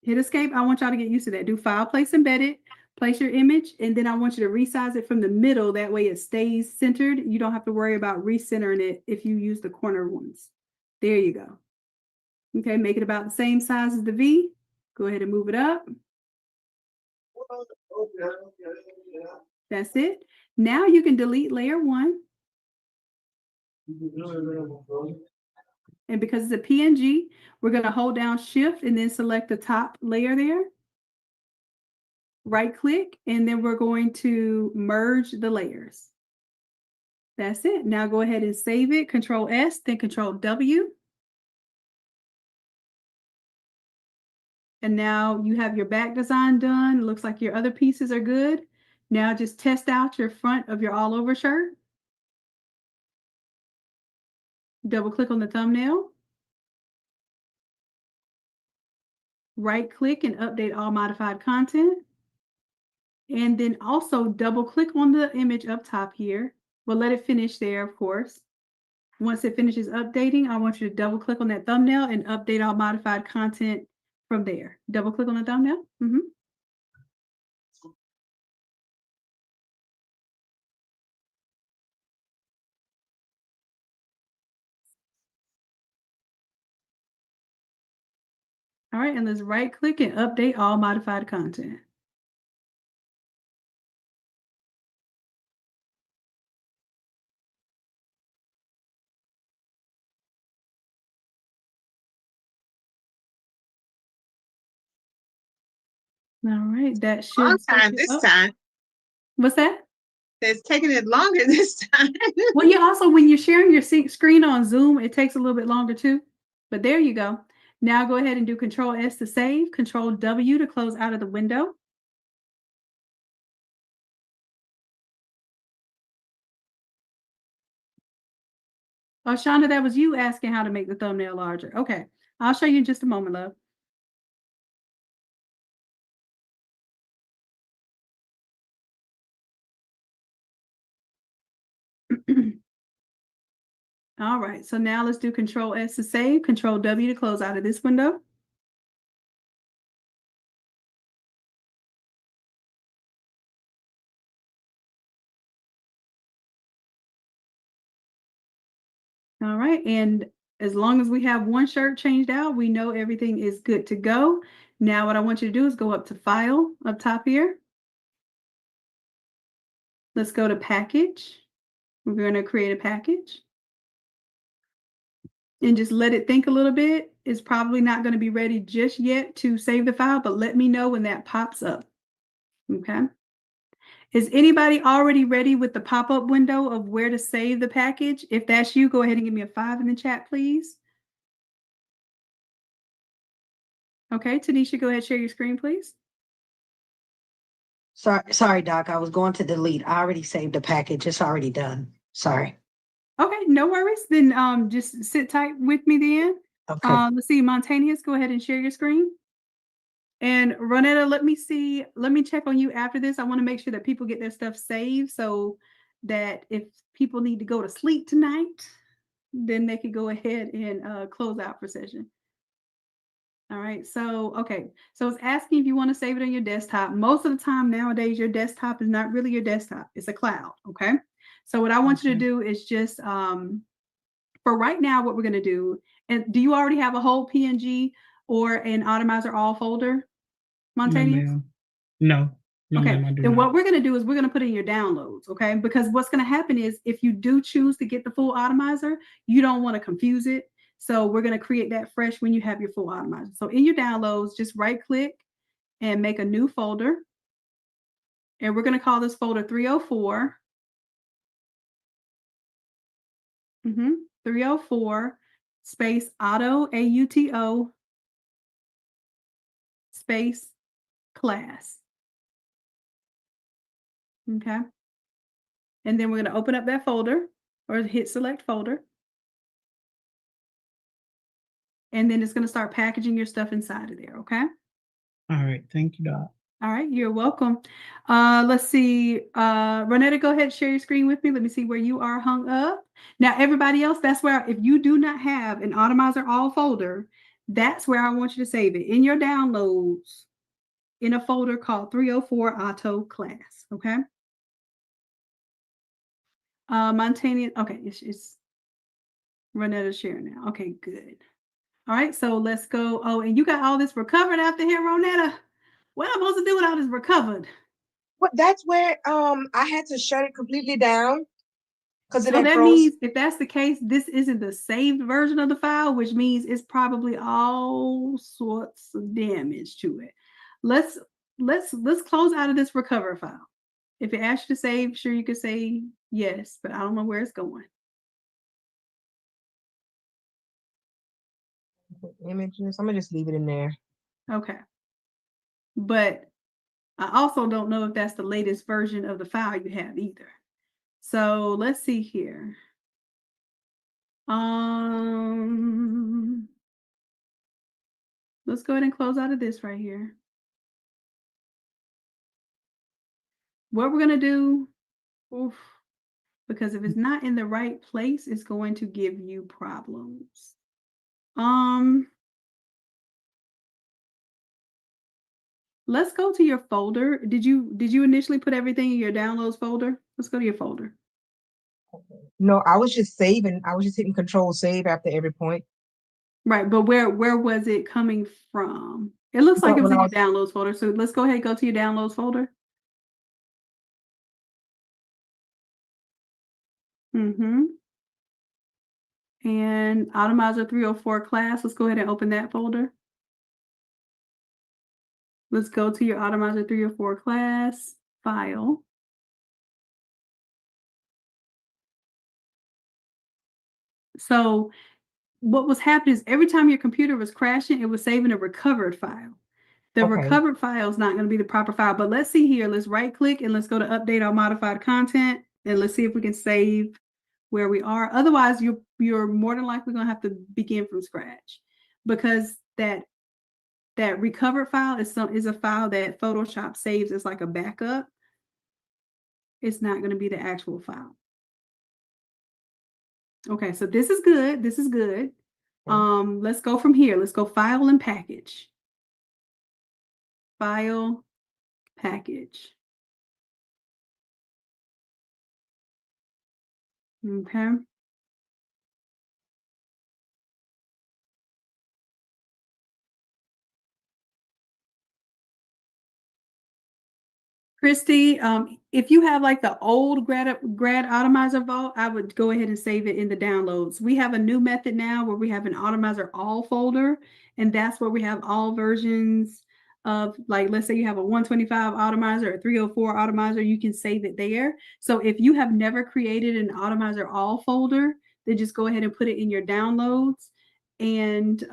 Hit escape. I want y'all to get used to that. Do file, place embedded, place your image, and then I want you to resize it from the middle. That way it stays centered. You don't have to worry about recentering it if you use the corner ones. There you go. Okay, make it about the same size as the V. Go ahead and move it up. That's it. Now you can delete layer 1. And because it's a PNG, we're going to hold down Shift and then select the top layer there. Right click, and then we're going to merge the layers. That's it. Now go ahead and save it. Control S, then Control W. And now you have your back design done. It looks like your other pieces are good. Now just test out your front of your all over shirt. Double click on the thumbnail. Right click and update all modified content. And then also double click on the image up top here. We'll let it finish there, of course. Once it finishes updating, I want you to double click on that thumbnail and update all modified content from there. Double click on the thumbnail. All right, and let's right click and update all modified content. All right, that should Long take time it this up. time. What's that? It's taking it longer this time. Well, yeah, also when you're sharing your screen on Zoom, it takes a little bit longer too. But there you go. Now go ahead and do Control S to save, Control W to close out of the window. Oh, Shonda, that was you asking how to make the thumbnail larger. Okay, I'll show you in just a moment, love. All right, so now let's do Control S to save, Control W to close out of this window. All right, and as long as we have one shirt changed out, we know everything is good to go. Now what I want you to do is go up to File up top here. Let's go to Package. We're going to create a package. And just let it think a little bit. It's probably not going to be ready just yet to save the file, but let me know when that pops up. Okay. Is anybody already ready with the pop-up window of where to save the package? If that's you, go ahead and give me a 5 in the chat, please. Okay, Tanisha, go ahead, share your screen, please. Sorry, Doc. I was going to delete. I already saved the package. It's already done. Sorry. Okay, no worries. Then just sit tight with me then. Okay. Let's see, Montaneous, go ahead and share your screen. And Ronetta, let me check on you after this. I want to make sure that people get their stuff saved so that if people need to go to sleep tonight, then they could go ahead and close out for session. All right, so okay, so it's asking if you want to save it on your desktop. Most of the time nowadays, your desktop is not really your desktop, it's a cloud. Okay, so what I want you to do is just for right now, what we're going to do, and do you already have a whole PNG or an Automizer all folder, Montaneous? No, Okay, ma'am, I do then not. what we're going to do is we're going to put in your downloads, okay? Because what's going to happen is if you do choose to get the full Automizer, you don't want to confuse it. So we're going to create that fresh when you have your full Automizer. So in your downloads, just right click and make a new folder. And we're going to call this folder 304. 304 space auto, AUTO, space class. Okay. And then we're going to open up that folder or hit select folder. And then it's going to start packaging your stuff inside of there. Okay. All right. Thank you, Doc. All right. You're welcome. Let's see. Ronetta, go ahead and share your screen with me. Let me see where you are hung up. Now, everybody else, that's where, if you do not have an Automizer all folder, that's where I want you to save it in your downloads in a folder called 304 Auto Class. Okay. Montana. Okay. It's Ronetta sharing now. Okay, good. All right, so let's go. Oh, and you got all this recovered after here, Ronetta. What am I supposed to do with all this recovered? Well, that's where I had to shut it completely down because So it had that froze. means if that's the case, this isn't the saved version of the file, which means it's probably all sorts of damage to it. Let's close out of this recover file. If it asks you to save, sure you could say yes, but I don't know where it's going. Images. I'm gonna just leave it in there. Okay. But I also don't know if that's the latest version of the file you have either. So let's see here. Let's go ahead and close out of this right here. What we're gonna do, because if it's not in the right place, it's going to give you problems. Let's go to your folder. Did you initially put everything in your downloads folder? Let's go to your folder. No, I was just saving. I was just hitting Control Save after every point. Right, but where was it coming from? It looks like But it was when in I your downloads folder. So let's go ahead and go to your downloads folder. And Automizer 304 class. Let's go ahead and open that folder. Let's go to your Automizer 304 class file. So what was happening is every time your computer was crashing, it was saving a recovered file. The recovered file is not going to be the proper file, but let's see here. Let's right click and let's go to update our modified content and let's see if we can save where we are. Otherwise, you're more than likely going to have to begin from scratch, because that recovered file is a file that Photoshop saves as like a backup. It's not going to be the actual file. Okay, so this is good. This is good. Let's go from here. Let's go file and package. File, package. Okay. Christy, if you have like the old Grad Automizer vault, I would go ahead and save it in the downloads. We have a new method now where we have an Automizer all folder, and that's where we have all versions of, like, let's say you have a 125 Automizer or 304 Automizer, you can save it there. So if you have never created an Automizer all folder, then just go ahead and put it in your downloads. And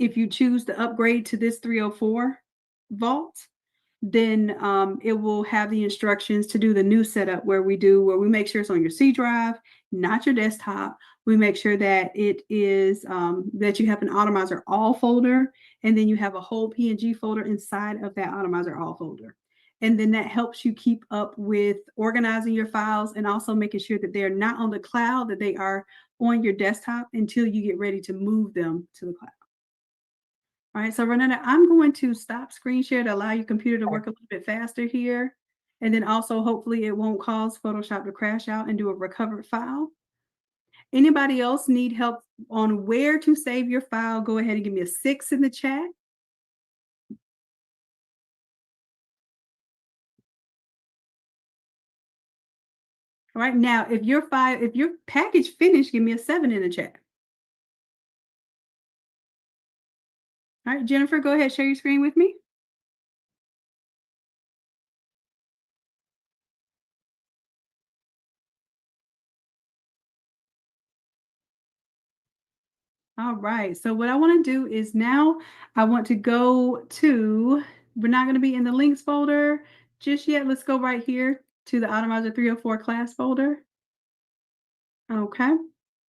if you choose to upgrade to this 304 vault, then it will have the instructions to do the new setup where we make sure it's on your C drive, not your desktop. We make sure that it is that you have an Automizer all folder, and then you have a whole PNG folder inside of that Automizer all folder. And then that helps you keep up with organizing your files and also making sure that they're not on the cloud, that they are on your desktop until you get ready to move them to the cloud. All right, so Renata, I'm going to stop screen share to allow your computer to work a little bit faster here. And then also, hopefully it won't cause Photoshop to crash out and do a recovered file. Anybody else need help on where to save your file? Go ahead and give me a 6 in the chat. All right, now, if your package finished, give me a 7 in the chat. All right, Jennifer, go ahead, share your screen with me. All right, so what I want to do is now I want to go to, we're not going to be in the links folder just yet. Let's go right here to the Automizer 304 class folder. Okay,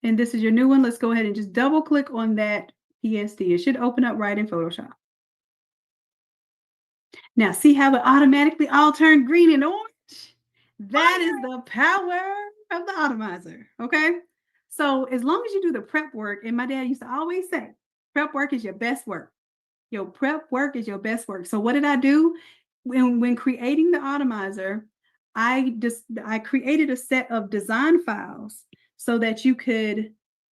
and this is your new one. Let's go ahead and just double click on that PSD. It should open up right in Photoshop. Now, see how it automatically all turned green and orange? That is the power of the Automizer, okay? So as long as you do the prep work, and my dad used to always say, prep work is your best work. Your prep work is your best work. So what did I do? When creating the Automizer, I created a set of design files so that you could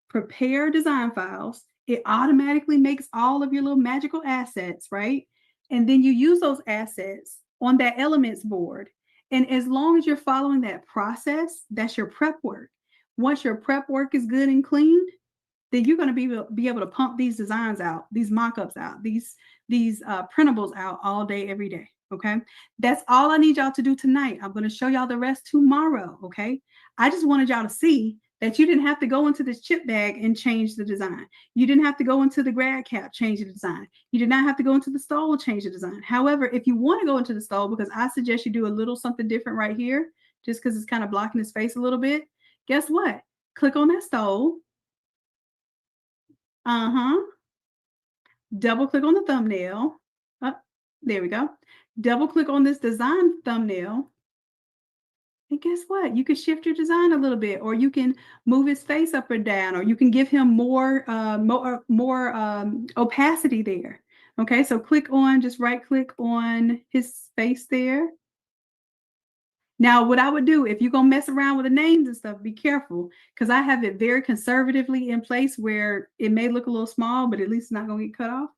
prepare design files. It automatically makes all of your little magical assets, right? And then you use those assets on that elements board. And as long as you're following that process, that's your prep work. Once your prep work is good and clean, then you're going to be able to pump these designs out, these mock-ups out, these printables out all day, every day. Okay, that's all I need y'all to do tonight. I'm going to show y'all the rest tomorrow. Okay, I just wanted y'all to see that you didn't have to go into this chip bag and change the design. You didn't have to go into the grad cap, change the design. You did not have to go into the stole, change the design. However, if you want to go into the stole, because I suggest you do a little something different right here, just because it's kind of blocking his face a little bit, guess what? Click on that stole. Double click on the thumbnail. There we go. Double click on this design thumbnail. And guess what? You can shift your design a little bit, or you can move his face up or down, or you can give him more opacity there. Okay, so just right click on his face there. Now, what I would do, if you're going to mess around with the names and stuff, be careful, because I have it very conservatively in place where it may look a little small, but at least it's not going to get cut off.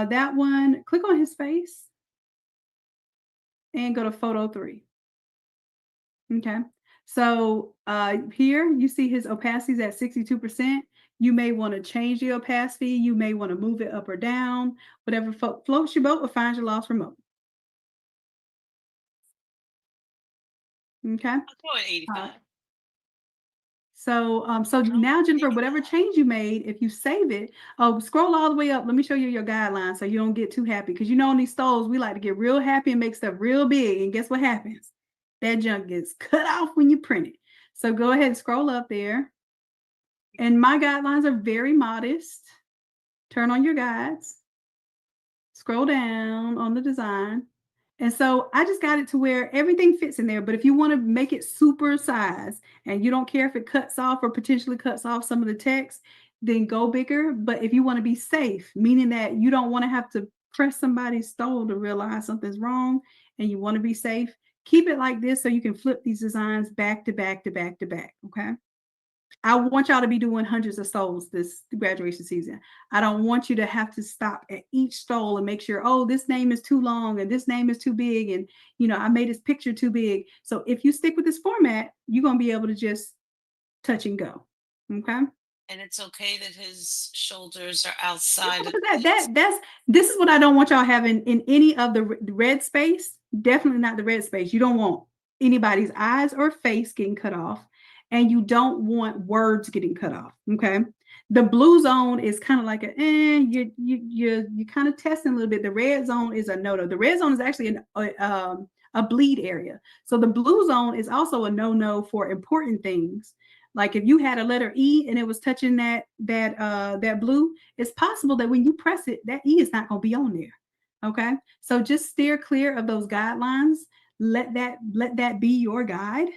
That one, click on his face and go to photo 3. Okay, so here you see his opacity is at 62%. You may want to change the opacity. You may want to move it up or down, whatever floats your boat or finds your lost remote. Okay. I'm going 85. So now, Jennifer, whatever change you made, if you save it, scroll all the way up. Let me show you your guidelines so you don't get too happy. Because on these stoles, we like to get real happy and make stuff real big. And guess what happens? That junk gets cut off when you print it. So go ahead and scroll up there. And my guidelines are very modest. Turn on your guides. Scroll down on the design. And so I just got it to where everything fits in there. But if you want to make it super size and you don't care if it cuts off or potentially cuts off some of the text, then go bigger. But if you want to be safe, meaning that you don't want to have to press somebody's stole to realize something's wrong and you want to be safe, keep it like this so you can flip these designs back to back to back to back. Okay. I want y'all to be doing hundreds of stoles this graduation season. I don't want you to have to stop at each stole and make sure, oh, this name is too long and this name is too big. And, I made this picture too big. So if you stick with this format, you're going to be able to just touch and go. Okay. And it's okay that his shoulders are outside of this is what I don't want y'all having in any of the red space. Definitely not the red space. You don't want anybody's eyes or face getting cut off. And you don't want words getting cut off. Okay. The blue zone is kind of like you're kind of testing a little bit. The red zone is a no-no. The red zone is actually a bleed area. So the blue zone is also a no-no for important things. Like if you had a letter E and it was touching that blue, it's possible that when you press it, that E is not going to be on there. Okay. So just steer clear of those guidelines. Let that be your guide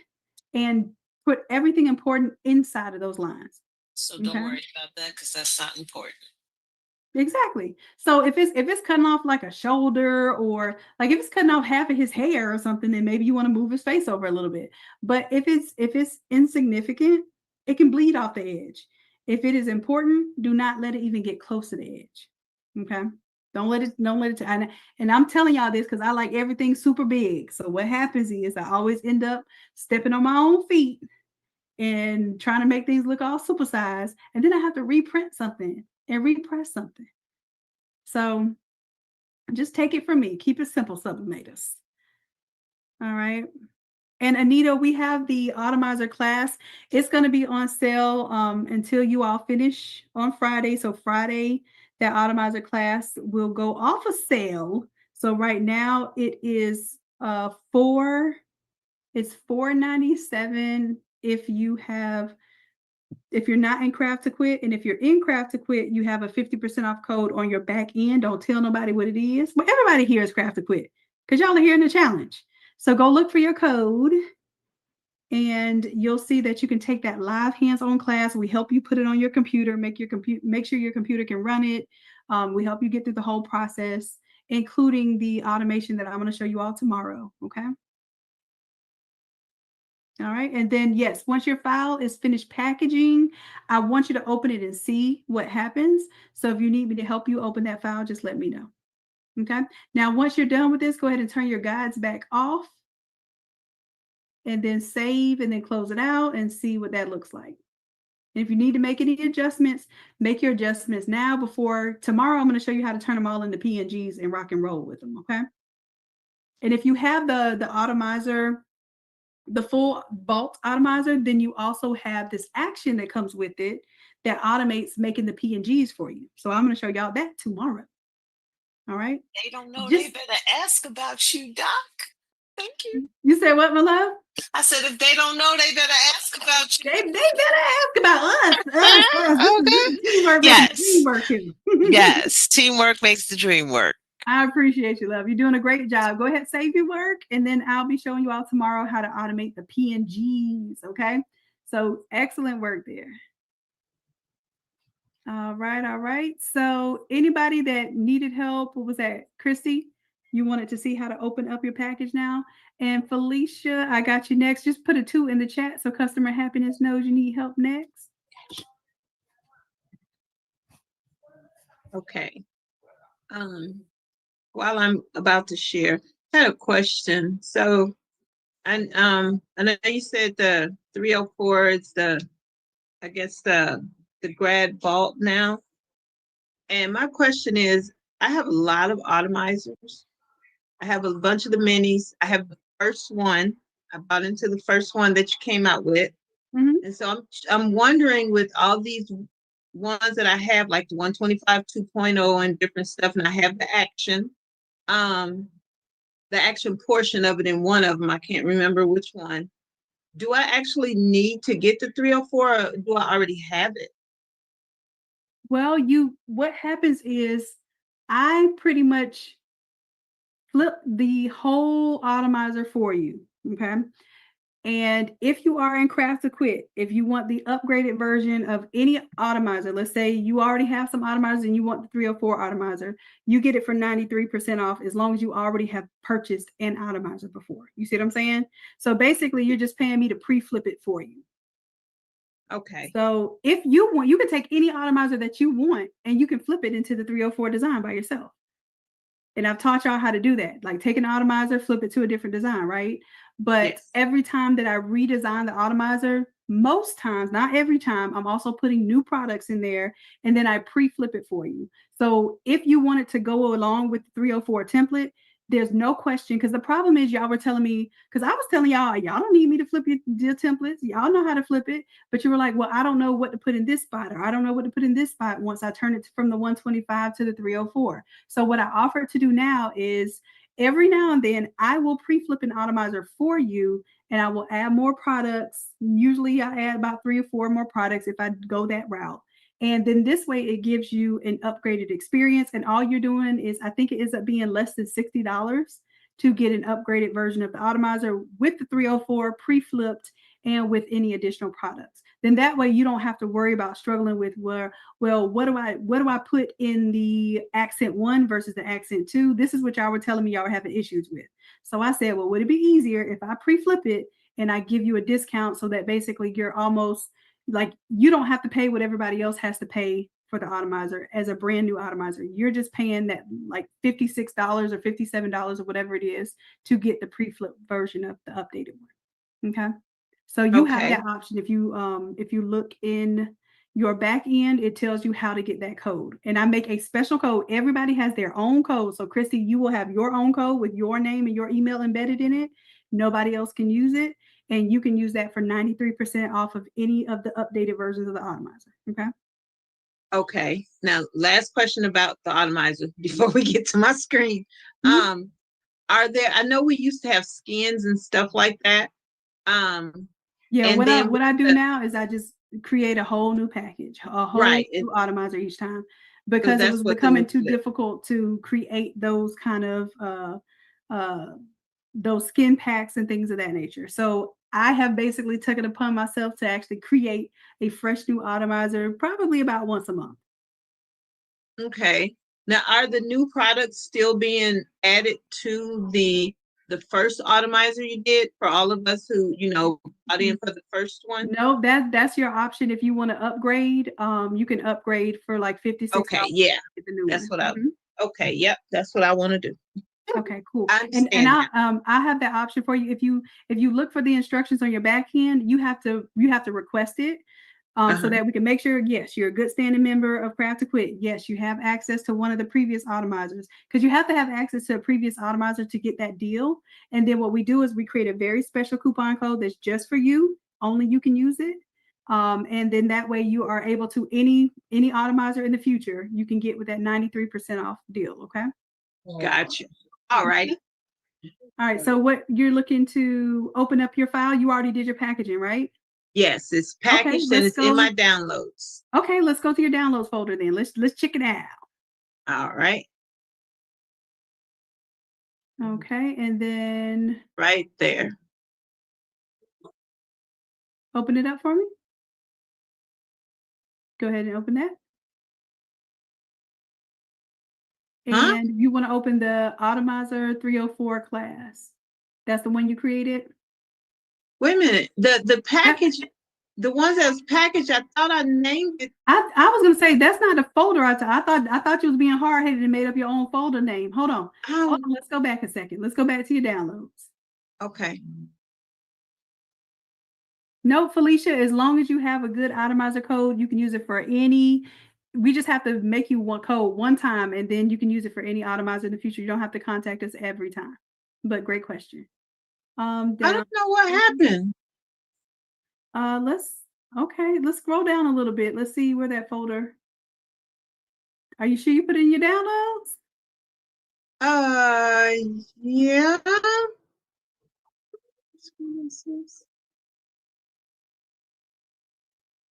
and put everything important inside of those lines. So don't worry about that because that's not important. Exactly. So if it's cutting off like a shoulder or like if it's cutting off half of his hair or something, then maybe you want to move his face over a little bit. But if it's insignificant, it can bleed off the edge. If it is important, do not let it even get close to the edge. Okay. Don't let it, and I'm telling y'all this because I like everything super big. So what happens is I always end up stepping on my own feet and trying to make things look all supersized. And then I have to reprint something and repress something. So just take it from me. Keep it simple, sublimators. All right. And Anita, we have the Automizer class. It's going to be on sale until you all finish on Friday. So Friday, that Automizer class will go off a sale. So right now it is $497 if you're not in Craft to Quit. And if you're in Craft to Quit, you have a 50% off code on your back end. Don't tell nobody what it is. Well, everybody here is Craft to Quit because y'all are here in the challenge. So go look for your code and you'll see that you can take that live hands-on class. We help you put it on your computer, make sure your computer can run it. We help you get through the whole process, including the automation that I'm going to show you all tomorrow. Okay. All right. And then, yes, once your file is finished packaging, I want you to open it and see what happens. So if you need me to help you open that file, just let me know. Okay. Now, once you're done with this, go ahead and turn your guides back off and then save and then close it out and see what that looks like. And if you need to make any adjustments, make your adjustments now before tomorrow. I'm going to show you how to turn them all into PNGs and rock and roll with them. Okay. And if you have the Automizer, the full Vault Automizer, then you also have this action that comes with it that automates making the PNGs for you. So I'm going to show y'all that tomorrow. All right. They don't know. They better ask about you, Doc. Thank you. You said what, my love? I said, if they don't know, they better ask about you. They better ask about us. This is teamwork. Yes. Teamwork here. Yes. Teamwork makes the dream work. I appreciate you, love. You're doing a great job. Go ahead, save your work, and then I'll be showing you all tomorrow how to automate the PNGs. Okay. So excellent work there. All right. So anybody that needed help, what was that? Christy, you wanted to see how to open up your package now? And Felicia, I got you next. Just put a 2 in the chat so customer happiness knows you need help next. Okay. While I'm about to share, I had a question. So, I know you said the 304 is I guess the Grad vault now. And my question is, I have a lot of automizers. I have a bunch of the minis. I have the first one. I bought into the first one that you came out with. Mm-hmm. And so I'm wondering, with all these ones that I have, like the 125 2.0 and different stuff, and I have the action portion of it in one of them. I can't remember which one. Do I actually need to get the 304, or do I already have it? Well, what happens is I pretty much flip the whole atomizer for you. Okay. And if you are in Craft to Quit, if you want the upgraded version of any atomizer, let's say you already have some atomizers and you want the 304 atomizer, you get it for 93% off as long as you already have purchased an atomizer before. You see what I'm saying? So basically, you're just paying me to pre-flip it for you. Okay. So if you want, you can take any atomizer that you want and you can flip it into the 304 design by yourself. And I've taught y'all how to do that. Like take an atomizer, flip it to a different design, right? But Yes. every time that I redesign the atomizer, most times, not every time, I'm also putting new products in there and then I pre-flip it for you. So if you want it to go along with the 304 template, there's no question, because the problem is y'all were telling me, because I was telling y'all don't need me to flip your templates. Y'all know how to flip it. But you were like, well, I don't know what to put in this spot, or I don't know what to put in this spot once I turn it from the 125 to the 304. So what I offer to do now is every now and then I will pre-flip an atomizer for you and I will add more products. Usually I add about 3 or 4 more products if I go that route. And then this way it gives you an upgraded experience. And all you're doing is, I think it ends up being less than $60 to get an upgraded version of the atomizer with the 304 pre-flipped and with any additional products. Then that way you don't have to worry about struggling with what do I put in the accent 1 versus the accent 2? This is what y'all were telling me y'all were having issues with. So I said, well, would it be easier if I pre-flip it and I give you a discount so that basically you're almost like, you don't have to pay what everybody else has to pay for the atomizer as a brand new atomizer. You're just paying that like $56 or $57 or whatever it is to get the pre-flip version of the updated one. Okay. So you have that option. If you look in your back end, it tells you how to get that code. And I make a special code. Everybody has their own code. So Christy, you will have your own code with your name and your email embedded in it. Nobody else can use it. And you can use that for 93% off of any of the updated versions of the atomizer. Okay. Okay. Now, last question about the atomizer before we get to my screen. Mm-hmm. I know we used to have skins and stuff like that. Yeah, and what I do now is I just create a whole new package, a whole new atomizer each time, because it was becoming too difficult to create those kind of those skin packs and things of that nature. So I have basically taken it upon myself to actually create a fresh new atomizer probably about once a month. Okay. Now, are the new products still being added to the first atomizer you did for all of us who, bought in for the first one? No, that's your option. If you want to upgrade, you can upgrade for like $56. Okay, yeah. That's what okay, yep, that's what I want to do. Okay, cool. And I have that option for you. If you look for the instructions on your back end, you have to request it. So that we can make sure, yes, you're a good standing member of Craft to Quit. Yes, you have access to one of the previous atomizers, because you have to have access to a previous atomizer to get that deal. And then what we do is we create a very special coupon code that's just for you. Only you can use it. And then that way you are able to any atomizer in the future, you can get with that 93% off deal. Okay. Gotcha. All right. All right, so what you're looking to open up your file, you already did your packaging, right? Yes, it's packaged and let's it's in go. my downloads. Okay, let's go to your downloads folder then. Let's check it out. All right, Okay, and then right there. open it up for me. Go ahead and open that. Huh? And you want to open the Automizer 304 class. That's the one you created? Wait a minute. The package, the ones that was packaged, I thought I named it. I was gonna say that's not a folder. I thought you was being hard headed and made up your own folder name. Hold on. Oh, Let's go back a second. Let's go back to your downloads. okay. No, Felicia, as long as you have a good Automizer code, you can use it for any. We just have to make you one code one time, and then you can use it for any Automizer in the future. You don't have to contact us every time. But great question. I don't know what happened. Let's scroll down a little bit. Let's see where that folder. Are you sure you put it in your downloads? Yeah.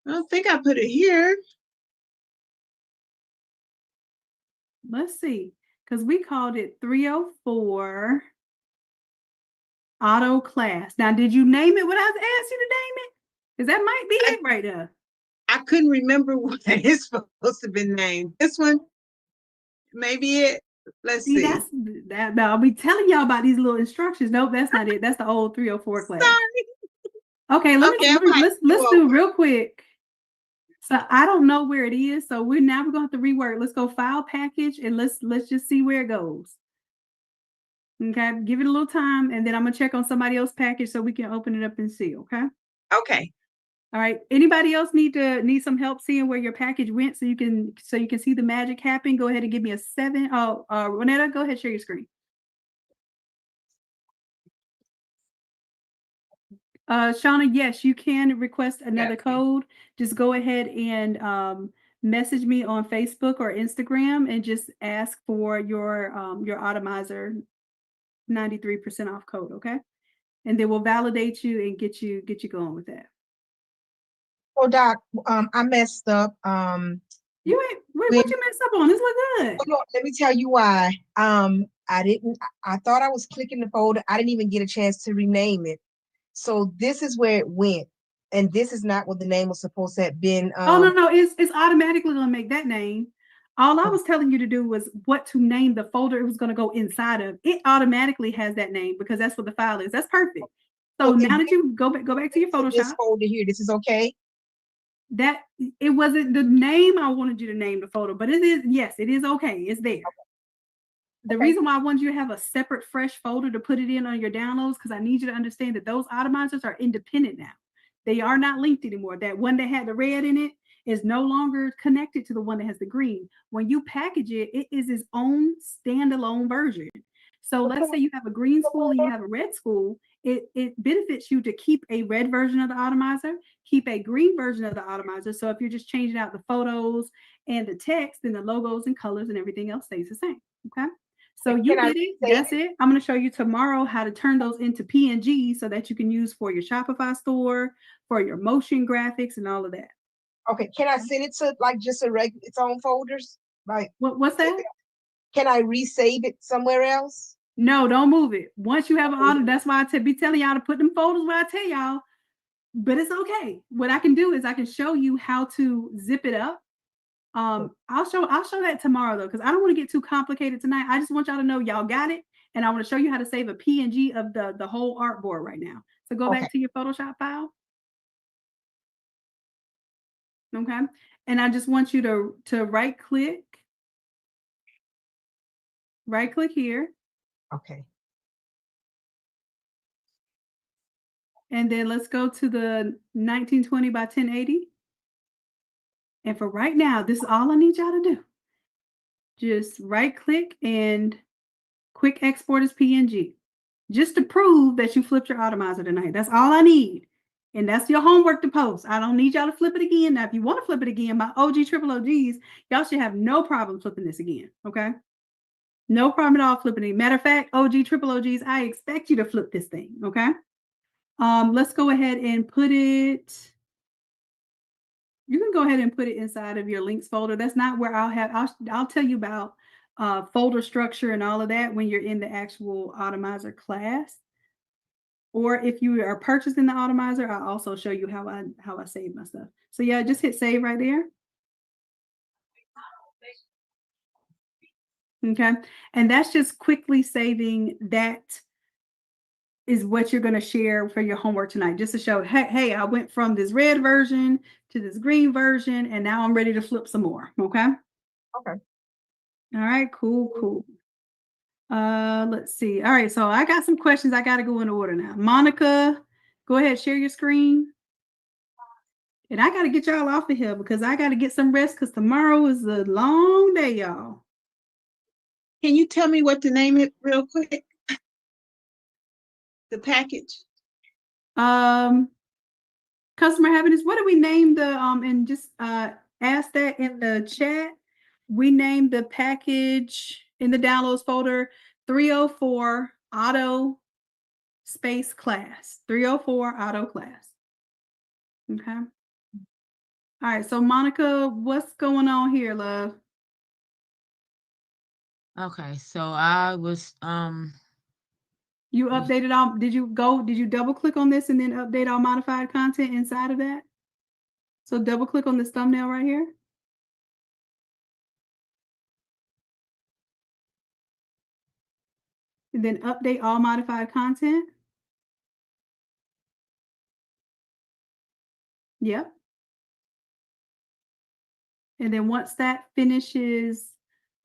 I don't think I put it here. Let's see, because we called it 304 auto class. Now, did you name it when I asked you to name it? Because that might be it right there. I couldn't remember what it's supposed to be named. This one, maybe it. Let's see. That's that. I'll be telling y'all about these little instructions. Nope, that's not it. That's the old 304 class. Sorry. Okay, let's do real quick. So I don't know where it is. So we're gonna have to rework. Let's go file package and let's just see where it goes. Okay, give it a little time, and then I'm gonna check on somebody else's package so we can open it up and see. Okay. Okay. All right. Anybody else need some help seeing where your package went so you can see the magic happen? Go ahead and give me a 7. Oh, Renetta, go ahead, share your screen. Shauna, yes, you can request another code. Just go ahead and message me on Facebook or Instagram and just ask for your Automizer 93% off code, okay? And then we'll validate you and get you going with that. Oh, Doc, I messed up. You ain't what you messed up on? This look good. Hold on, let me tell you why. I thought I was clicking the folder. I didn't even get a chance to rename it. So this is where it went. And this is not what the name was supposed to have been. Oh, no, it's automatically gonna make that name. All I was telling you to do was what to name the folder it was gonna go inside of. It automatically has that name because that's what the file is. That's perfect. So now that you go back to your Photoshop. This folder here, this is okay. That it wasn't the name I wanted you to name the folder, but it is, yes, it is okay. It's there. The reason why I want you to have a separate fresh folder to put it in on your downloads, because I need you to understand that those Automizers are independent now. They are not linked anymore. That one that had the red in it is no longer connected to the one that has the green. When you package it, it is its own standalone version. So let's say you have a green spool and you have a red spool, it benefits you to keep a red version of the Automizer, keep a green version of the Automizer. So if you're just changing out the photos and the text, then the logos and colors and everything else stays the same. Okay. So you did it. That's it. I'm going to show you tomorrow how to turn those into PNG so that you can use for your Shopify store, for your motion graphics and all of that. Okay. Can I send it to like just its own folders? Like what's that? Can I resave it somewhere else? No, don't move it. Once you have an auto, that's why I be telling y'all to put them folders where I tell y'all. But it's okay. What I can do is I can show you how to zip it up. I'll show that tomorrow though, because I don't want to get too complicated tonight. I just want y'all to know y'all got it, and I want to show you how to save a PNG of the whole artboard right now. So go back to your Photoshop file. Okay, and I just want you to right click here. Okay. And then let's go to the 1920 by 1080. And for right now, this is all I need y'all to do. Just right click and quick export as PNG. Just to prove that you flipped your Automizer tonight. That's all I need. And that's your homework to post. I don't need y'all to flip it again. Now, if you want to flip it again, my OG triple OGs, y'all should have no problem flipping this again. Okay. No problem at all flipping it. Matter of fact, OG, triple OGs, I expect you to flip this thing, okay? Let's go ahead and put it. You can go ahead and put it inside of your links folder. That's not where I'll tell you about folder structure and all of that when you're in the actual Automizer class. Or if you are purchasing the Automizer, I'll also show you how I save my stuff. So yeah, just hit save right there. Okay. And that's just quickly saving. That is what you're going to share for your homework tonight, just to show, hey, I went from this red version to this green version, and now I'm ready to flip some more. Okay. Okay. All right, cool. Let's see. All right, so I got some questions. I got to go in order now. Monica, go ahead, share your screen. And I got to get y'all off of here because I got to get some rest because tomorrow is a long day, y'all. Can you tell me what to name it real quick? The package. Customer happiness. What do we name the and just ask that in the chat. We named the package in the downloads folder 304 auto space class. 304 auto class. Okay. All right, so Monica, what's going on here, love? Okay, so I was You updated all, did you double click on this and then update all modified content inside of that? So double click on this thumbnail right here. And then update all modified content. Yep. And then once that finishes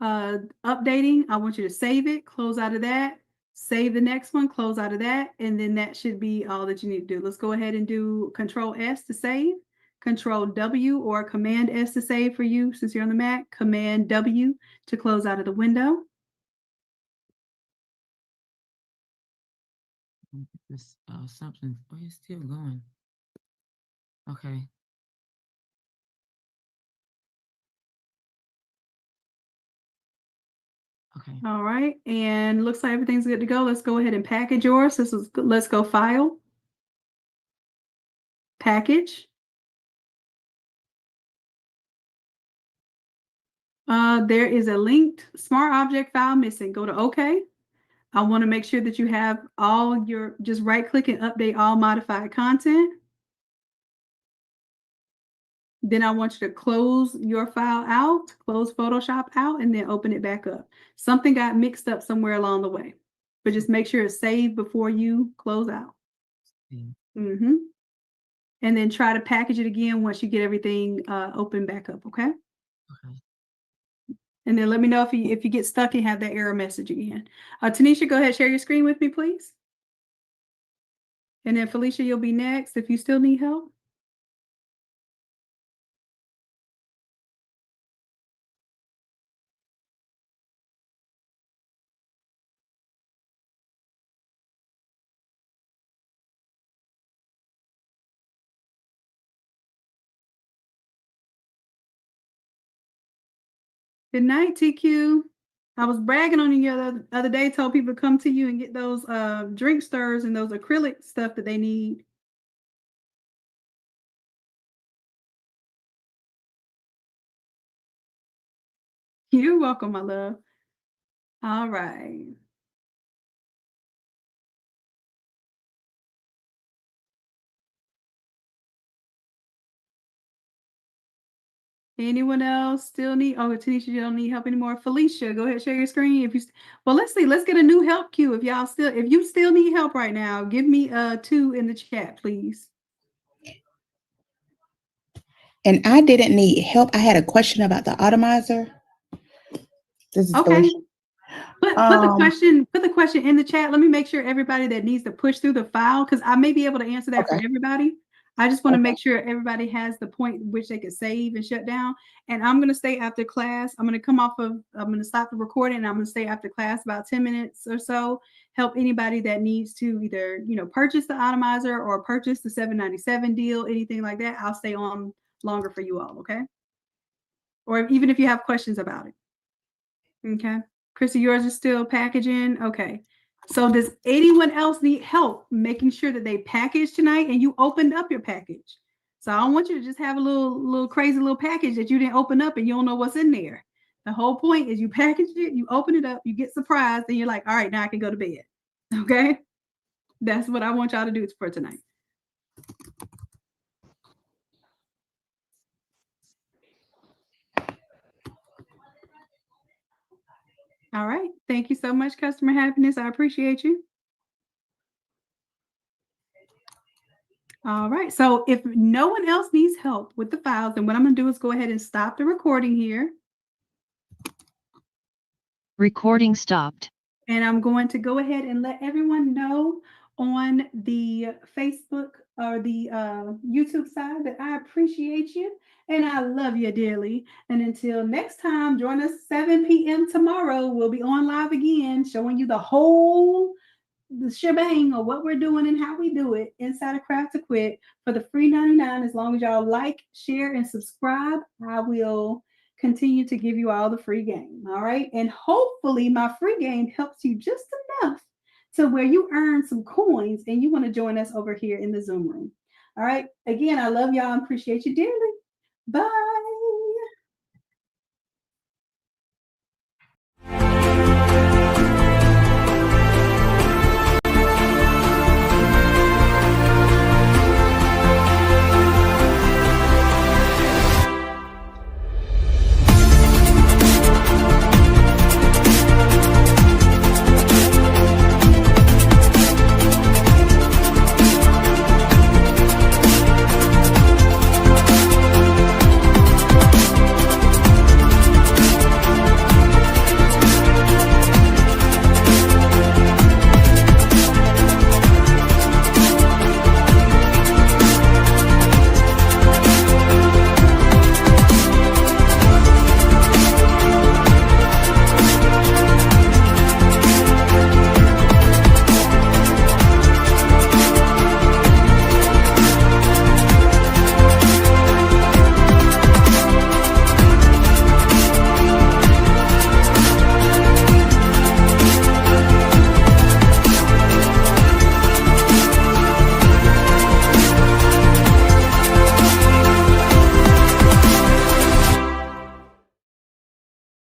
updating, I want you to save it, close out of that, save the next one, close out of that, and then that should be all that you need to do. Let's go ahead and do Control S to save, Control W or Command S to save for you since you're on the Mac, Command W to close out of the window. this something. Oh, it's still going. Okay. Okay. All right, and looks like everything's good to go. Let's go ahead and package yours. Let's go File, Package. There is a linked smart object file missing. Go to OK. I want to make sure that you have all your, just right click and update all modified content. Then I want you to close your file out, close Photoshop out, and then open it back up. Something got mixed up somewhere along the way, but just make sure it's saved before you close out. Mm-hmm. And then try to package it again once you get everything open back up, okay? Okay. And then let me know if you get stuck and have that error message again. Tanisha, go ahead, share your screen with me, please. And then Felicia, you'll be next if you still need help. Good night, TQ. I was bragging on you the other day, told people to come to you and get those drink stirs and those acrylic stuff that they need. You're welcome, my love. All right. Anyone else still need? Oh, Tanisha, you don't need help anymore. Felicia, go ahead, share your screen. If you, well, let's see. Let's get a new help queue. If you still need help right now, give me 2 in the chat, please. And I didn't need help. I had a question about the Automizer. This is Okay. Felicia. Put the question in the chat. Let me make sure everybody that needs to push through the file, because I may be able to answer that for everybody. I just want to make sure everybody has the point which they can save and shut down. And I'm going to stay after class. I'm going to stop the recording and I'm going to stay after class about 10 minutes or so. Help anybody that needs to either, purchase the Automizer or purchase the $7.97 deal, anything like that. I'll stay on longer for you all, okay? Or even if you have questions about it. Okay. Chrissy, yours is still packaging. Okay. So does anyone else need help making sure that they package tonight and you opened up your package? So I don't want you to just have a little crazy little package that you didn't open up and you don't know what's in there. The whole point is you packaged it, you open it up, you get surprised, and you're like, all right, now I can go to bed. Okay. That's what I want y'all to do for tonight. All right. Thank you so much, Customer Happiness. I appreciate you. All right. So if no one else needs help with the files, then what I'm going to do is go ahead and stop the recording here. Recording stopped. And I'm going to go ahead and let everyone know on the Facebook or the YouTube side that I appreciate you and I love you dearly. And until next time, join us 7 p.m. tomorrow. We'll be on live again, showing you the shebang of what we're doing and how we do it inside of Craft to Quit for the free 99. As long as y'all like, share, and subscribe, I will continue to give you all the free game. All right. And hopefully my free game helps you just enough to where you earn some coins and you want to join us over here in the Zoom room. All right. Again, I love y'all and appreciate you dearly. Bye.